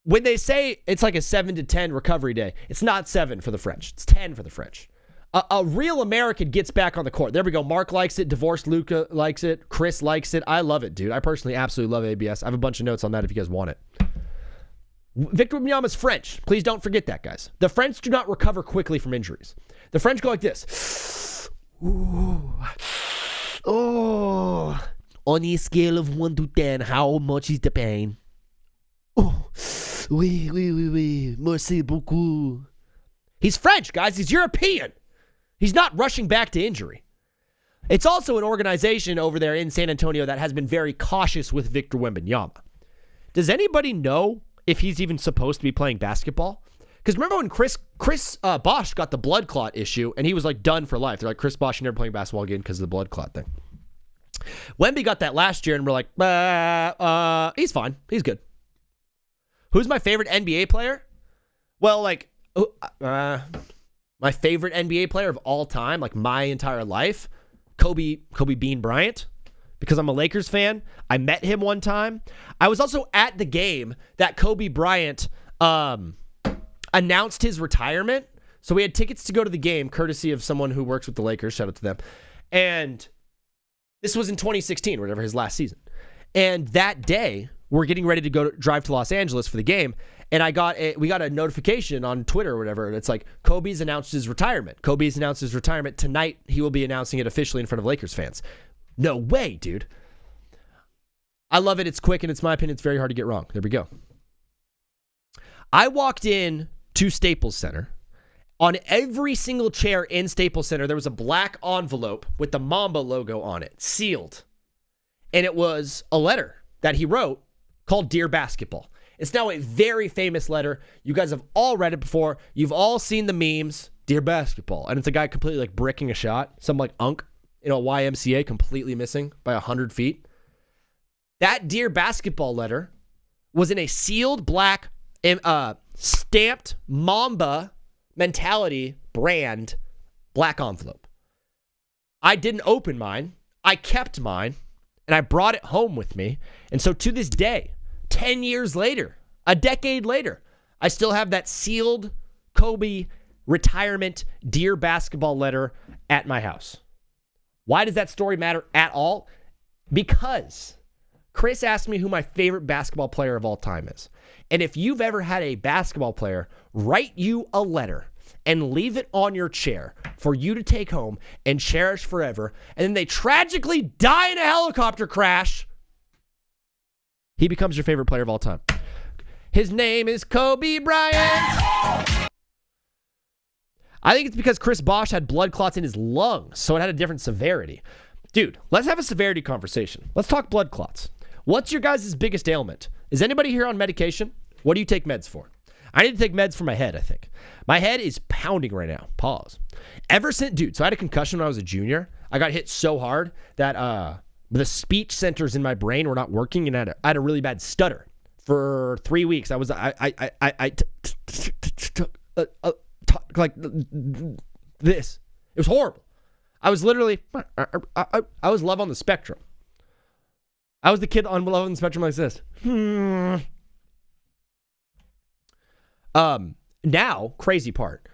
When they say it's like a 7 to 10 recovery day, it's not 7 for the French. It's 10 for the French. A real American gets back on the court. There we go. Mark likes it. Divorced Luca likes it. Chris likes it. I love it, dude. I personally absolutely love ABS. I have a bunch of notes on that if you guys want it. Victor Wembanyama is French. Please don't forget that, guys. The French do not recover quickly from injuries. The French go like this. Ooh. Oh. On a scale of 1 to 10, how much is the pain? Oh. Oui. Merci beaucoup. He's French, guys. He's European. He's not rushing back to injury. It's also an organization over there in San Antonio that has been very cautious with Victor Wembanyama. Does anybody know if he's even supposed to be playing basketball? Because remember when Chris Bosh got the blood clot issue and he was like done for life. They're like, Chris Bosh, you're never playing basketball again because of the blood clot thing. Wemby got that last year and we're like, he's fine. He's good. Who's my favorite NBA player? Well, like, my favorite NBA player of all time, like my entire life, Kobe Bean Bryant, because I'm a Lakers fan. I met him one time. I was also at the game that Kobe Bryant announced his retirement. So we had tickets to go to the game, courtesy of someone who works with the Lakers. Shout out to them. And this was in 2016, whatever his last season. And that day, we're getting ready to drive to Los Angeles for the game. And we got a notification on Twitter or whatever. And it's like, Kobe's announced his retirement. Kobe's announced his retirement. Tonight, he will be announcing it officially in front of Lakers fans. No way, dude. I love it. It's quick, and it's my opinion. It's very hard to get wrong. There we go. I walked in to Staples Center. On every single chair in Staples Center, there was a black envelope with the Mamba logo on it, sealed. And it was a letter that he wrote called Dear Basketball. It's now a very famous letter. You guys have all read it before. You've all seen the memes, Dear Basketball. And it's a guy completely like bricking a shot. Some like Unk, YMCA completely missing by 100 feet. That Dear Basketball letter was in a sealed black, stamped Mamba mentality brand black envelope. I didn't open mine. I kept mine, and I brought it home with me. And so to this day, 10 years later, a decade later, I still have that sealed Kobe retirement Dear Basketball letter at my house. Why does that story matter at all? Because Chris asked me who my favorite basketball player of all time is. And if you've ever had a basketball player write you a letter and leave it on your chair for you to take home and cherish forever, and then they tragically die in a helicopter crash, he becomes your favorite player of all time. His name is Kobe Bryant. I think it's because Chris Bosh had blood clots in his lungs, so it had a different severity. Dude, let's have a severity conversation. Let's talk blood clots. What's your guys' biggest ailment? Is anybody here on medication? What do you take meds for? I need to take meds for my head, I think. My head is pounding right now. Pause. Ever since, dude, so I had a concussion when I was a junior. I got hit so hard that the speech centers in my brain were not working, and I had a really bad stutter for 3 weeks. Like this. It was horrible. I was literally, I was Love on the Spectrum. I was the kid on Love on the Spectrum like this. Now, crazy part.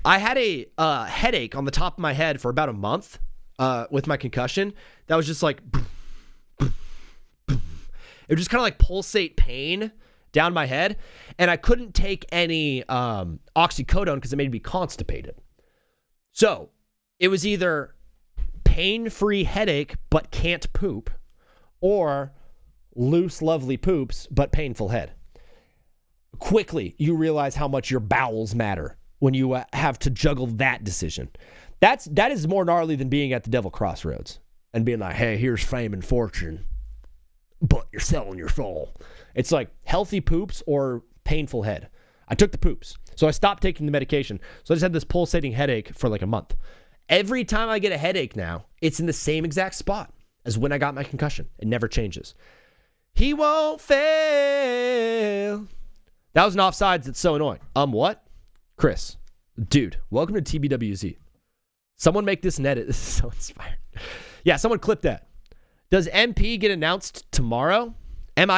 I had a headache on the top of my head for about a month with my concussion. That was just like, it was just kind of like pulsate pain down my head. And I couldn't take any oxycodone because it made me constipated. So it was either pain-free headache but can't poop, or loose, lovely poops but painful head. Quickly, you realize how much your bowels matter when you have to juggle that decision. That is more gnarly than being at the Devil Crossroads and being like, hey, here's fame and fortune, but you're selling your soul. It's like healthy poops or painful head. I took the poops, so I stopped taking the medication. So I just had this pulsating headache for like a month. Every time I get a headache now, it's in the same exact spot as when I got my concussion. It never changes. He won't fail. That was an offsides that's so annoying. What? Chris, dude, welcome to TBWZ. Someone make this an edit. This is so inspiring. Yeah, someone clip that. Does MP get announced tomorrow?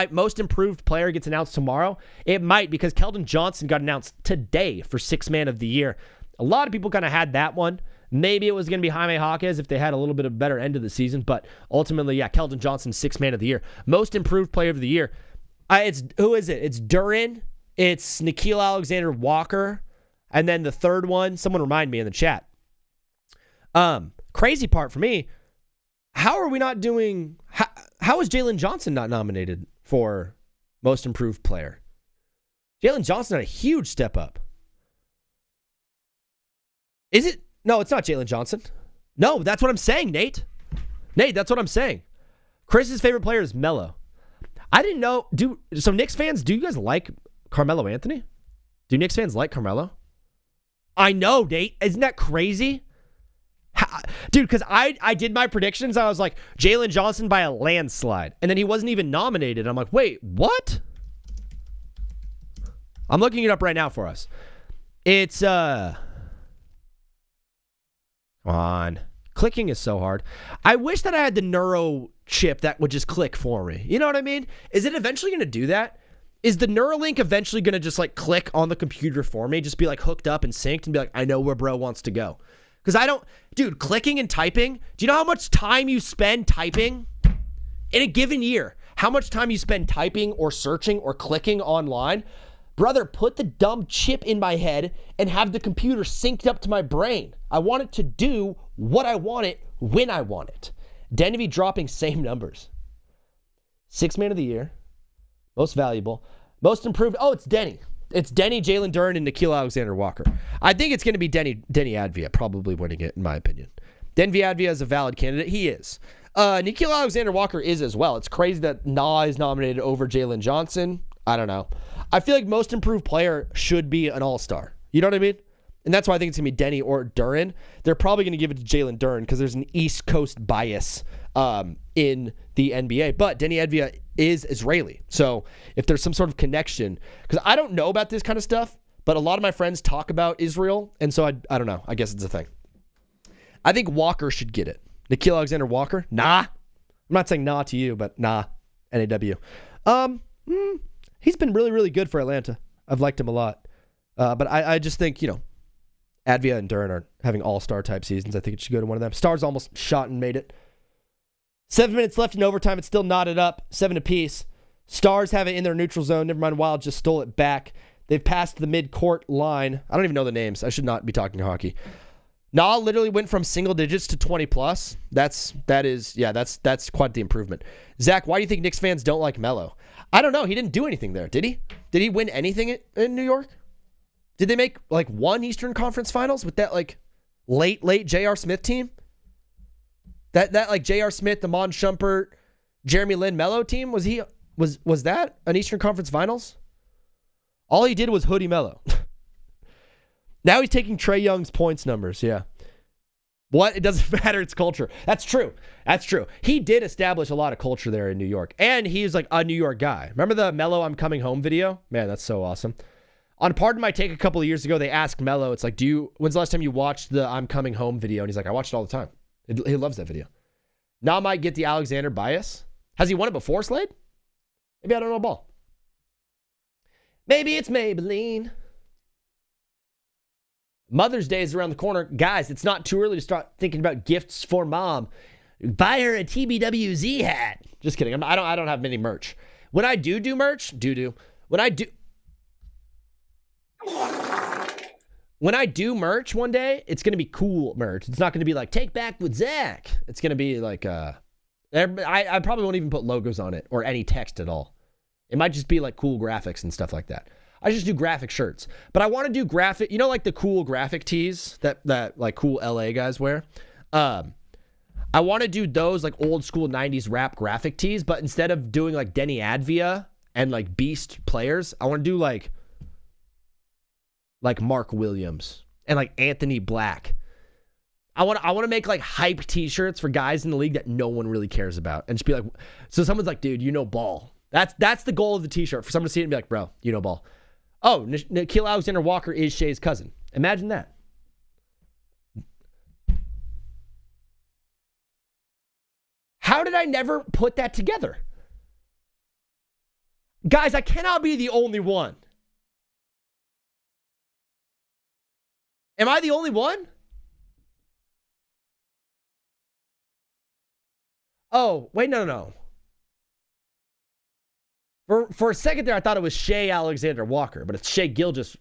Most improved player gets announced tomorrow? It might, because Keldon Johnson got announced today for 6th man of the year. A lot of people kind of had that one. Maybe it was going to be Jaime Jaquez if they had a little bit of a better end of the season, but ultimately, yeah, Keldon Johnson, 6th man of the year. Most improved player of the year. Who is it? It's Duran. It's Nickeil Alexander-Walker. And then the third one, someone remind me in the chat. Crazy part for me, how are we not doing... How is Jalen Johnson not nominated for most improved player? Jalen Johnson had a huge step up. Is it? No, it's not Jalen Johnson. No, that's what I'm saying, Nate. Nate, that's what I'm saying. Chris's favorite player is Melo. I didn't know. So Knicks fans, do you guys like Carmelo Anthony? Do Knicks fans like Carmelo? I know, Nate. Isn't that crazy? Dude, because I did my predictions. I was like, Jalen Johnson by a landslide. And then he wasn't even nominated. I'm like, wait, what? I'm looking it up right now for us. It's, come on. Clicking is so hard. I wish that I had the neuro chip that would just click for me. You know what I mean? Is it eventually going to do that? Is the Neuralink eventually going to just like click on the computer for me? Just be like hooked up and synced and be like, I know where bro wants to go. Because dude, clicking and typing, do you know how much time you spend typing in a given year? How much time you spend typing or searching or clicking online? Brother, put the dumb chip in my head and have the computer synced up to my brain. I want it to do what I want it when I want it. Denby dropping same numbers. 6th man of the year. Most valuable. Most improved. Oh, it's Denny. It's Denny, Jalen Duren, and N'Keal Alexander-Walker. I think it's going to be Denny Advia probably winning it, in my opinion. Denby Advia is a valid candidate. He is. N'Keal Alexander-Walker is as well. It's crazy that Na is nominated over Jalen Johnson. I don't know. I feel like most improved player should be an all-star. You know what I mean? And that's why I think it's going to be Denny or Duren. They're probably going to give it to Jalen Duren because there's an East Coast bias in the NBA. But Denny Advia is Israeli. So if there's some sort of connection, because I don't know about this kind of stuff, but a lot of my friends talk about Israel. And so I don't know. I guess it's a thing. I think Walker should get it. N'Keal Alexander-Walker? Nah. I'm not saying nah to you, but nah. NAW. He's been really, really good for Atlanta. I've liked him a lot. But I just think, Advia and Duren are having all-star type seasons. I think it should go to one of them. Stars almost shot and made it. 7 minutes left in overtime. It's still knotted up. 7 apiece. Stars have it in their neutral zone. Never mind, Wild just stole it back. They've passed the mid-court line. I don't even know the names. I should not be talking hockey. Nah literally went from single digits to 20+. That's quite the improvement. Zach, why do you think Knicks fans don't like Melo? I don't know. He didn't do anything there, did he? Did he win anything in New York? Did they make one Eastern Conference Finals with that late J.R. Smith team? That J.R. Smith, Amon Shumpert, Jeremy Lin, Melo team, was that an Eastern Conference Finals? All he did was hoodie Melo. Now he's taking Trae Young's points numbers. Yeah. What? It doesn't matter. It's culture. That's true. He did establish a lot of culture there in New York, and he's a New York guy. Remember the Melo "I'm Coming Home" video? Man, that's so awesome. On Pardon My Take a couple of years ago, they asked Melo, it's when's the last time you watched the "I'm Coming Home" video? And he's like, I watch it all the time. He loves that video. Now might get the Alexander bias. Has he won it before, Slade? Maybe I don't know ball. Maybe it's Maybelline. Mother's Day is around the corner. Guys, it's not too early to start thinking about gifts for mom. Buy her a TBWZ hat. Just kidding. I don't have many merch. When I do merch, When I do merch one day, it's going to be cool merch. It's not going to be Take Back with Zach. It's going to be I probably won't even put logos on it or any text at all. It might just be cool graphics and stuff like that. I just do graphic shirts. But I want to do graphic, the cool graphic tees that cool LA guys wear. I want to do those old school 90s rap graphic tees, but instead of doing Denny Advia and beast players, I want to do Mark Williams and Anthony Black. I want to make hype t-shirts for guys in the league that no one really cares about, and just be so someone's dude, ball. That's the goal of the t-shirt, for someone to see it and be bro, ball. Oh, N'Keal Alexander-Walker is Shea's cousin. Imagine that. How did I never put that together? Guys, I cannot be the only one. Am I the only one? Oh, wait, no. For a second there, I thought it was Shea Alexander-Walker, but it's Shea Gilgeous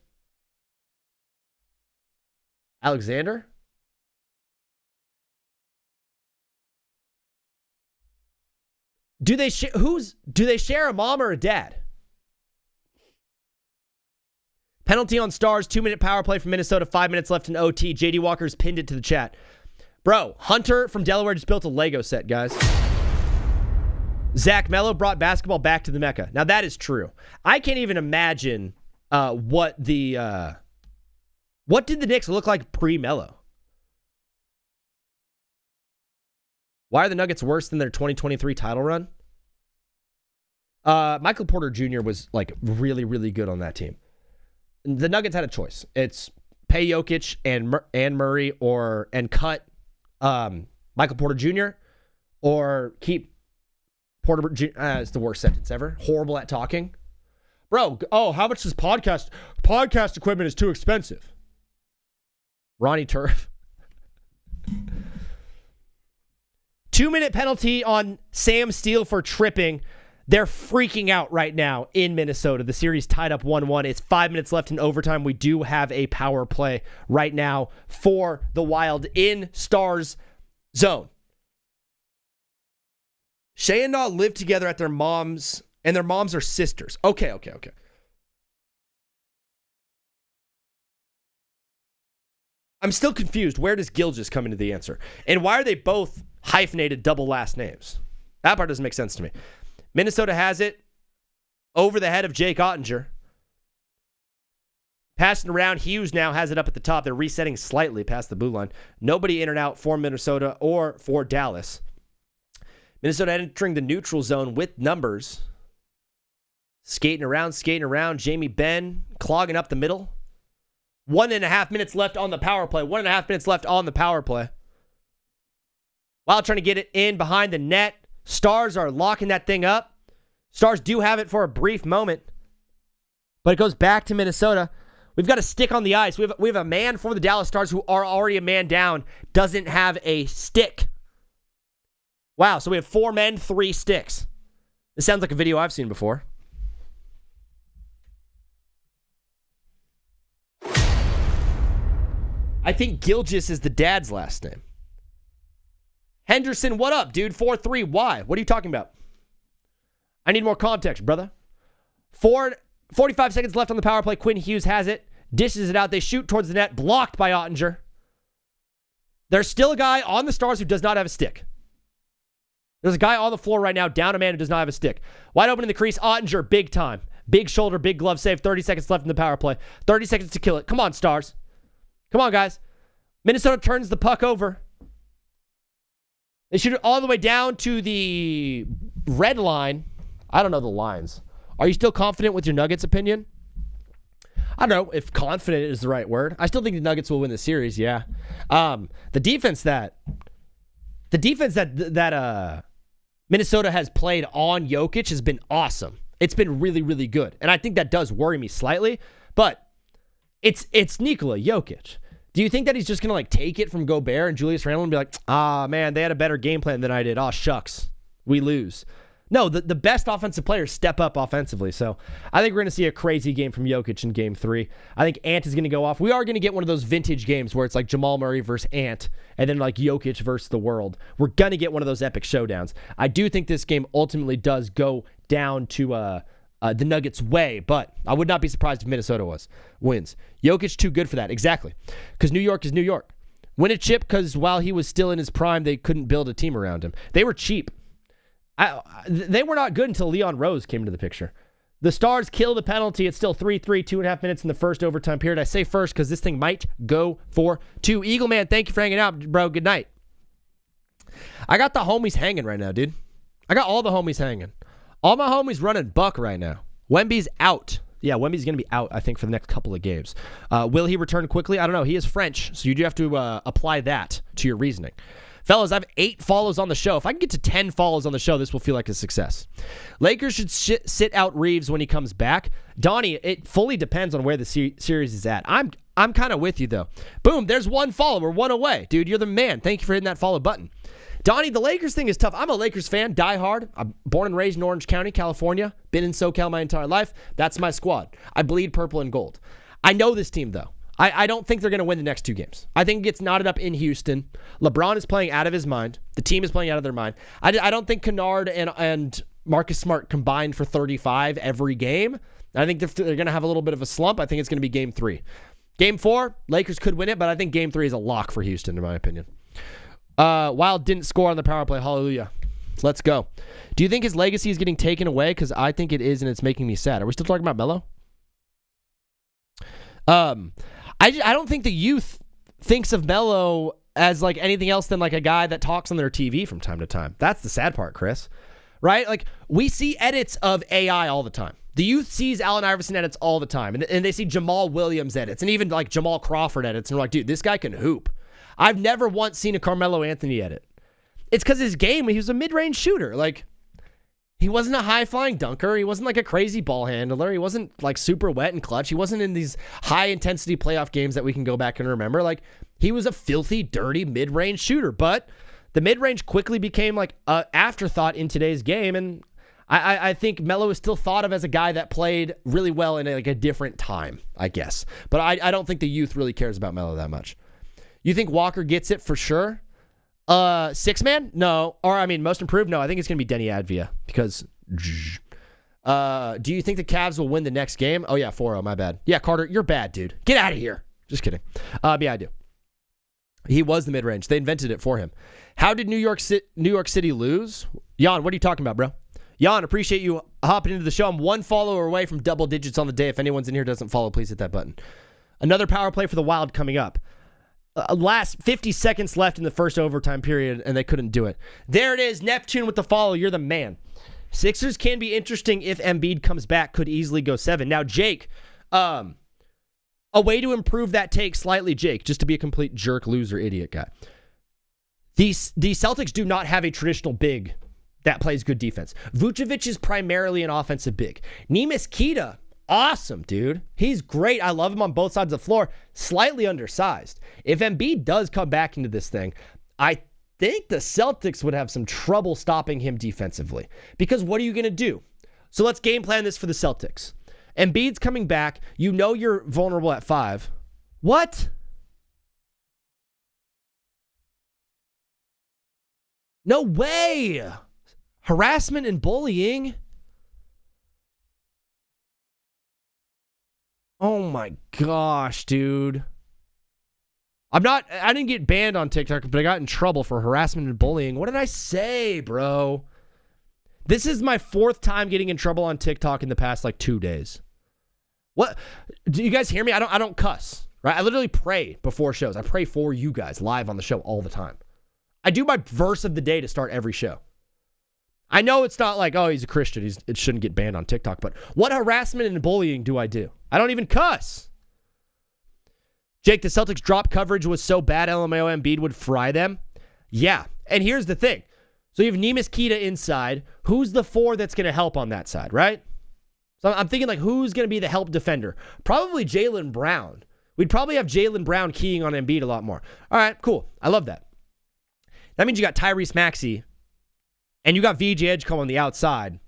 Alexander? Do they share a mom or a dad? Penalty on Stars, 2-minute power play from Minnesota, 5 minutes left in OT. JD Walker's pinned it to the chat. Bro, Hunter from Delaware just built a Lego set, guys. Zach, Melo brought basketball back to the Mecca. Now, that is true. I can't even imagine what did the Knicks look like pre-Melo? Why are the Nuggets worse than their 2023 title run? Michael Porter Jr. was really, really good on that team. The Nuggets had a choice. It's pay Jokic and Murray and cut Michael Porter Jr. or keep Porter Jr. It's the worst sentence ever. Horrible at talking. Bro, how much does podcast equipment is too expensive? Ronnie Turf. 2-minute penalty on Sam Steele for tripping. They're freaking out right now in Minnesota. The series tied up 1-1. It's 5 minutes left in overtime. We do have a power play right now for the Wild in Stars zone. Shay and Na live together at their mom's, and their moms are sisters. Okay. I'm still confused. Where does Gilgis come into the answer? And why are they both hyphenated double last names? That part doesn't make sense to me. Minnesota has it over the head of Jake Ottinger. Passing around, Hughes now has it up at the top. They're resetting slightly past the blue line. Nobody in and out for Minnesota or for Dallas. Minnesota entering the neutral zone with numbers. Skating around. Jamie Benn clogging up the middle. 1.5 minutes left on the power play. 1.5 minutes left on the power play. Wild trying to get it in behind the net. Stars are locking that thing up. Stars do have it for a brief moment, but it goes back to Minnesota. We've got a stick on the ice. We have a man for the Dallas Stars who are already a man down, doesn't have a stick. Wow, so we have 4 men, 3 sticks. This sounds like a video I've seen before. I think Gilgis is the dad's last name. Henderson, what up, dude? 4-3. Why? What are you talking about? I need more context, brother. 45 seconds left on the power play. Quinn Hughes has it. Dishes it out. They shoot towards the net. Blocked by Ottinger. There's still a guy on the Stars who does not have a stick. There's a guy on the floor right now, down a man who does not have a stick. Wide open in the crease. Ottinger, big time. Big shoulder, big glove save. 30 seconds left in the power play. 30 seconds to kill it. Come on, Stars. Come on, guys. Minnesota turns the puck over. They shoot it all the way down to the red line. I don't know the lines. Are you still confident with your Nuggets opinion? I don't know if confident is the right word. I still think the Nuggets will win the series, yeah. The defense that Minnesota has played on Jokic has been awesome. It's been really, really good. And I think that does worry me slightly, but it's Nikola Jokic. Do you think that he's just going to take it from Gobert and Julius Randle and be like, man, they had a better game plan than I did. Shucks, we lose. No, the best offensive players step up offensively. So I think we're going to see a crazy game from Jokic in game 3. I think Ant is going to go off. We are going to get one of those vintage games where it's like Jamal Murray versus Ant and then like Jokic versus the world. We're going to get one of those epic showdowns. I do think this game ultimately does go down to the Nuggets' way, but I would not be surprised if Minnesota wins. Jokic too good for that. Exactly. Because New York is New York. Win a chip because while he was still in his prime, they couldn't build a team around him. They were cheap. They were not good until Leon Rose came into the picture. The Stars kill the penalty. It's still 3-3, 2.5 minutes in the first overtime period. I say first because this thing might go for 2. Eagle Man, thank you for hanging out, bro. Good night. I got the homies hanging right now, dude. I got all the homies hanging. All my homies running buck right now. Wemby's out. Yeah, Wemby's going to be out, I think, for the next couple of games. Will he return quickly? I don't know. He is French, so you do have to apply that to your reasoning. Fellas, I have 8 follows on the show. If I can get to 10 follows on the show, this will feel like a success. Lakers should sit out Reeves when he comes back. Donnie, it fully depends on where the series is at. I'm kind of with you, though. Boom, there's 1 follower, 1 away. Dude, you're the man. Thank you for hitting that follow button. Donnie, the Lakers thing is tough. I'm a Lakers fan, die hard. I'm born and raised in Orange County, California. Been in SoCal my entire life. That's my squad. I bleed purple and gold. I know this team, though. I don't think they're going to win the next 2 games. I think it gets knotted up in Houston. LeBron is playing out of his mind. The team is playing out of their mind. I don't think Kennard and Marcus Smart combined for 35 every game. I think they're going to have a little bit of a slump. I think it's going to be game 3. Game 4, Lakers could win it, but I think game 3 is a lock for Houston, in my opinion. Wild didn't score on the power play. Hallelujah. Let's go. Do you think his legacy is getting taken away? Because I think it is, and it's making me sad. Are we still talking about Melo? I don't think the youth thinks of Melo as like anything else than like a guy that talks on their TV from time to time. That's the sad part, Chris. Right? Like, we see edits of AI all the time. The youth sees Allen Iverson edits all the time. And they see Jamal Williams edits and even like Jamal Crawford edits. And they're like, dude, this guy can hoop. I've never once seen a Carmelo Anthony edit. It's because his game, he was a mid-range shooter. Like, he wasn't a high-flying dunker. He wasn't like a crazy ball handler. He wasn't like super wet and clutch. He wasn't in these high-intensity playoff games that we can go back and remember. Like, he was a filthy, dirty mid-range shooter. But the mid-range quickly became like an afterthought in today's game. And I think Melo is still thought of as a guy that played really well in a different time, I guess. But I don't think the youth really cares about Melo that much. You think Walker gets it for sure? Six-man? No. Or, most improved? No, I think it's going to be Denny Advia because... do you think the Cavs will win the next game? Oh, yeah, 4-0, my bad. Yeah, Carter, you're bad, dude. Get out of here. Just kidding. Yeah, I do. He was the mid-range. They invented it for him. How did New York City lose? Jan, what are you talking about, bro? Jan, appreciate you hopping into the show. I'm one follower away from double digits on the day. If anyone's in here doesn't follow, please hit that button. Another power play for the Wild coming up. Last 50 seconds left in the first overtime period, and they couldn't do it. There it is. Neptune with the follow. You're the man. Sixers can be interesting if Embiid comes back. Could easily go 7. Now, Jake, a way to improve that take slightly, Jake, just to be a complete jerk, loser, idiot guy. The Celtics do not have a traditional big that plays good defense. Vucevic is primarily an offensive big. Neemias Queta, awesome, dude. He's great. I love him on both sides of the floor. Slightly undersized. If Embiid does come back into this thing, I think the Celtics would have some trouble stopping him defensively. Because what are you going to do? So let's game plan this for the Celtics. Embiid's coming back. You know you're vulnerable at 5. What? No way. Harassment and bullying. Oh my gosh, dude. I didn't get banned on TikTok, but I got in trouble for harassment and bullying. What did I say, bro? This is my 4th time getting in trouble on TikTok in the past 2 days. What? Do you guys hear me? I don't cuss, right? I literally pray before shows. I pray for you guys live on the show all the time. I do my verse of the day to start every show. I know it's not like, oh, he's a Christian. It shouldn't get banned on TikTok. But what harassment and bullying do I do? I don't even cuss. Jake, the Celtics drop coverage was so bad LMAO Embiid would fry them. Yeah. And here's the thing. So you have Neemias Queta inside. Who's the 4 that's going to help on that side, right? So I'm thinking who's going to be the help defender? Probably Jaylen Brown. We'd probably have Jaylen Brown keying on Embiid a lot more. All right, cool. I love that. That means you got Tyrese Maxey and you got VJ Edgecombe on the outside.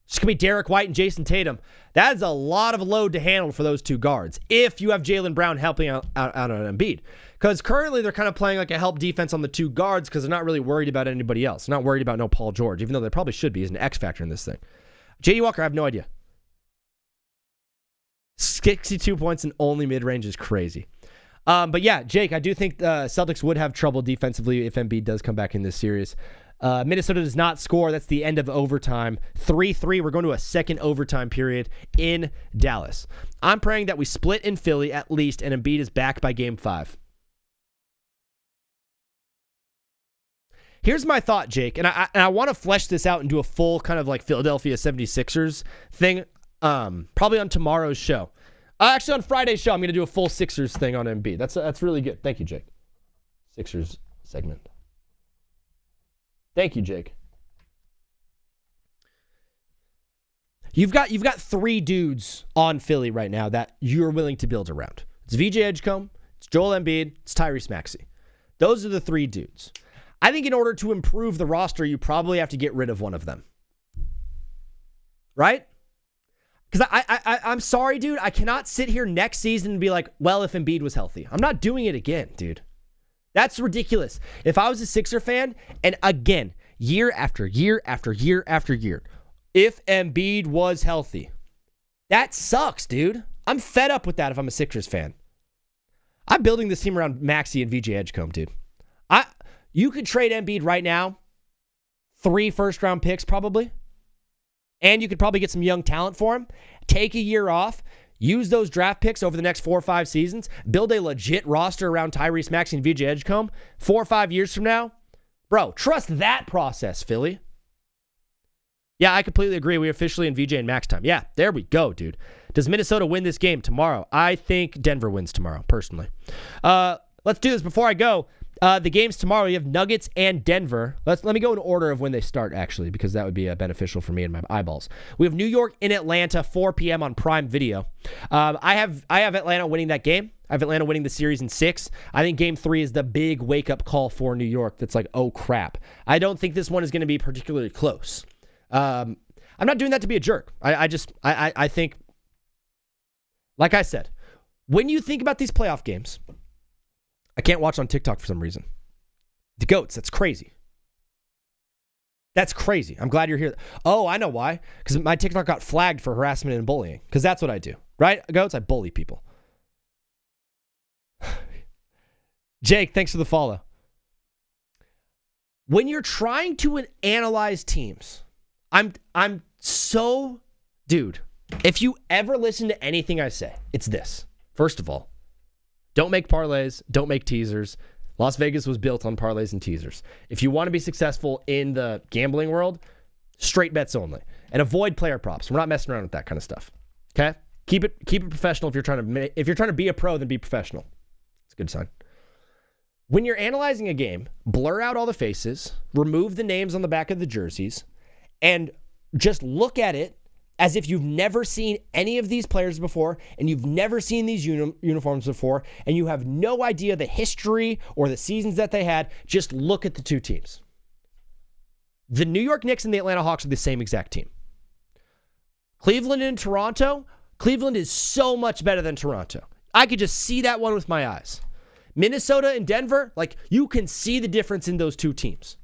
It's going to be Derek White and Jason Tatum. That is a lot of load to handle for those 2 guards if you have Jaylen Brown helping out on Embiid. Because currently they're kind of playing like a help defense on the 2 guards because they're not really worried about anybody else. They're not worried about no Paul George, even though they probably should be. He's an X factor in this thing. J.D. Walker, I have no idea. 62 points in only mid-range is crazy. But yeah, Jake, I do think the Celtics would have trouble defensively if Embiid does come back in this series. Minnesota does not score. That's the end of overtime. 3-3. We're going to a second overtime period in Dallas. I'm praying that we split in Philly at least, and Embiid is back by game 5. Here's my thought, Jake, and I want to flesh this out and do a full kind of Philadelphia 76ers thing, probably on tomorrow's show. Actually, on Friday's show, I'm going to do a full Sixers thing on Embiid. That's really good. Thank you, Jake. Sixers segment. Thank you, Jake. You've got 3 dudes on Philly right now that you're willing to build around. It's VJ Edgecombe, it's Joel Embiid, it's Tyrese Maxey. Those are the 3 dudes. I think in order to improve the roster, you probably have to get rid of one of them. Right? Because I'm sorry, dude. I cannot sit here next season and be like, well, if Embiid was healthy. I'm not doing it again, dude. That's ridiculous. If I was a Sixer fan, and again, year after year after year after year, if Embiid was healthy, that sucks, dude. I'm fed up with that if I'm a Sixers fan. I'm building this team around Maxey and VJ Edgecombe, dude. You could trade Embiid right now, 3 first-round picks probably, and you could probably get some young talent for him, take a year off, use those draft picks over the next 4 or 5 seasons, build a legit roster around Tyrese Maxey and VJ Edgecombe 4 or 5 years from now. Bro, trust that process, Philly. Yeah, I completely agree. We officially in VJ and Max time. Yeah, there we go, dude. Does Minnesota win this game tomorrow? I think Denver wins tomorrow, personally. Let's do this before I go. The games tomorrow, you have Nuggets and Denver. Let me go in order of when they start, actually, because that would be beneficial for me and my eyeballs. We have New York in Atlanta, 4 p.m. on Prime Video. I have Atlanta winning that game. I have Atlanta winning the series in 6. I think Game 3 is the big wake-up call for New York that's like, oh, crap. I don't think this one is going to be particularly close. I'm not doing that to be a jerk. I think, like I said, when you think about these playoff games, I can't watch on TikTok for some reason. The GOATs, that's crazy. That's crazy. I'm glad you're here. Oh, I know why. Because my TikTok got flagged for harassment and bullying. Because that's what I do. Right, GOATs? I bully people. Jake, thanks for the follow. When you're trying to analyze teams, I'm so... Dude, if you ever listen to anything I say, it's this. First of all, don't make parlays. Don't make teasers. Las Vegas was built on parlays and teasers. If you want to be successful in the gambling world, straight bets only. And avoid player props. We're not messing around with that kind of stuff. Okay? Keep it professional if you're trying to be a pro, then be professional. It's a good sign. When you're analyzing a game, blur out all the faces, remove the names on the back of the jerseys, and just look at it as if you've never seen any of these players before, and you've never seen these uniforms before, and you have no idea the history or the seasons that they had. Just look at the two teams. The New York Knicks and the Atlanta Hawks are the same exact team. Cleveland and Toronto, Cleveland is so much better than Toronto. I could just see that one with my eyes. Minnesota and Denver, like, you can see the difference in those two teams.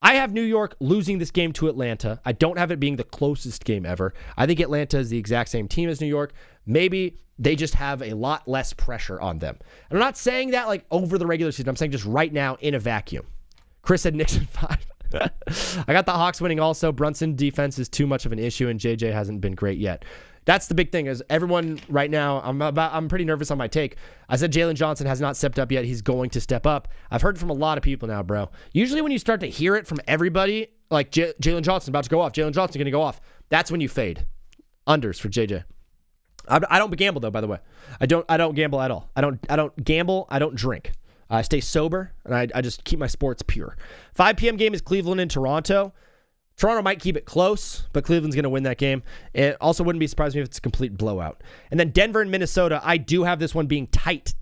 I have New York losing this game to Atlanta. I don't have it being the closest game ever. I think Atlanta is the exact same team as New York. Maybe they just have a lot less pressure on them. And I'm not saying that like over the regular season. I'm saying just right now in a vacuum. Chris said Knicks in 5. I got the Hawks winning also. Brunson defense is too much of an issue, and JJ hasn't been great yet. That's the big thing is everyone right now, I'm pretty nervous on my take. I said Jalen Johnson has not stepped up yet. He's going to step up. I've heard from a lot of people now, bro. Usually when you start to hear it from everybody, like Jalen Johnson about to go off, Jalen Johnson going to go off, that's when you fade. Unders for JJ. I don't gamble though, by the way. I don't gamble at all. I don't gamble. I don't drink. I stay sober, and I just keep my sports pure. 5 p.m. game is Cleveland and Toronto. Toronto might keep it close, but Cleveland's going to win that game. It also wouldn't be surprised me if it's a complete blowout. And then Denver and Minnesota, I do have this one being tight.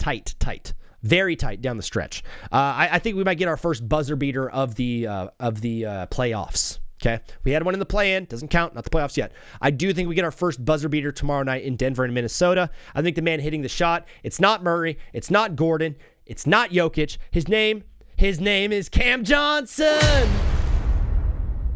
Very tight down the stretch. I think we might get our first buzzer beater of the playoffs. Okay? We had one in the play-in. Doesn't count. Not the playoffs yet. I do think we get our first buzzer beater tomorrow night in Denver and Minnesota. I think the man hitting the shot, it's not Murray. It's not Gordon. It's not Jokic. His name is Cam Johnson.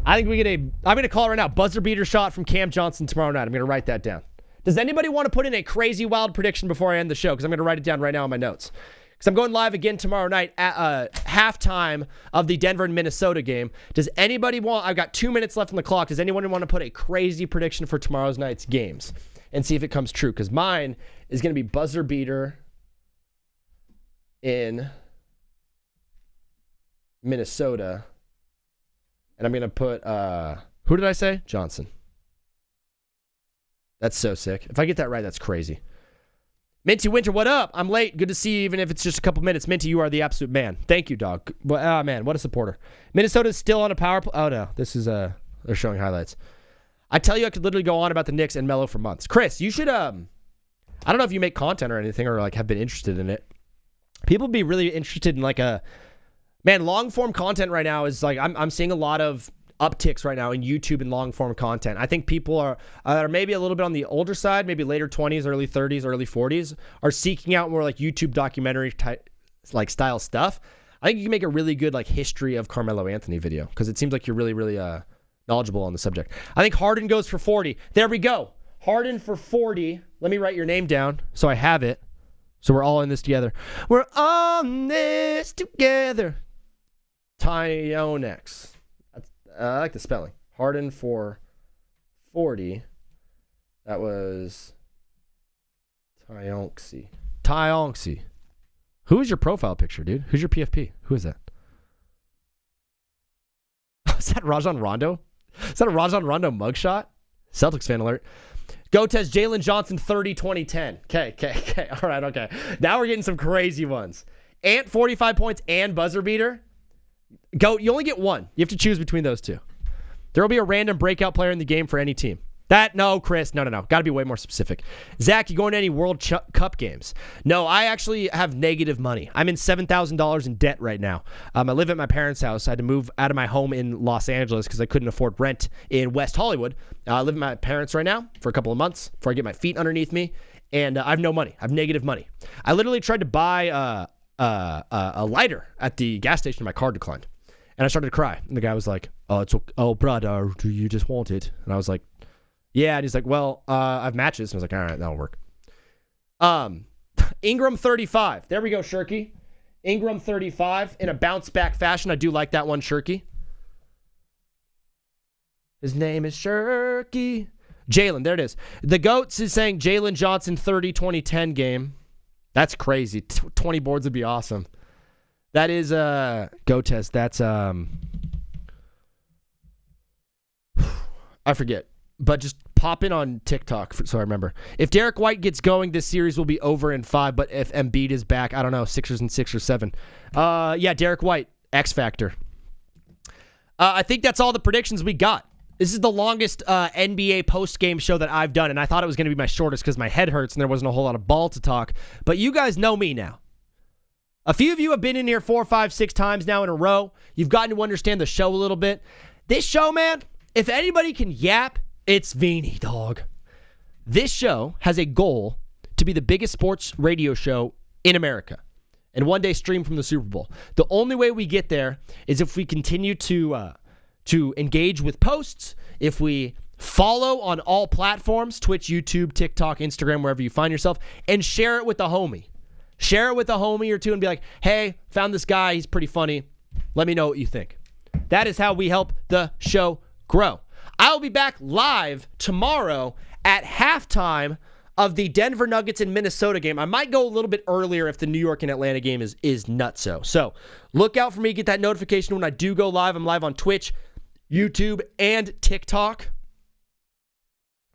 I think I'm going to call it right now. Buzzer beater shot from Cam Johnson tomorrow night. I'm going to write that down. Does anybody want to put in a crazy wild prediction before I end the show? Because I'm going to write it down right now in my notes. Because I'm going live again tomorrow night at halftime of the Denver and Minnesota game. Does anybody want, I've got 2 minutes left on the clock. Does anyone want to put a crazy prediction for tomorrow's night's games and see if it comes true? Because mine is going to be buzzer beater in Minnesota. And I'm going to put, who did I say? Johnson. That's so sick. If I get that right, that's crazy. Minty Winter, what up? I'm late. Good to see you, even if it's just a couple minutes. Minty, you are the absolute man. Thank you, dog. Oh, man, what a supporter. Minnesota's still on a power play. Oh, no. This is, they're showing highlights. I tell you, I could literally go on about the Knicks and Melo for months. Chris, you should, I don't know if you make content or anything or, like, have been interested in it. People be really interested in, like, long form content right now is like I'm seeing a lot of upticks right now in YouTube and long form content. I think people are maybe a little bit on the older side, maybe later 20s, early 30s, early 40s, are seeking out more like YouTube documentary type like style stuff. I think you can make a really good like history of Carmelo Anthony video because it seems like you're really knowledgeable on the subject. I think Harden goes for 40. There we go. Harden for 40. Let me write your name down so I have it. So we're all in this together. We're on this together. Tionex. I like the spelling. Harden for 40. That was Tionex. Who is your profile picture, dude? Who's your PFP? Who is that? Is that Rajon Rondo? Is that a Rajon Rondo mugshot? Celtics fan alert. Gotes, Jalen Johnson, 30, 2010. Okay. All right, okay. Now we're getting some crazy ones. Ant, 45 points and buzzer beater. Goat, you only get one. You have to choose between those two. There will be a random breakout player in the game for any team. No, Chris. No. Got to be way more specific. Zach, you going to any World Cup games? No, I actually have negative money. I'm in $7,000 in debt right now. I live at my parents' house. I had to move out of my home in Los Angeles because I couldn't afford rent in West Hollywood. I live with my parents right now for a couple of months before I get my feet underneath me, and I have no money. I have negative money. I literally tried to buy a lighter at the gas station. My card declined, and I started to cry. And the guy was like, "Oh, it's okay. Oh, brother, do you just want it?" And I was like, yeah, and he's like, well, I have matches. And I was like, all right, that'll work. Ingram 35. There we go, Shirky. Ingram 35 in a bounce back fashion. I do like that one, Shirky. His name is Shirky. Jalen, there it is. The Goats is saying Jalen Johnson 30-20-10 game. That's crazy. 20 boards would be awesome. That is Gotes. That's I forget. But just pop in on TikTok so I remember. If Derek White gets going, this series will be over in 5. But if Embiid is back, I don't know, Sixers in 6 or 7. Yeah, Derek White, X Factor. I think that's all the predictions we got. This is the longest NBA post-game show that I've done, and I thought it was going to be my shortest because my head hurts and there wasn't a whole lot of ball to talk. But you guys know me now. A few of you have been in here 4, 5, 6 times now in a row. You've gotten to understand the show a little bit. This show, man, if anybody can yap, it's Vini, dog. This show has a goal to be the biggest sports radio show in America and one day stream from the Super Bowl. The only way we get there is if we continue to engage with posts, if we follow on all platforms, Twitch, YouTube, TikTok, Instagram, wherever you find yourself, and share it with a homie. Share it with a homie or two and be like, hey, found this guy. He's pretty funny. Let me know what you think. That is how we help the show grow. I'll be back live tomorrow at halftime of the Denver Nuggets and Minnesota game. I might go a little bit earlier if the New York and Atlanta game is nutso. So look out for me. Get that notification when I do go live. I'm live on Twitch, YouTube, and TikTok.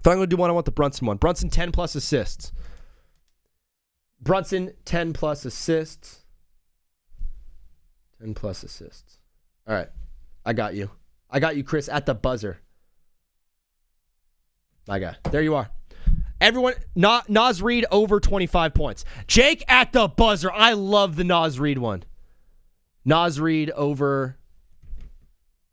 If I'm going to do one, I want the Brunson one. Brunson, 10-plus assists. Brunson, 10-plus assists. 10-plus assists. All right. I got you. I got you, Chris, at the buzzer. My guy. There you are. Everyone, Naz Reid over 25 points. Jake at the buzzer. I love the Naz Reid one. Naz Reid over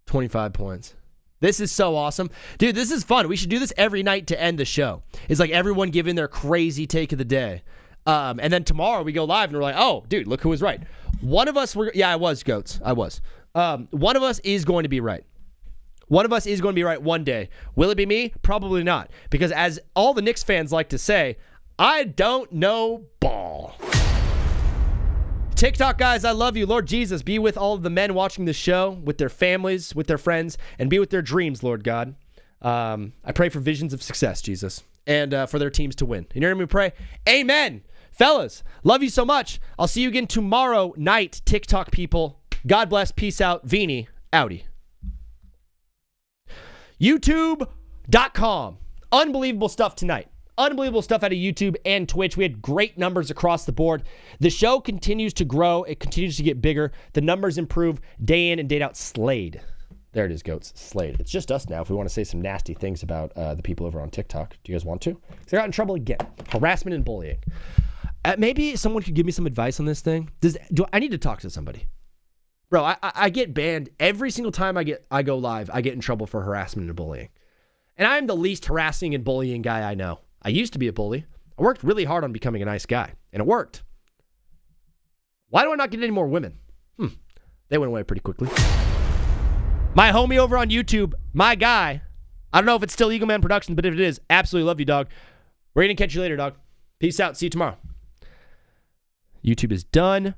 25 points. This is so awesome. Dude, this is fun. We should do this every night to end the show. It's like everyone giving their crazy take of the day. And then tomorrow we go live and we're like, oh, dude, look who was right. One of us, I was, Goats. I was. One of us is going to be right. One of us is going to be right one day. Will it be me? Probably not. Because as all the Knicks fans like to say, I don't know ball. TikTok guys, I love you. Lord Jesus, be with all of the men watching the show, with their families, with their friends, and be with their dreams, Lord God. I pray for visions of success, Jesus, and for their teams to win. And you're going to pray, amen. Fellas, love you so much. I'll see you again tomorrow night, TikTok people. God bless. Peace out. Vini, outie. YouTube.com. Unbelievable stuff tonight. Unbelievable stuff out of YouTube and Twitch. We had great numbers across the board. The show continues to grow. It continues to get bigger. The numbers improve day in and day out. Slade. There it is, Goats. Slade. It's just us now if we want to say some nasty things about the people over on TikTok. Do you guys want to? Because I got in trouble again. Harassment and bullying. Maybe someone could give me some advice on this thing. I need to talk to somebody. Bro, I get banned every single time I go live. I get in trouble for harassment and bullying. And I'm the least harassing and bullying guy I know. I used to be a bully. I worked really hard on becoming a nice guy, and it worked. Why do I not get any more women? They went away pretty quickly. My homie over on YouTube, my guy, I don't know if it's still Eagle Man Productions, but if it is, absolutely love you, dog. We're going to catch you later, dog. Peace out. See you tomorrow. YouTube is done.